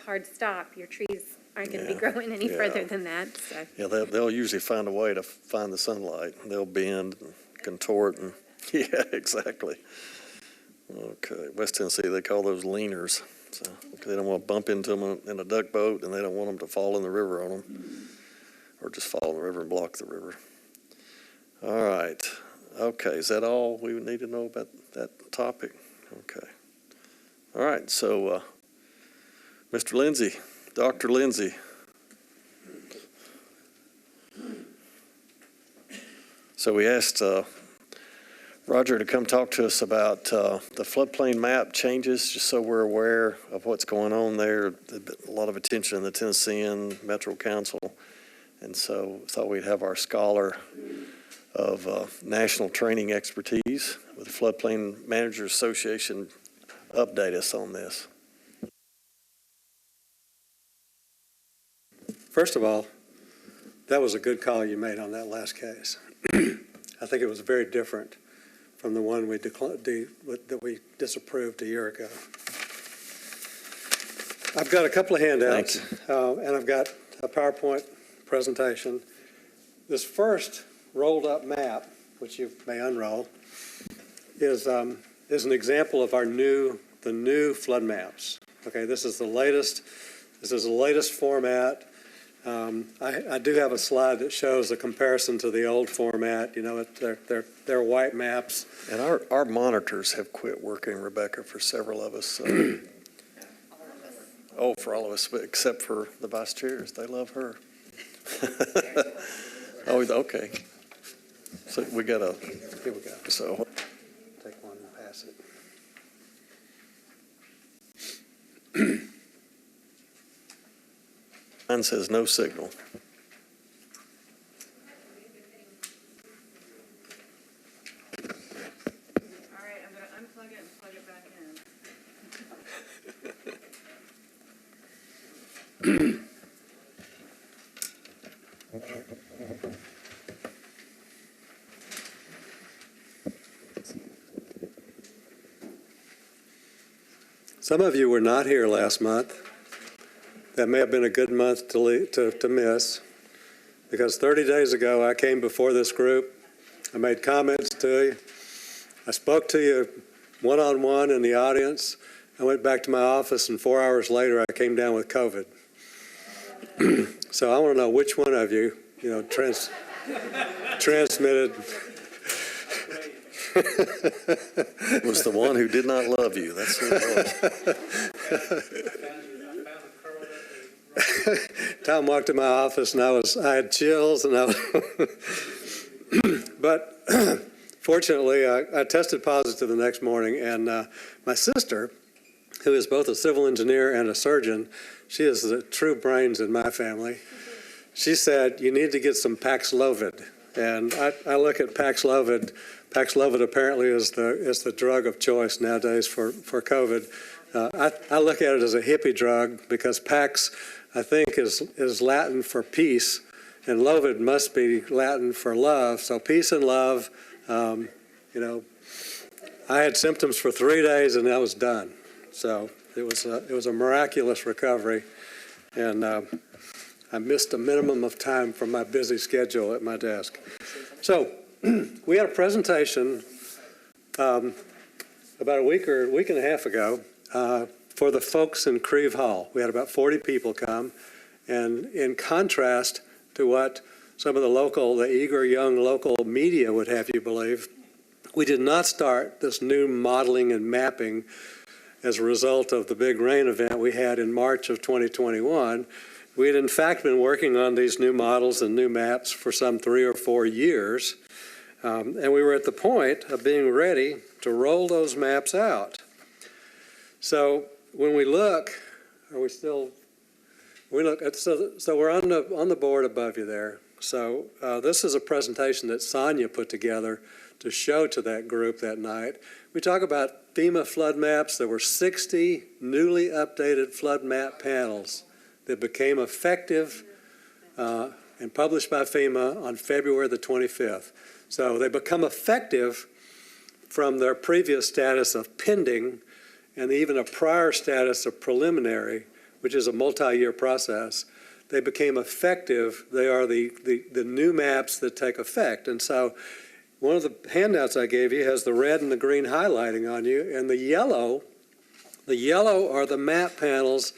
hard stop, your trees aren't going to be growing any further than that. So. Yeah, they'll usually find a way to find the sunlight. They'll bend and contort and, yeah, exactly. Okay, West Tennessee, they call those leaners. So they don't want to bump into them in a duck boat, and they don't want them to fall in the river on them, or just fall in the river and block the river. All right. Okay, is that all we would need to know about that topic? Okay. All right, so Mr. Lindsay, Dr. Lindsay. So we asked Roger to come talk to us about the floodplain map changes, just so we're aware of what's going on there. A lot of attention in the Tennessean Metro Council, and so thought we'd have our scholar of national training expertise with the Floodplain Managers Association update us on this. First of all, that was a good call you made on that last case. I think it was very different from the one that we disapproved a year ago. I've got a couple of handouts, and I've got a PowerPoint presentation. This first rolled up map, which you may unroll, is an example of the new flood maps. Okay, this is the latest. This is the latest format. I do have a slide that shows a comparison to the old format. You know, they're white maps. And our monitors have quit working, Rebecca, for several of us. So. Oh, for all of us, but except for the vice chairs. They love her. Oh, okay. So we got a, here we go. So Take one and pass it. mine says no signal. All right, I'm going to unplug it and plug it back in. Some of you were not here last month. That may have been a good month to miss, because 30 days ago I came before this group. I made comments to you. I spoke to you one-on-one in the audience. I went back to my office, and 4 hours later I came down with COVID. So I want to know which one of you, transmitted Was the one who did not love you. That's who it was. Tom walked in my office and I had chills and I was but fortunately I tested positive the next morning, and my sister, who is both a civil engineer and a surgeon, she is the true brains in my family. She said, you need to get some Paxlovid. And I look at Paxlovid. Paxlovid apparently is the drug of choice nowadays for COVID. I look at it as a hippie drug because Pax, I think, is Latin for peace, and Lovid must be Latin for love. So peace and love. I had symptoms for 3 days and I was done. So it was a miraculous recovery, and I missed a minimum of time from my busy schedule at my desk. So we had a presentation about a week and a half ago for the folks in Creve Hall. We had about 40 people come, and in contrast to what some of the eager young local media would have you believe, we did not start this new modeling and mapping as a result of the big rain event we had in March of 2021. We had in fact been working on these new models and new maps for some 3 or 4 years, and we were at the point of being ready to roll those maps out. So when we look, so we're on the board above you there. So this is a presentation that Sonia put together to show to that group that night. We talk about FEMA flood maps. There were 60 newly updated flood map panels that became effective and published by FEMA on February the 25th. So they become effective from their previous status of pending and even a prior status of preliminary, which is a multi-year process. They became effective. They are the new maps that take effect. And so one of the handouts I gave you has the red and the green highlighting on you, and the yellow are the map panels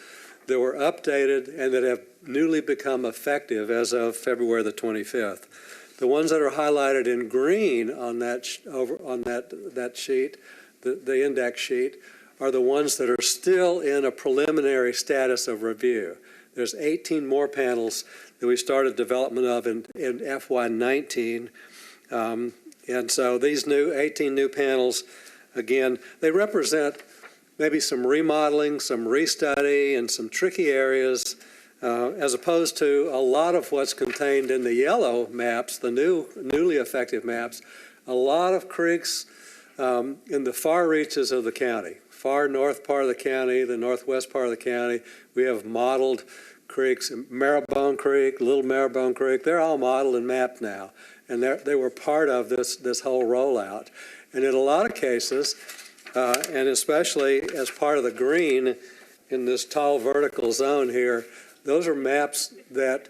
that were updated and that have newly become effective as of February the 25th. The ones that are highlighted in green on that sheet, the index sheet, are the ones that are still in a preliminary status of review. There's 18 more panels that we started development of in FY19. And so these 18 new panels, again, they represent maybe some remodeling, some restudy, and some tricky areas, as opposed to a lot of what's contained in the yellow maps, the newly effective maps, a lot of creeks in the far reaches of the county, far north part of the county, the northwest part of the county. We have modeled creeks, Marrowbone Creek, Little Marrowbone Creek, they're all modeled and mapped now. And they were part of this whole rollout. And in a lot of cases, and especially as part of the green in this tall vertical zone here, those are maps that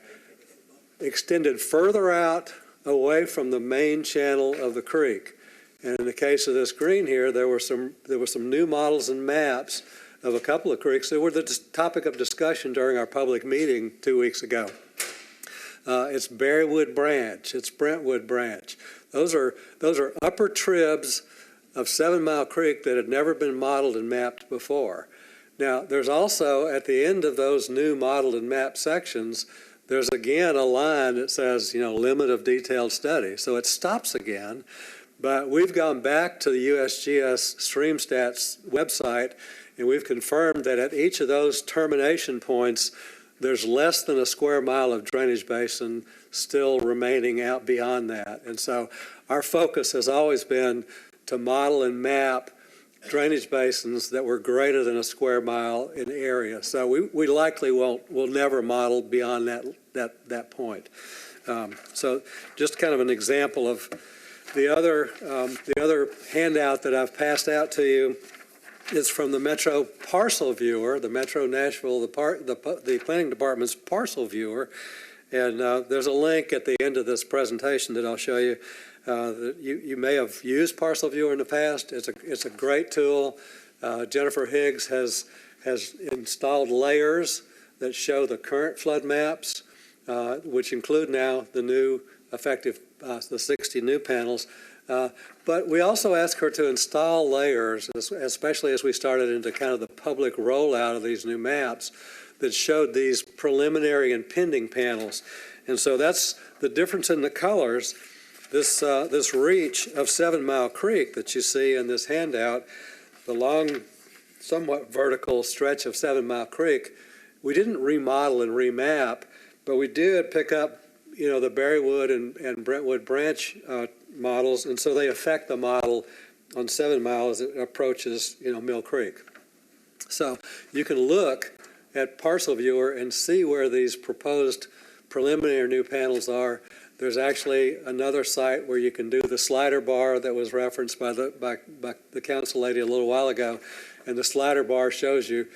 extended further out away from the main channel of the creek. And in the case of this green here, there were some new models and maps of a couple of creeks that were the topic of discussion during our public meeting 2 weeks ago. It's Berrywood Branch, it's Brentwood Branch. Those are upper tribs of 7 Mile Creek that had never been modeled and mapped before. Now, there's also, at the end of those new modeled and mapped sections, there's again a line that says, limit of detailed study. So it stops again, but we've gone back to the USGS StreamStats website, and we've confirmed that at each of those termination points, there's less than a square mile of drainage basin still remaining out beyond that. And so our focus has always been to model and map drainage basins that were greater than a square mile in area. So we likely will never model beyond that point. So just kind of an example of the other handout that I've passed out to you is from the Metro Parcel Viewer, the Metro Nashville, the Planning Department's Parcel Viewer. And there's a link at the end of this presentation that I'll show you. You may have used Parcel Viewer in the past. It's a great tool. Jennifer Higgs has installed layers that show the current flood maps, which include now the new effective, the 60 new panels. But we also asked her to install layers, especially as we started into kind of the public rollout of these new maps that showed these preliminary and pending panels. And so that's the difference in the colors. This reach of 7 Mile Creek that you see in this handout, the long, somewhat vertical stretch of 7 Mile Creek, we didn't remodel and remap, but we did pick up, the Berrywood and Brentwood Branch models, and so they affect the model on 7 Mile as it approaches, Mill Creek. So you can look at Parcel Viewer and see where these proposed preliminary new panels are. There's actually another site where you can do the slider bar that was referenced by the council lady a little while ago, and the slider bar shows you,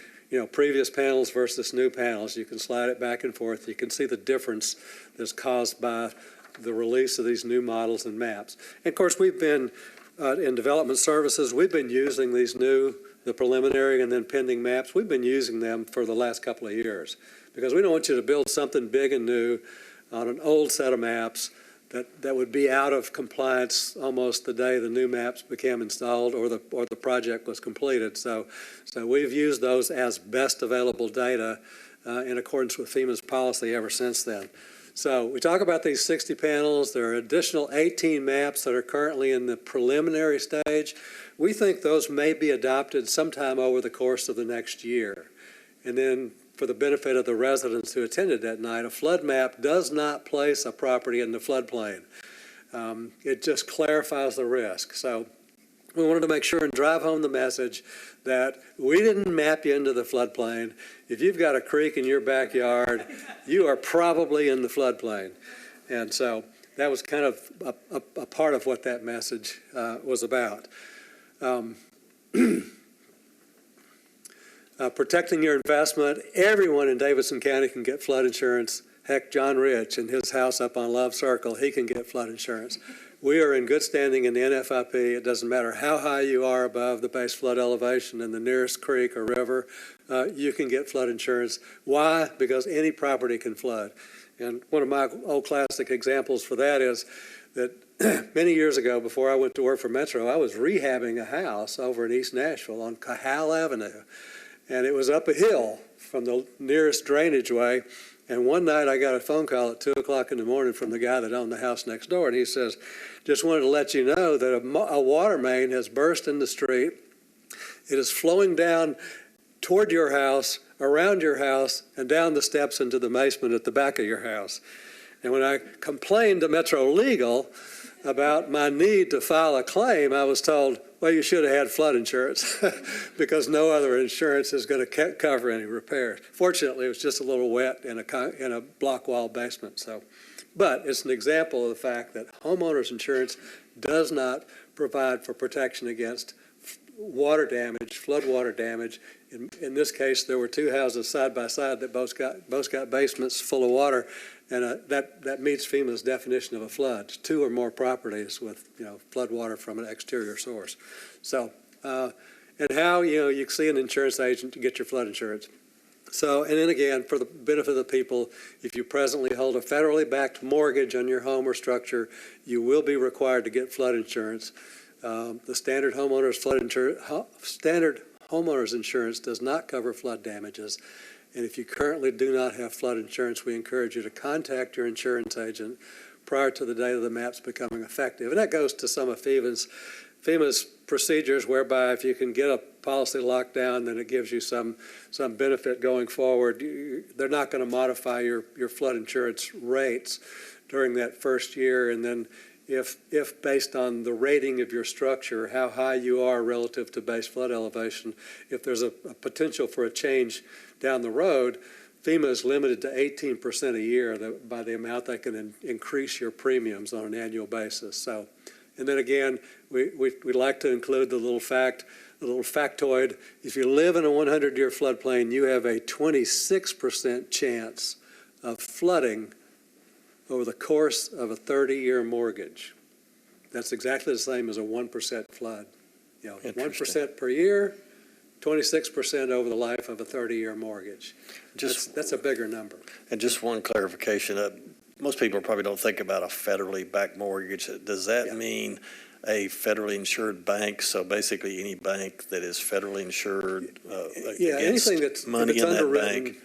previous panels versus new panels. You can slide it back and forth. You can see the difference that's caused by the release of these new models and maps. And of course, we've been in development services, we've been using the preliminary and then pending maps. We've been using them for the last couple of years because we don't want you to build something big and new on an old set of maps that would be out of compliance almost the day the new maps became installed or the project was completed. So we've used those as best available data in accordance with FEMA's policy ever since then. So we talk about these 60 panels. There are additional 18 maps that are currently in the preliminary stage. We think those may be adopted sometime over the course of the next year. And then for the benefit of the residents who attended that night, a flood map does not place a property in the floodplain. It just clarifies the risk. So we wanted to make sure and drive home the message that we didn't map you into the floodplain. If you've got a creek in your backyard, you are probably in the floodplain. And so that was kind of a part of what that message was about. Protecting your investment. Everyone in Davidson County can get flood insurance. Heck, John Rich and his house up on Love Circle, he can get flood insurance. We are in good standing in the NFIP. It doesn't matter how high you are above the base flood elevation in the nearest creek or river, you can get flood insurance. Why? Because any property can flood. And one of my old classic examples for that is that many years ago, before I went to work for Metro, I was rehabbing a house over in East Nashville on Cahal Avenue. And it was up a hill from the nearest drainage way. And one night I got a phone call at 2 o'clock in the morning from the guy that owned the house next door. And he says, just wanted to let you know that a water main has burst in the street. It is flowing down toward your house, around your house, and down the steps into the basement at the back of your house. And when I complained to Metro Legal about my need to file a claim, I was told, well, you should have had flood insurance because no other insurance is going to cover any repairs. Fortunately, it was just a little wet in a block wall basement. But it's an example of the fact that homeowners insurance does not provide for protection against water damage, flood water damage. In this case, there were two houses side by side that both got basements full of water, and that meets FEMA's definition of a flood. 2 or more properties with flood water from an exterior source. So, and how you can see an insurance agent to get your flood insurance. So, and then again, for the benefit of the people, if you presently hold a federally backed mortgage on your home or structure, you will be required to get flood insurance. The standard homeowners insurance does not cover flood damages. And if you currently do not have flood insurance, we encourage you to contact your insurance agent prior to the date of the maps becoming effective. And that goes to some of FEMA's procedures whereby if you can get a policy locked down, then it gives you some benefit going forward. They're not going to modify your flood insurance rates during that first year. And then if based on the rating of your structure, how high you are relative to base flood elevation, if there's a potential for a change down the road, FEMA is limited to 18% a year by the amount they can increase your premiums on an annual basis. So, and then again, we like to include the little factoid. If you live in a 100-year floodplain, you have a 26% chance of flooding over the course of a 30-year mortgage. That's exactly the same as a 1% flood. 1% per year, 26% over the life of a 30-year mortgage. That's a bigger number. And just one clarification. Most people probably don't think about a federally backed mortgage. Does that mean a federally insured bank, so basically any bank that is federally insured against anything that's money in that underwritten. bank,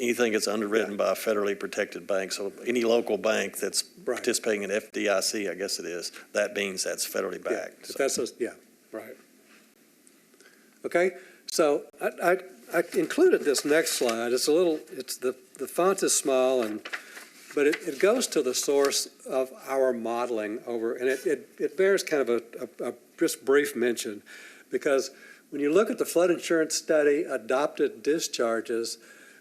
anything that's underwritten by a federally protected bank, so any local bank that's participating in FDIC, I guess it is, that means that's federally backed. Right. Okay, so I included this next slide. It's the font is small, but it goes to the source of our modeling and it bears kind of a just brief mention, because when you look at the flood insurance study adopted discharges,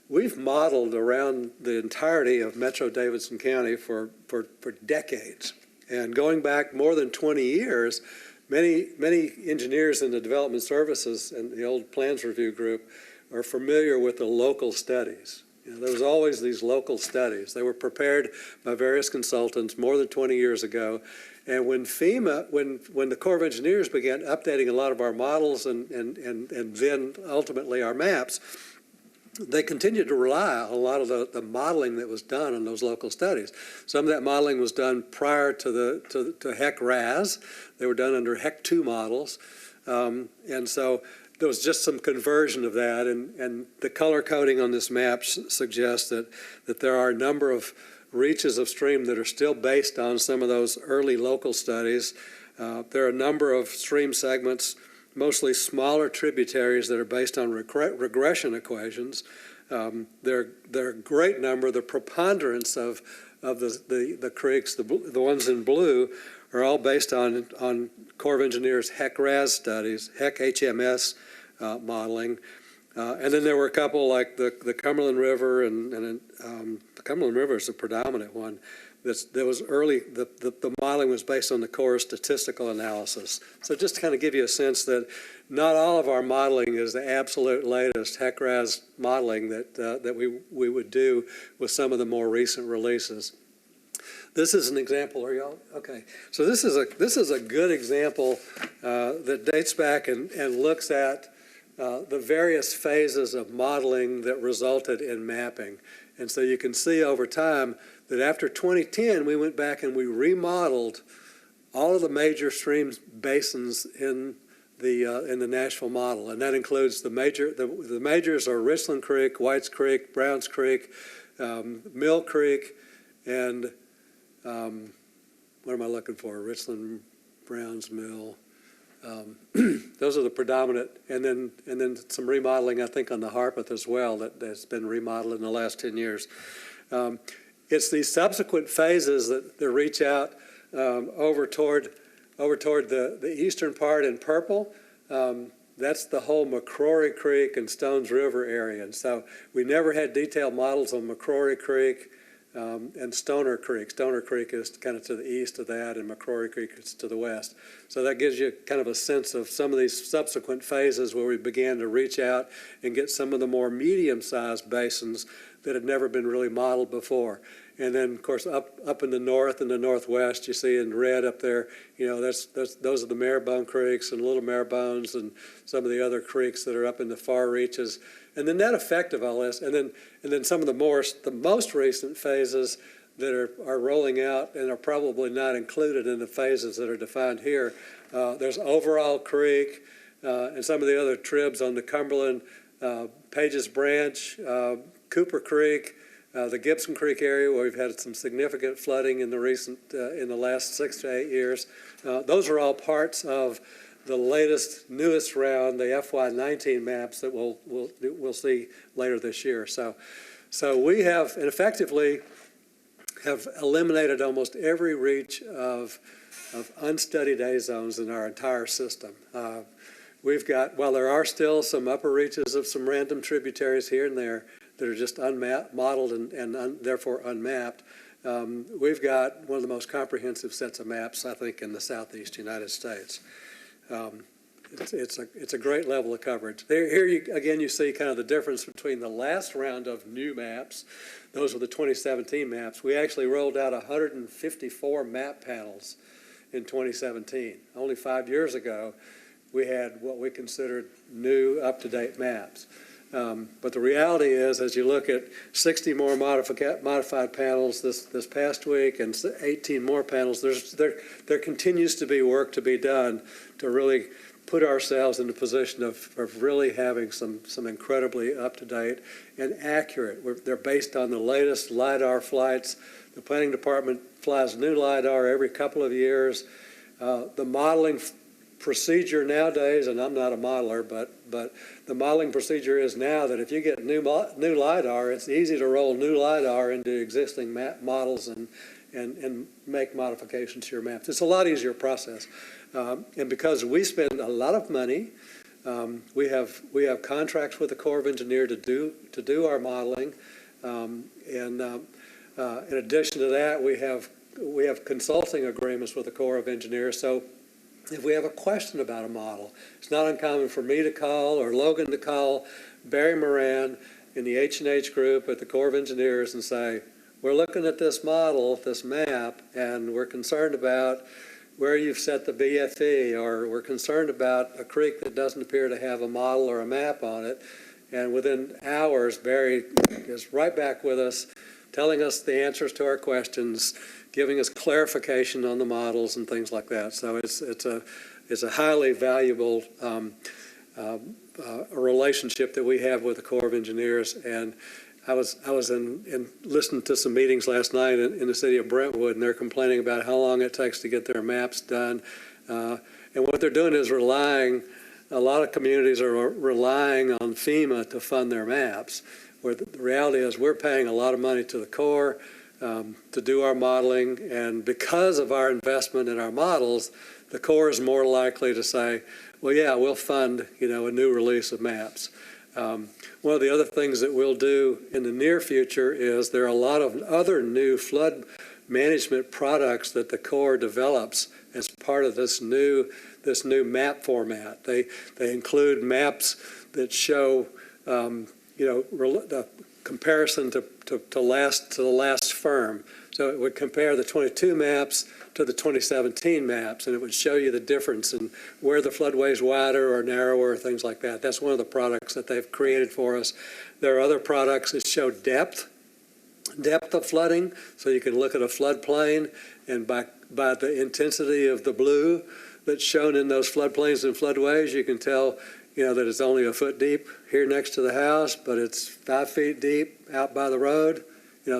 we've modeled around the entirety of Metro Davidson County for decades. And going back more than 20 years, many engineers in the development services and the old plans review group are familiar with the local studies. There was always these local studies. They were prepared by various consultants more than 20 years ago. And when when the Corps of Engineers began updating a lot of our models and then ultimately our maps, they continued to rely on a lot of the modeling that was done in those local studies. Some of that modeling was done prior to HEC-RAS. They were done under HEC-2 models. And so there was just some conversion of that, and the color coding on this map suggests that there are a number of reaches of stream that are still based on some of those early local studies. There are a number of stream segments, mostly smaller tributaries, that are based on regression equations. There are a great number. The preponderance of the creeks, the ones in blue, are all based on Corps of Engineers HEC-RAS studies, HEC-HMS modeling. And then there were a couple like the Cumberland River, and the Cumberland River is the predominant one. There was early, the modeling was based on the Corps' statistical analysis. So just to kind of give you a sense that not all of our modeling is the absolute latest HEC-RAS modeling that we would do with some of the more recent releases. This is an example. Are y'all okay? So this is a good example that dates back and looks at the various phases of modeling that resulted in mapping. And so you can see over time that after 2010, we went back and we remodeled all of the major stream basins in the Nashville model, and that includes the majors are Richland Creek, Whites Creek, Browns Creek, Mill Creek, and what am I looking for? Richland, Browns, Mill. Those are the predominant, and then some remodeling, I think, on the Harpeth as well that's been remodeled in the last 10 years. It's these subsequent phases that reach out over toward the eastern part in purple. That's the whole McCrory Creek and Stones River area. And so we never had detailed models on McCrory Creek and Stoner Creek. Stoner Creek is kind of to the east of that, and McCrory Creek is to the west. So that gives you kind of a sense of some of these subsequent phases where we began to reach out and get some of the more medium-sized basins that had never been really modeled before. And then, of course, up in the north and the northwest, you see in red up there, those are the Marrowbone Creeks and Little Marrowbones and some of the other creeks that are up in the far reaches. And the net effect of all this, and then some of the most recent phases that are rolling out and are probably not included in the phases that are defined here. There's Overall Creek and some of the other tribs on the Cumberland, Pages Branch, Cooper Creek, the Gibson Creek area where we've had some significant flooding in the last 6 to 8 years. Those are all parts of the latest, newest round, the FY19 maps that we'll see later this year. So we have effectively have eliminated almost every reach of unstudied A zones in our entire system. While there are still some upper reaches of some random tributaries here and there that are just unmodeled and therefore unmapped, we've got one of the most comprehensive sets of maps, I think, in the southeast United States. It's a great level of coverage. Here you see kind of the difference between the last round of new maps. Those were the 2017 maps. We actually rolled out 154 map panels in 2017. Only 5 years ago, we had what we considered new, up-to-date maps. But the reality is, as you look at 60 more modified panels this past week and 18 more panels, there continues to be work to be done to really put ourselves in the position of really having some incredibly up-to-date and accurate. They're based on the latest LiDAR flights. The planning department flies new LiDAR every couple of years. The modeling procedure nowadays, and I'm not a modeler, but the modeling procedure is now that if you get new LiDAR, it's easy to roll new LiDAR into existing map models and make modifications to your maps. It's a lot easier process. And because we spend a lot of money, we have contracts with the Corps of Engineers to do our modeling. In addition to that, we have consulting agreements with the Corps of Engineers. So if we have a question about a model, it's not uncommon for me to call or Logan to call Barry Moran in the H&H group at the Corps of Engineers and say, we're looking at this model, this map, and we're concerned about where you've set the BFE, or we're concerned about a creek that doesn't appear to have a model or a map on it. And within hours, Barry is right back with us, telling us the answers to our questions, giving us clarification on the models and things like that. So it's a highly valuable relationship that we have with the Corps of Engineers. And I was in listening to some meetings last night in the city of Brentwood, and they're complaining about how long it takes to get their maps done. And what they're doing is a lot of communities are relying on FEMA to fund their maps, where the reality is we're paying a lot of money to the Corps to do our modeling, and because of our investment in our models, the Corps is more likely to say, well, yeah, we'll fund, a new release of maps. One of the other things that we'll do in the near future is there are a lot of other new flood management products that the Corps develops as part of this new map format. They include maps that show the comparison to the last firm. So it would compare the 22 maps to the 2017 maps, and it would show you the difference in where the floodway is wider or narrower, things like that. That's one of the products that they've created for us. There are other products that show depth of flooding, so you can look at a floodplain, and by the intensity of the blue that's shown in those floodplains and floodways, you can tell that it's only a foot deep here next to the house, but it's 5 feet deep out by the road.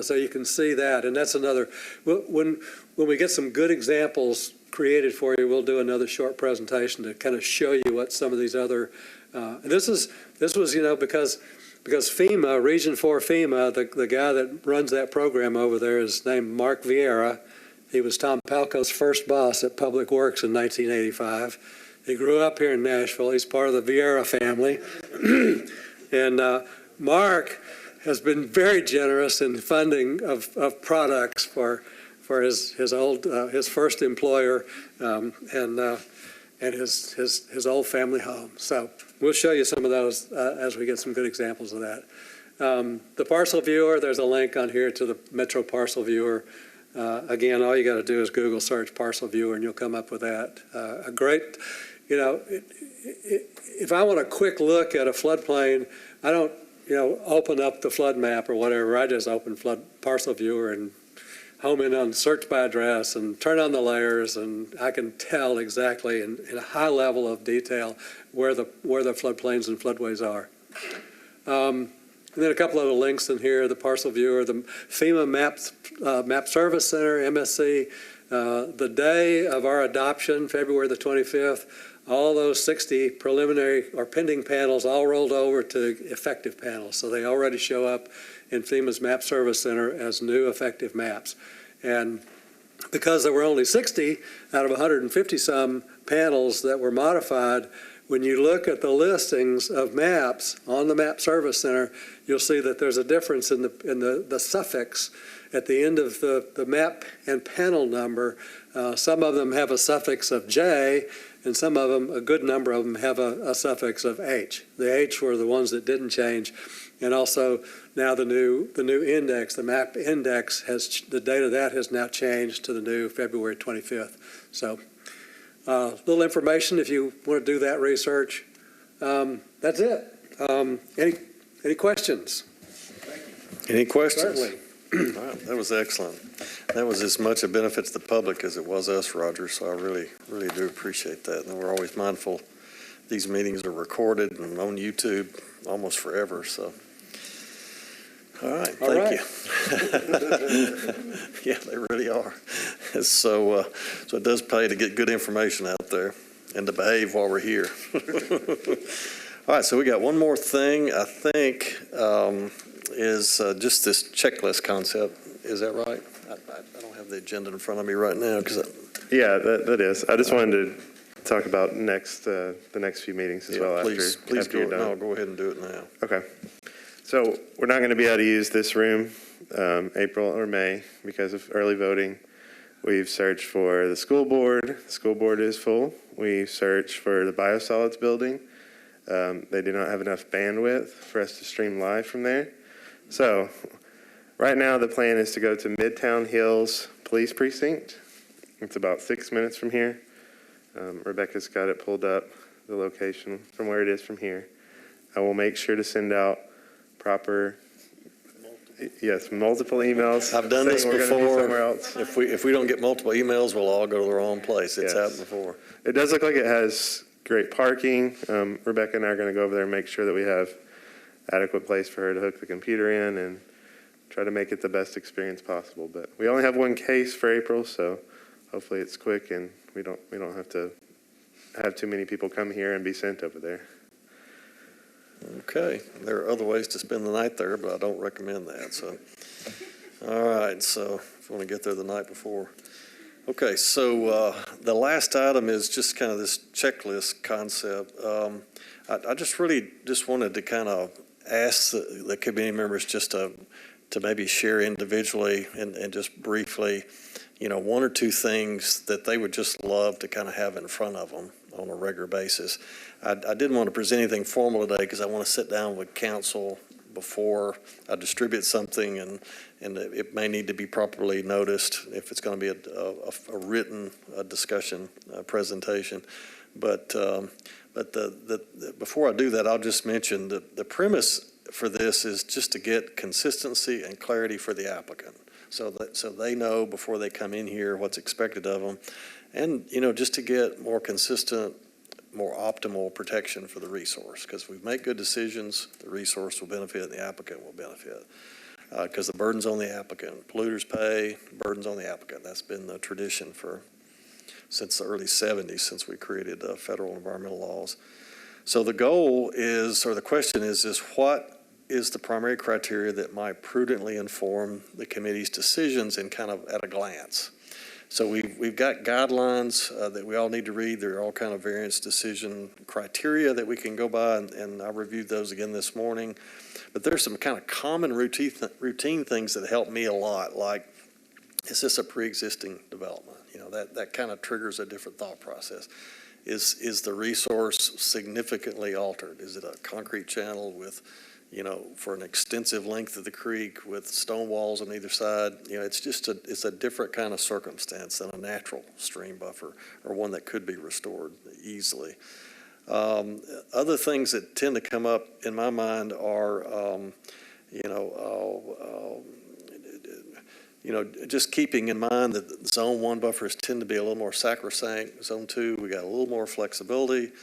So you can see that, and that's another. When we get some good examples created for you, we'll do another short presentation to kind of show you what some of these other. And this was because FEMA, Region 4 FEMA, the guy that runs that program over there is named Mark Vieira. He was Tom Palco's first boss at Public Works in 1985. He grew up here in Nashville. He's part of the Vieira family, and Mark has been very generous in funding of products for his first employer and his old family home. So we'll show you some of those as we get some good examples of that. The parcel viewer, there's a link on here to the Metro parcel viewer. Again, all you got to do is Google search parcel viewer and you'll come up with that. A great, if I want a quick look at a floodplain, I don't open up the flood map or whatever. I just open flood parcel viewer and home in on search by address and turn on the layers, and I can tell exactly in a high level of detail where the floodplains and floodways are. And then a couple other links in here: the parcel viewer, the FEMA Map Service Center, MSC. The day of our adoption, February the 25th. All those 60 preliminary or pending panels all rolled over to effective panels. So they already show up in FEMA's Map Service Center as new effective maps. And because there were only 60 out of 150-some panels that were modified, when you look at the listings of maps on the Map Service Center, you'll see that there's a difference in the suffix at the end of the map and panel number. Some of them have a suffix of J, and some of them, a good number of them, have a suffix of H. The H were the ones that didn't change. And also now the new index, the map index, the date of that has now changed to the new February 25th. So little information if you want to do that research. That's it. Any questions? Any questions? Certainly. Wow, that was excellent. That was as much a benefit to the public as it was us, Roger, so I really, really do appreciate that. And we're always mindful these meetings are recorded and on YouTube almost forever, so. All right, thank you. Yeah, they really are. So it does pay to get good information out there and to behave while we're here. All right, so we got one more thing, I think, is just this checklist concept. Is that right? I don't have the agenda in front of me right now because Yeah, that is. I just wanted to talk about the next few meetings as well. Please after you're done. No, go ahead and do it now. Okay. So we're not going to be able to use this room April or May because of early voting. We've searched for the school board. The school board is full. We've searched for the biosolids building. They do not have enough bandwidth for us to stream live from there. So right now the plan is to go to Midtown Hills Police Precinct. It's about 6 minutes from here. Rebecca's got it pulled up, the location from where it is from here. I will make sure to send out multiple emails. I've done this before. Somewhere else. If we don't get multiple emails, we'll all go to the wrong place. It's happened before. It does look like it has great parking. Rebecca and I are going to go over there and make sure that we have adequate place for her to hook the computer in and try to make it the best experience possible. But we only have one case for April, so hopefully it's quick and we don't have to have too many people come here and be sent over there. Okay, there are other ways to spend the night there, but I don't recommend that. So, all right. So if you want to get there the night before. Okay, so the last item is just kind of this checklist concept. I just wanted to kind of ask the committee members just to maybe share individually and just briefly, one or two things that they would just love to kind of have in front of them on a regular basis. I didn't want to present anything formal today because I want to sit down with council before I distribute something, and it may need to be properly noticed if it's going to be a written discussion presentation. But before I do that, I'll just mention the premise for this is just to get consistency and clarity for the applicant, so they know before they come in here what's expected of them, and just to get more consistent, more optimal protection for the resource. Because if we make good decisions, the resource will benefit and the applicant will benefit. Because the burden's on the applicant. Polluters pay, burden's on the applicant. That's been the tradition since the early 70s, since we created federal environmental laws. So the goal is, or the question is what is the primary criteria that might prudently inform the committee's decisions and kind of at a glance? So we've got guidelines that we all need to read. There are all kind of variance decision criteria that we can go by, and I reviewed those again this morning. But there's some kind of common routine things that help me a lot, like, is this a pre-existing development? That kind of triggers a different thought process. Is the resource significantly altered? Is it a concrete channel with, for an extensive length of the creek with stone walls on either side? It's a different kind of circumstance than a natural stream buffer or one that could be restored easily. Other things that tend to come up in my mind are, just keeping in mind that Zone 1 buffers tend to be a little more sacrosanct. Zone 2, we got a little more flexibility.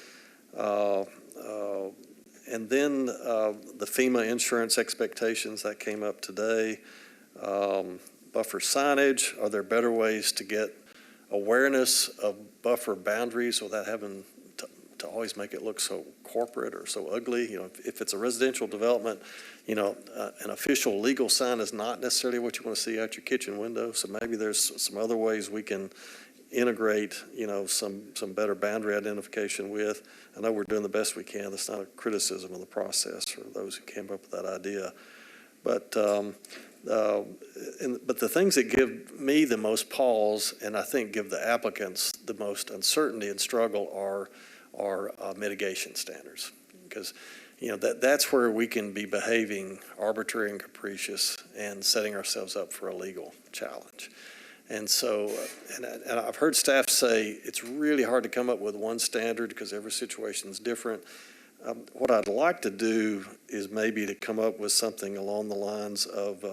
And then the FEMA insurance expectations that came up today. Buffer signage, are there better ways to get awareness of buffer boundaries without having to always make it look so corporate or so ugly? If it's a residential development, an official legal sign is not necessarily what you want to see out your kitchen window. So maybe there's some other ways we can integrate, some better boundary identification with. I know we're doing the best we can. That's not a criticism of the process or those who came up with that idea. But but the things that give me the most pause, and I think give the applicants the most uncertainty and struggle, are mitigation standards. Because that's where we can be behaving arbitrary and capricious and setting ourselves up for a legal challenge. And so, and I've heard staff say it's really hard to come up with one standard because every situation is different. What I'd like to do is maybe to come up with something along the lines of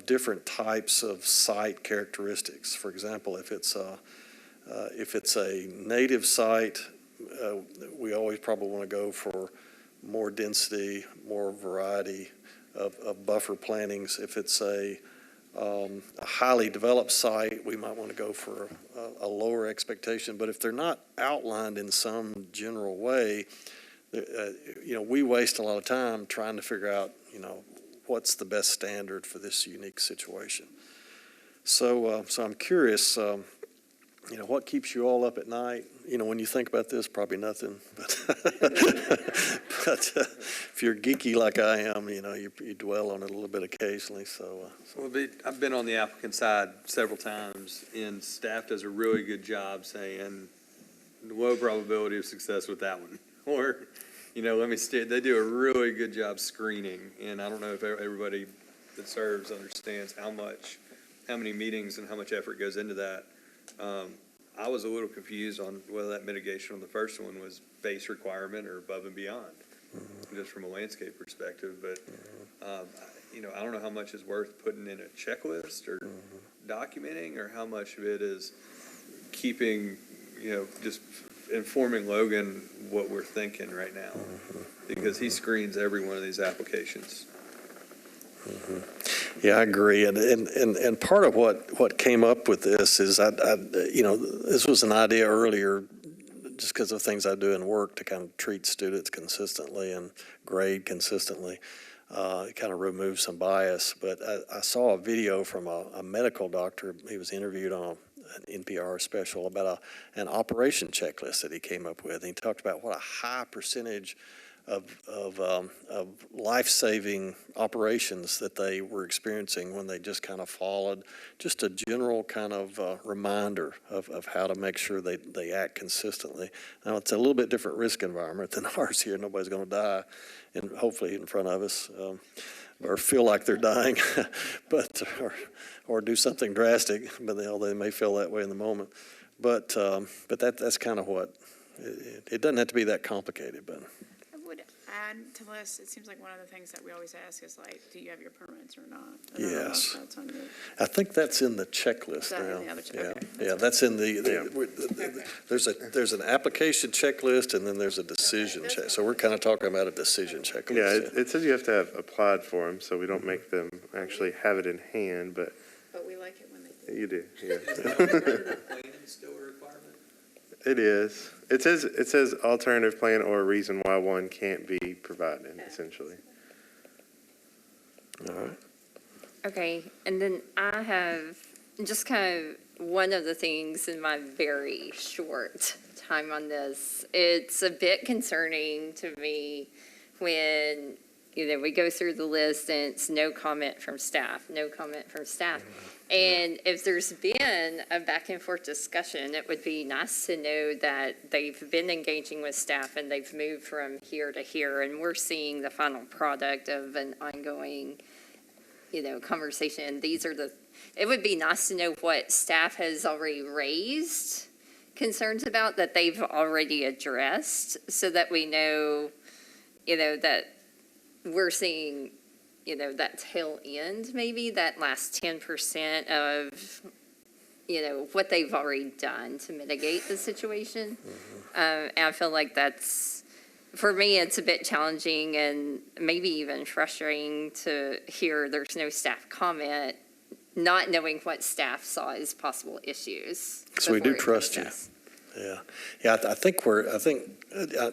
different types of site characteristics. For example, if it's a native site, we always probably want to go for more density, more variety of buffer plantings. If it's a highly developed site, we might want to go for a lower expectation. But if they're not outlined in some general way, we waste a lot of time trying to figure out, what's the best standard for this unique situation. So I'm curious, what keeps you all up at night? When you think about this, probably nothing. But, if you're geeky like I am, you dwell on it a little bit occasionally. I've been on the applicant side several times, and staff does a really good job saying, low probability of success with that one. Or, they do a really good job screening, and I don't know if everybody that serves understands how many meetings and how much effort goes into that. I was a little confused on whether that mitigation on the first one was base requirement or above and beyond, just from a landscape perspective. But, I don't know how much is worth putting in a checklist or documenting, or how much of it is keeping, just informing Logan what we're thinking right now, because he screens every one of these applications. Yeah, I agree. And part of what came up with this is, this was an idea earlier, just because of things I do in work to kind of treat students consistently and grade consistently. It kind of removes some bias. But I saw a video from a medical doctor. He was interviewed on an NPR special about an operation checklist that he came up with. And he talked about what a high percentage of life-saving operations that they were experiencing when they just kind of followed just a general kind of reminder of how to make sure they act consistently. Now, it's a little bit different risk environment than ours here. Nobody's going to die, and hopefully in front of us, or feel like they're dying, but or do something drastic. But they may feel that way in the moment. But that's kind of what it doesn't have to be that complicated, but. Add to this, it seems like one of the things that we always ask is do you have your permits or not? Yes. I think that's in the checklist now. Yeah, that's in there's an application checklist, and then there's a decision check. So we're kind of talking about a decision checklist. Yeah, it says you have to have applied for them, so we don't make them actually have it in hand, but we like it when they do. You do, yeah. It is. It says alternative plan or a reason why one can't be provided, essentially. All right. Okay, and then I have just kind of one of the things in my very short time on this. It's a bit concerning to me when we go through the list and it's no comment from staff. And if there's been a back and forth discussion, it would be nice to know that they've been engaging with staff and they've moved from here to here, and we're seeing the final product of an ongoing, conversation. It would be nice to know what staff has already raised concerns about that they've already addressed, so that we know, that we're seeing that tail end, maybe that last 10% of, what they've already done to mitigate the situation. And I feel like for me, it's a bit challenging and maybe even frustrating to hear there's no staff comment, not knowing what staff saw as possible issues. So we do trust you. Yeah.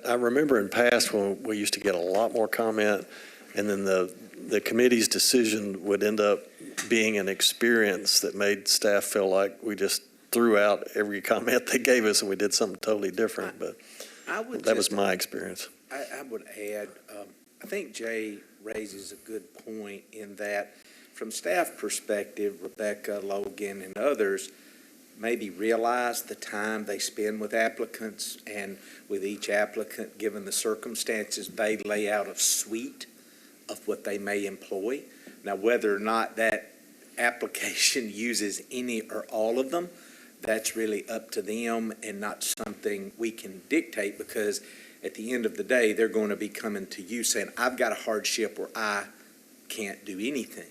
I remember in past when we used to get a lot more comment, and then the committee's decision would end up being an experience that made staff feel like we just threw out every comment they gave us and we did something totally different. But that was my experience. I would add, I think Jay raises a good point in that from staff perspective, Rebecca, Logan, and others maybe realize the time they spend with applicants, and with each applicant, given the circumstances, they lay out a suite of what they may employ. Now, whether or not that application uses any or all of them, that's really up to them and not something we can dictate, because at the end of the day, they're going to be coming to you saying, I've got a hardship where I can't do anything.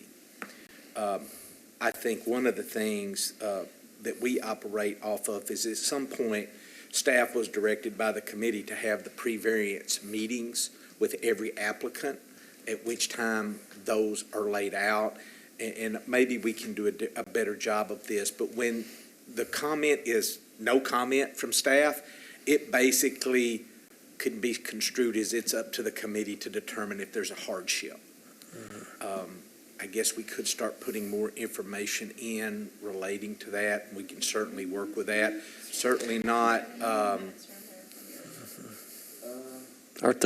I think one of the things that we operate off of is at some point, staff was directed by the committee to have the pre-variance meetings with every applicant, at which time those are laid out. And maybe we can do a better job of this. But when the comment is no comment from staff, it basically could be construed as it's up to the committee to determine if there's a hardship. I guess we could start putting more information in relating to that. We can certainly work with that. Certainly not. I don't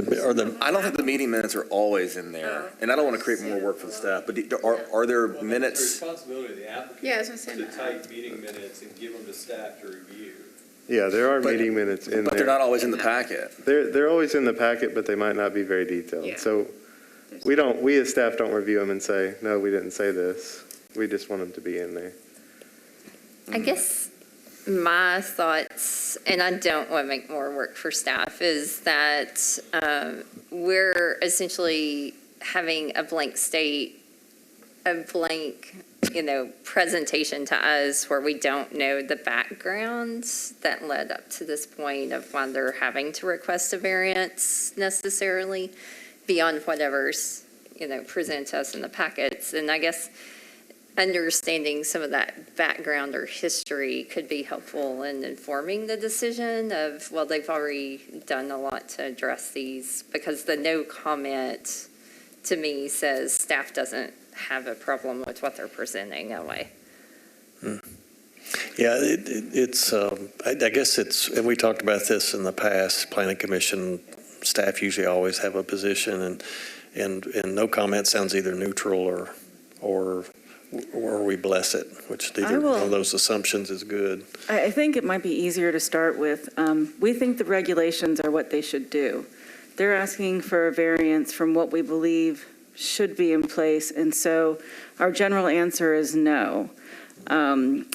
think the meeting minutes are always in there, and I don't want to create more work for the staff, but are there minutes? It's the responsibility of the applicant Yeah, I was gonna say to type meeting minutes and give them to staff to review. Yeah, there are meeting minutes in there. But they're not always in the packet. They're always in the packet, but they might not be very detailed. Yeah. So we as staff don't review them and say, no, we didn't say this. We just want them to be in there. I guess my thoughts, and I don't want to make more work for staff, is that we're essentially having a blank presentation to us where we don't know the backgrounds that led up to this point of why they're having to request a variance necessarily beyond whatever's, presented to us in the packets. And I guess understanding some of that background or history could be helpful in informing the decision of, well, they've already done a lot to address these, because the no comment to me says staff doesn't have a problem with what they're presenting that way. Yeah, it's, I guess it's, and we talked about this in the past, Planning Commission staff usually always have a position, and no comment sounds either neutral or we bless it, which either one of those assumptions is good. I think it might be easier to start with, we think the regulations are what they should do. They're asking for a variance from what we believe should be in place, and so our general answer is no.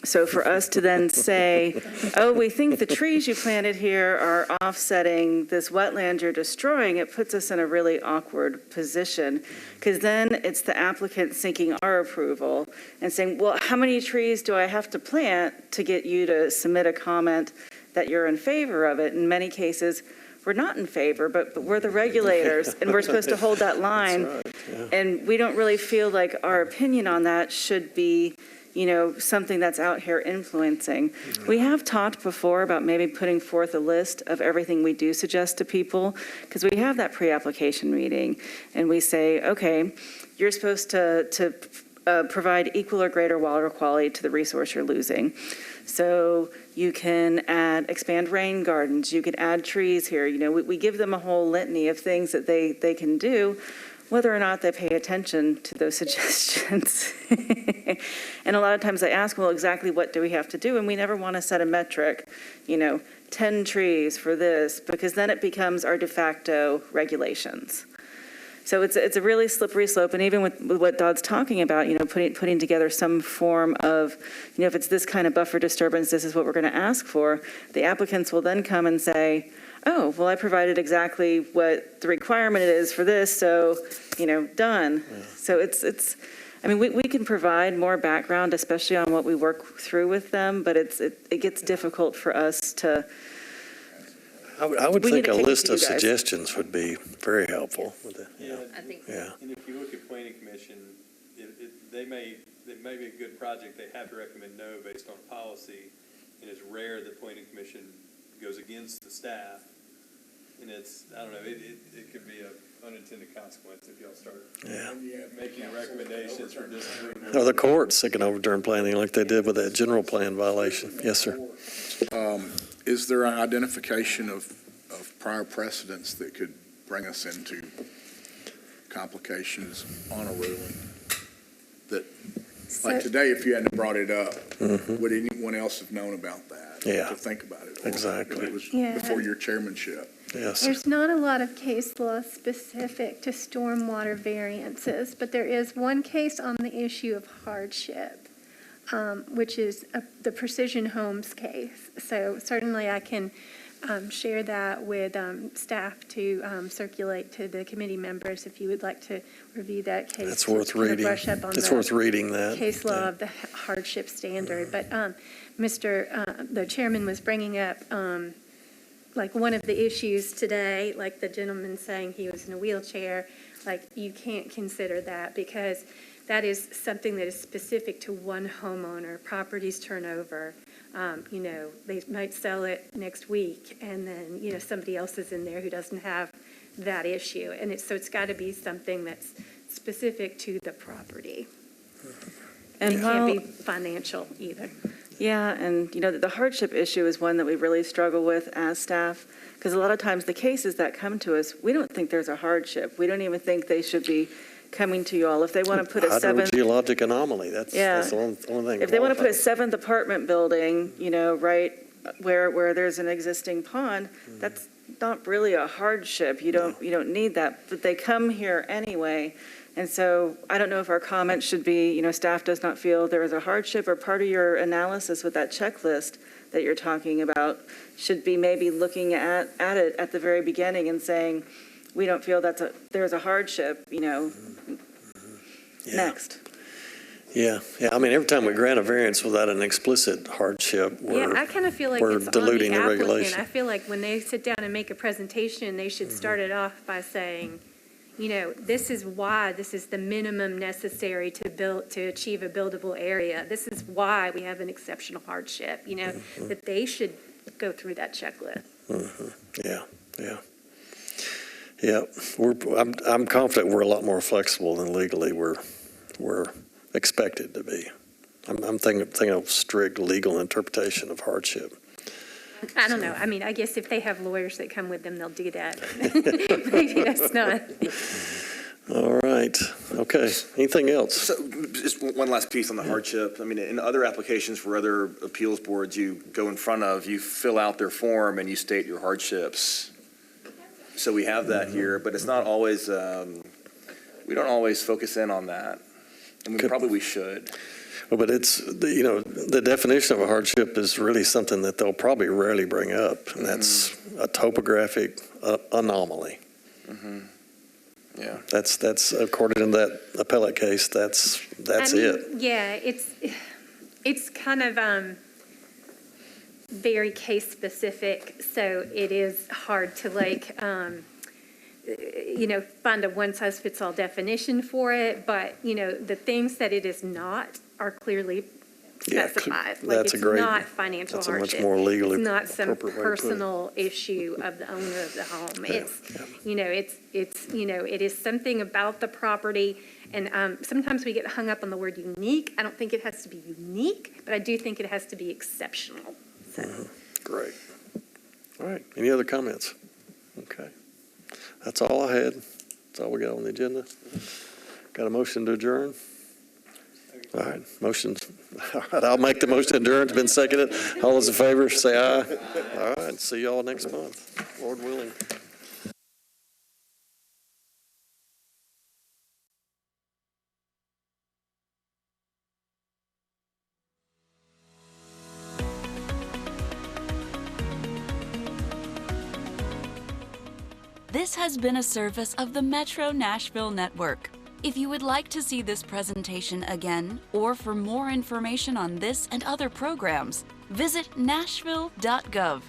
So for us to then say, oh, we think the trees you planted here are offsetting this wetland you're destroying, it puts us in a really awkward position, because then it's the applicant seeking our approval and saying, well, how many trees do I have to plant to get you to submit a comment that you're in favor of it? In many cases, we're not in favor, but we're the regulators, and we're supposed to hold that line. That's right, yeah. And we don't really feel like our opinion on that should be, something that's out here influencing. We have talked before about maybe putting forth a list of everything we do suggest to people, because we have that pre-application meeting, and we say, okay, you're supposed to provide equal or greater water quality to the resource you're losing. So you can expand rain gardens, you could add trees here. We give them a whole litany of things that they can do, whether or not they pay attention to those suggestions. And a lot of times they ask, well, exactly what do we have to do? And we never want to set a metric, 10 trees for this, because then it becomes our de facto regulations. So it's a really slippery slope, and even with what Dodd's talking about, putting together some form of, if it's this kind of buffer disturbance, this is what we're going to ask for. The applicants will then come and say, oh, well, I provided exactly what the requirement is for this, so, done. Yeah. So it's. We can provide more background, especially on what we work through with them, but it gets difficult for us to. I would think a list of suggestions would be very helpful with it. Yeah, I think. Yeah. And if you look at Planning Commission, it may be a good project. They have to recommend no based on policy, and it's rare that Planning Commission goes against the staff. And I don't know, it could be an unintended consequence if y'all start making recommendations for disagreement. Or the courts, they can overturn planning like they did with that general plan violation. Yes, sir. Is there an identification of prior precedents that could bring us into complications on a ruling? Like today, if you hadn't brought it up, would anyone else have known about that? Yeah. To think about it. Exactly. It was before your chairmanship. Yes. There's not a lot of case law specific to stormwater variances, but there is one case on the issue of hardship, which is the Precision Homes case. So certainly I can share that with staff to circulate to the committee members if you would like to review that case. That's worth to kind of reading. brush up on It's the worth reading that. case law Yeah. of the hardship standard. But the chairman was bringing up like one of the issues today, like the gentleman saying he was in a wheelchair, like you can't consider that because that is something that is specific to one homeowner. Properties turn over. They might sell it next week, and then, somebody else is in there who doesn't have that issue. And it's got to be something that's specific to the property. And it can't be financial either. Yeah, and the hardship issue is one that we really struggle with as staff, because a lot of times the cases that come to us, we don't think there's a hardship. We don't even think they should be coming to you all. If they want to put a seventh hydrogeologic anomaly, that's the only thing. If they want to put a seventh apartment building, right where there's an existing pond, that's not really a hardship. You don't need that, but they come here anyway. And so I don't know if our comment should be, staff does not feel there is a hardship, or part of your analysis with that checklist that you're talking about should be maybe looking at it at the very beginning and saying, we don't feel there's a hardship, next. Yeah. I mean, every time we grant a variance without an explicit hardship, I kind of feel like we're it's diluting on the the applicant. regulation. I feel like when they sit down and make a presentation, they should start it off by saying, this is why this is the minimum necessary to achieve a buildable area. This is why we have an exceptional hardship, that they should go through that checklist. Yeah. I'm confident we're a lot more flexible than legally we're expected to be. I'm thinking of strict legal interpretation of hardship. I don't know. I mean, I guess if they have lawyers that come with them, they'll do that. Maybe that's not. All right. Okay. Anything else? So just one last piece on the hardship. I mean, in other applications for other appeals boards you go in front of, you fill out their form and you state your hardships. So we have that here, but it's not always, we don't always focus in on that. And probably we should. Well, but it's, the definition of a hardship is really something that they'll probably rarely bring up, and that's a topographic anomaly. Yeah. That's according to that appellate case, that's it. Yeah, it's kind of very case specific, so it is hard to find a one-size-fits-all definition for it, but, the things that it is not are clearly specified. That's it's a great, not financial that's a hardship. much more legally It's not some appropriate way to put it. personal issue of the owner of the home. It is something about the property, and sometimes we get hung up on the word unique. I don't think it has to be unique, but I do think it has to be exceptional. So. Great. All right. Any other comments? Okay. That's all I had. That's all we got on the agenda. Got a motion to adjourn? All right. Motion. All right. I'll make the motion to adjourn. It's been seconded. All those in favor, say aye. All right. See you all next month, Lord willing. This has been a service of the Metro Nashville Network. If you would like to see this presentation again, or for more information on this and other programs, visit nashville.gov.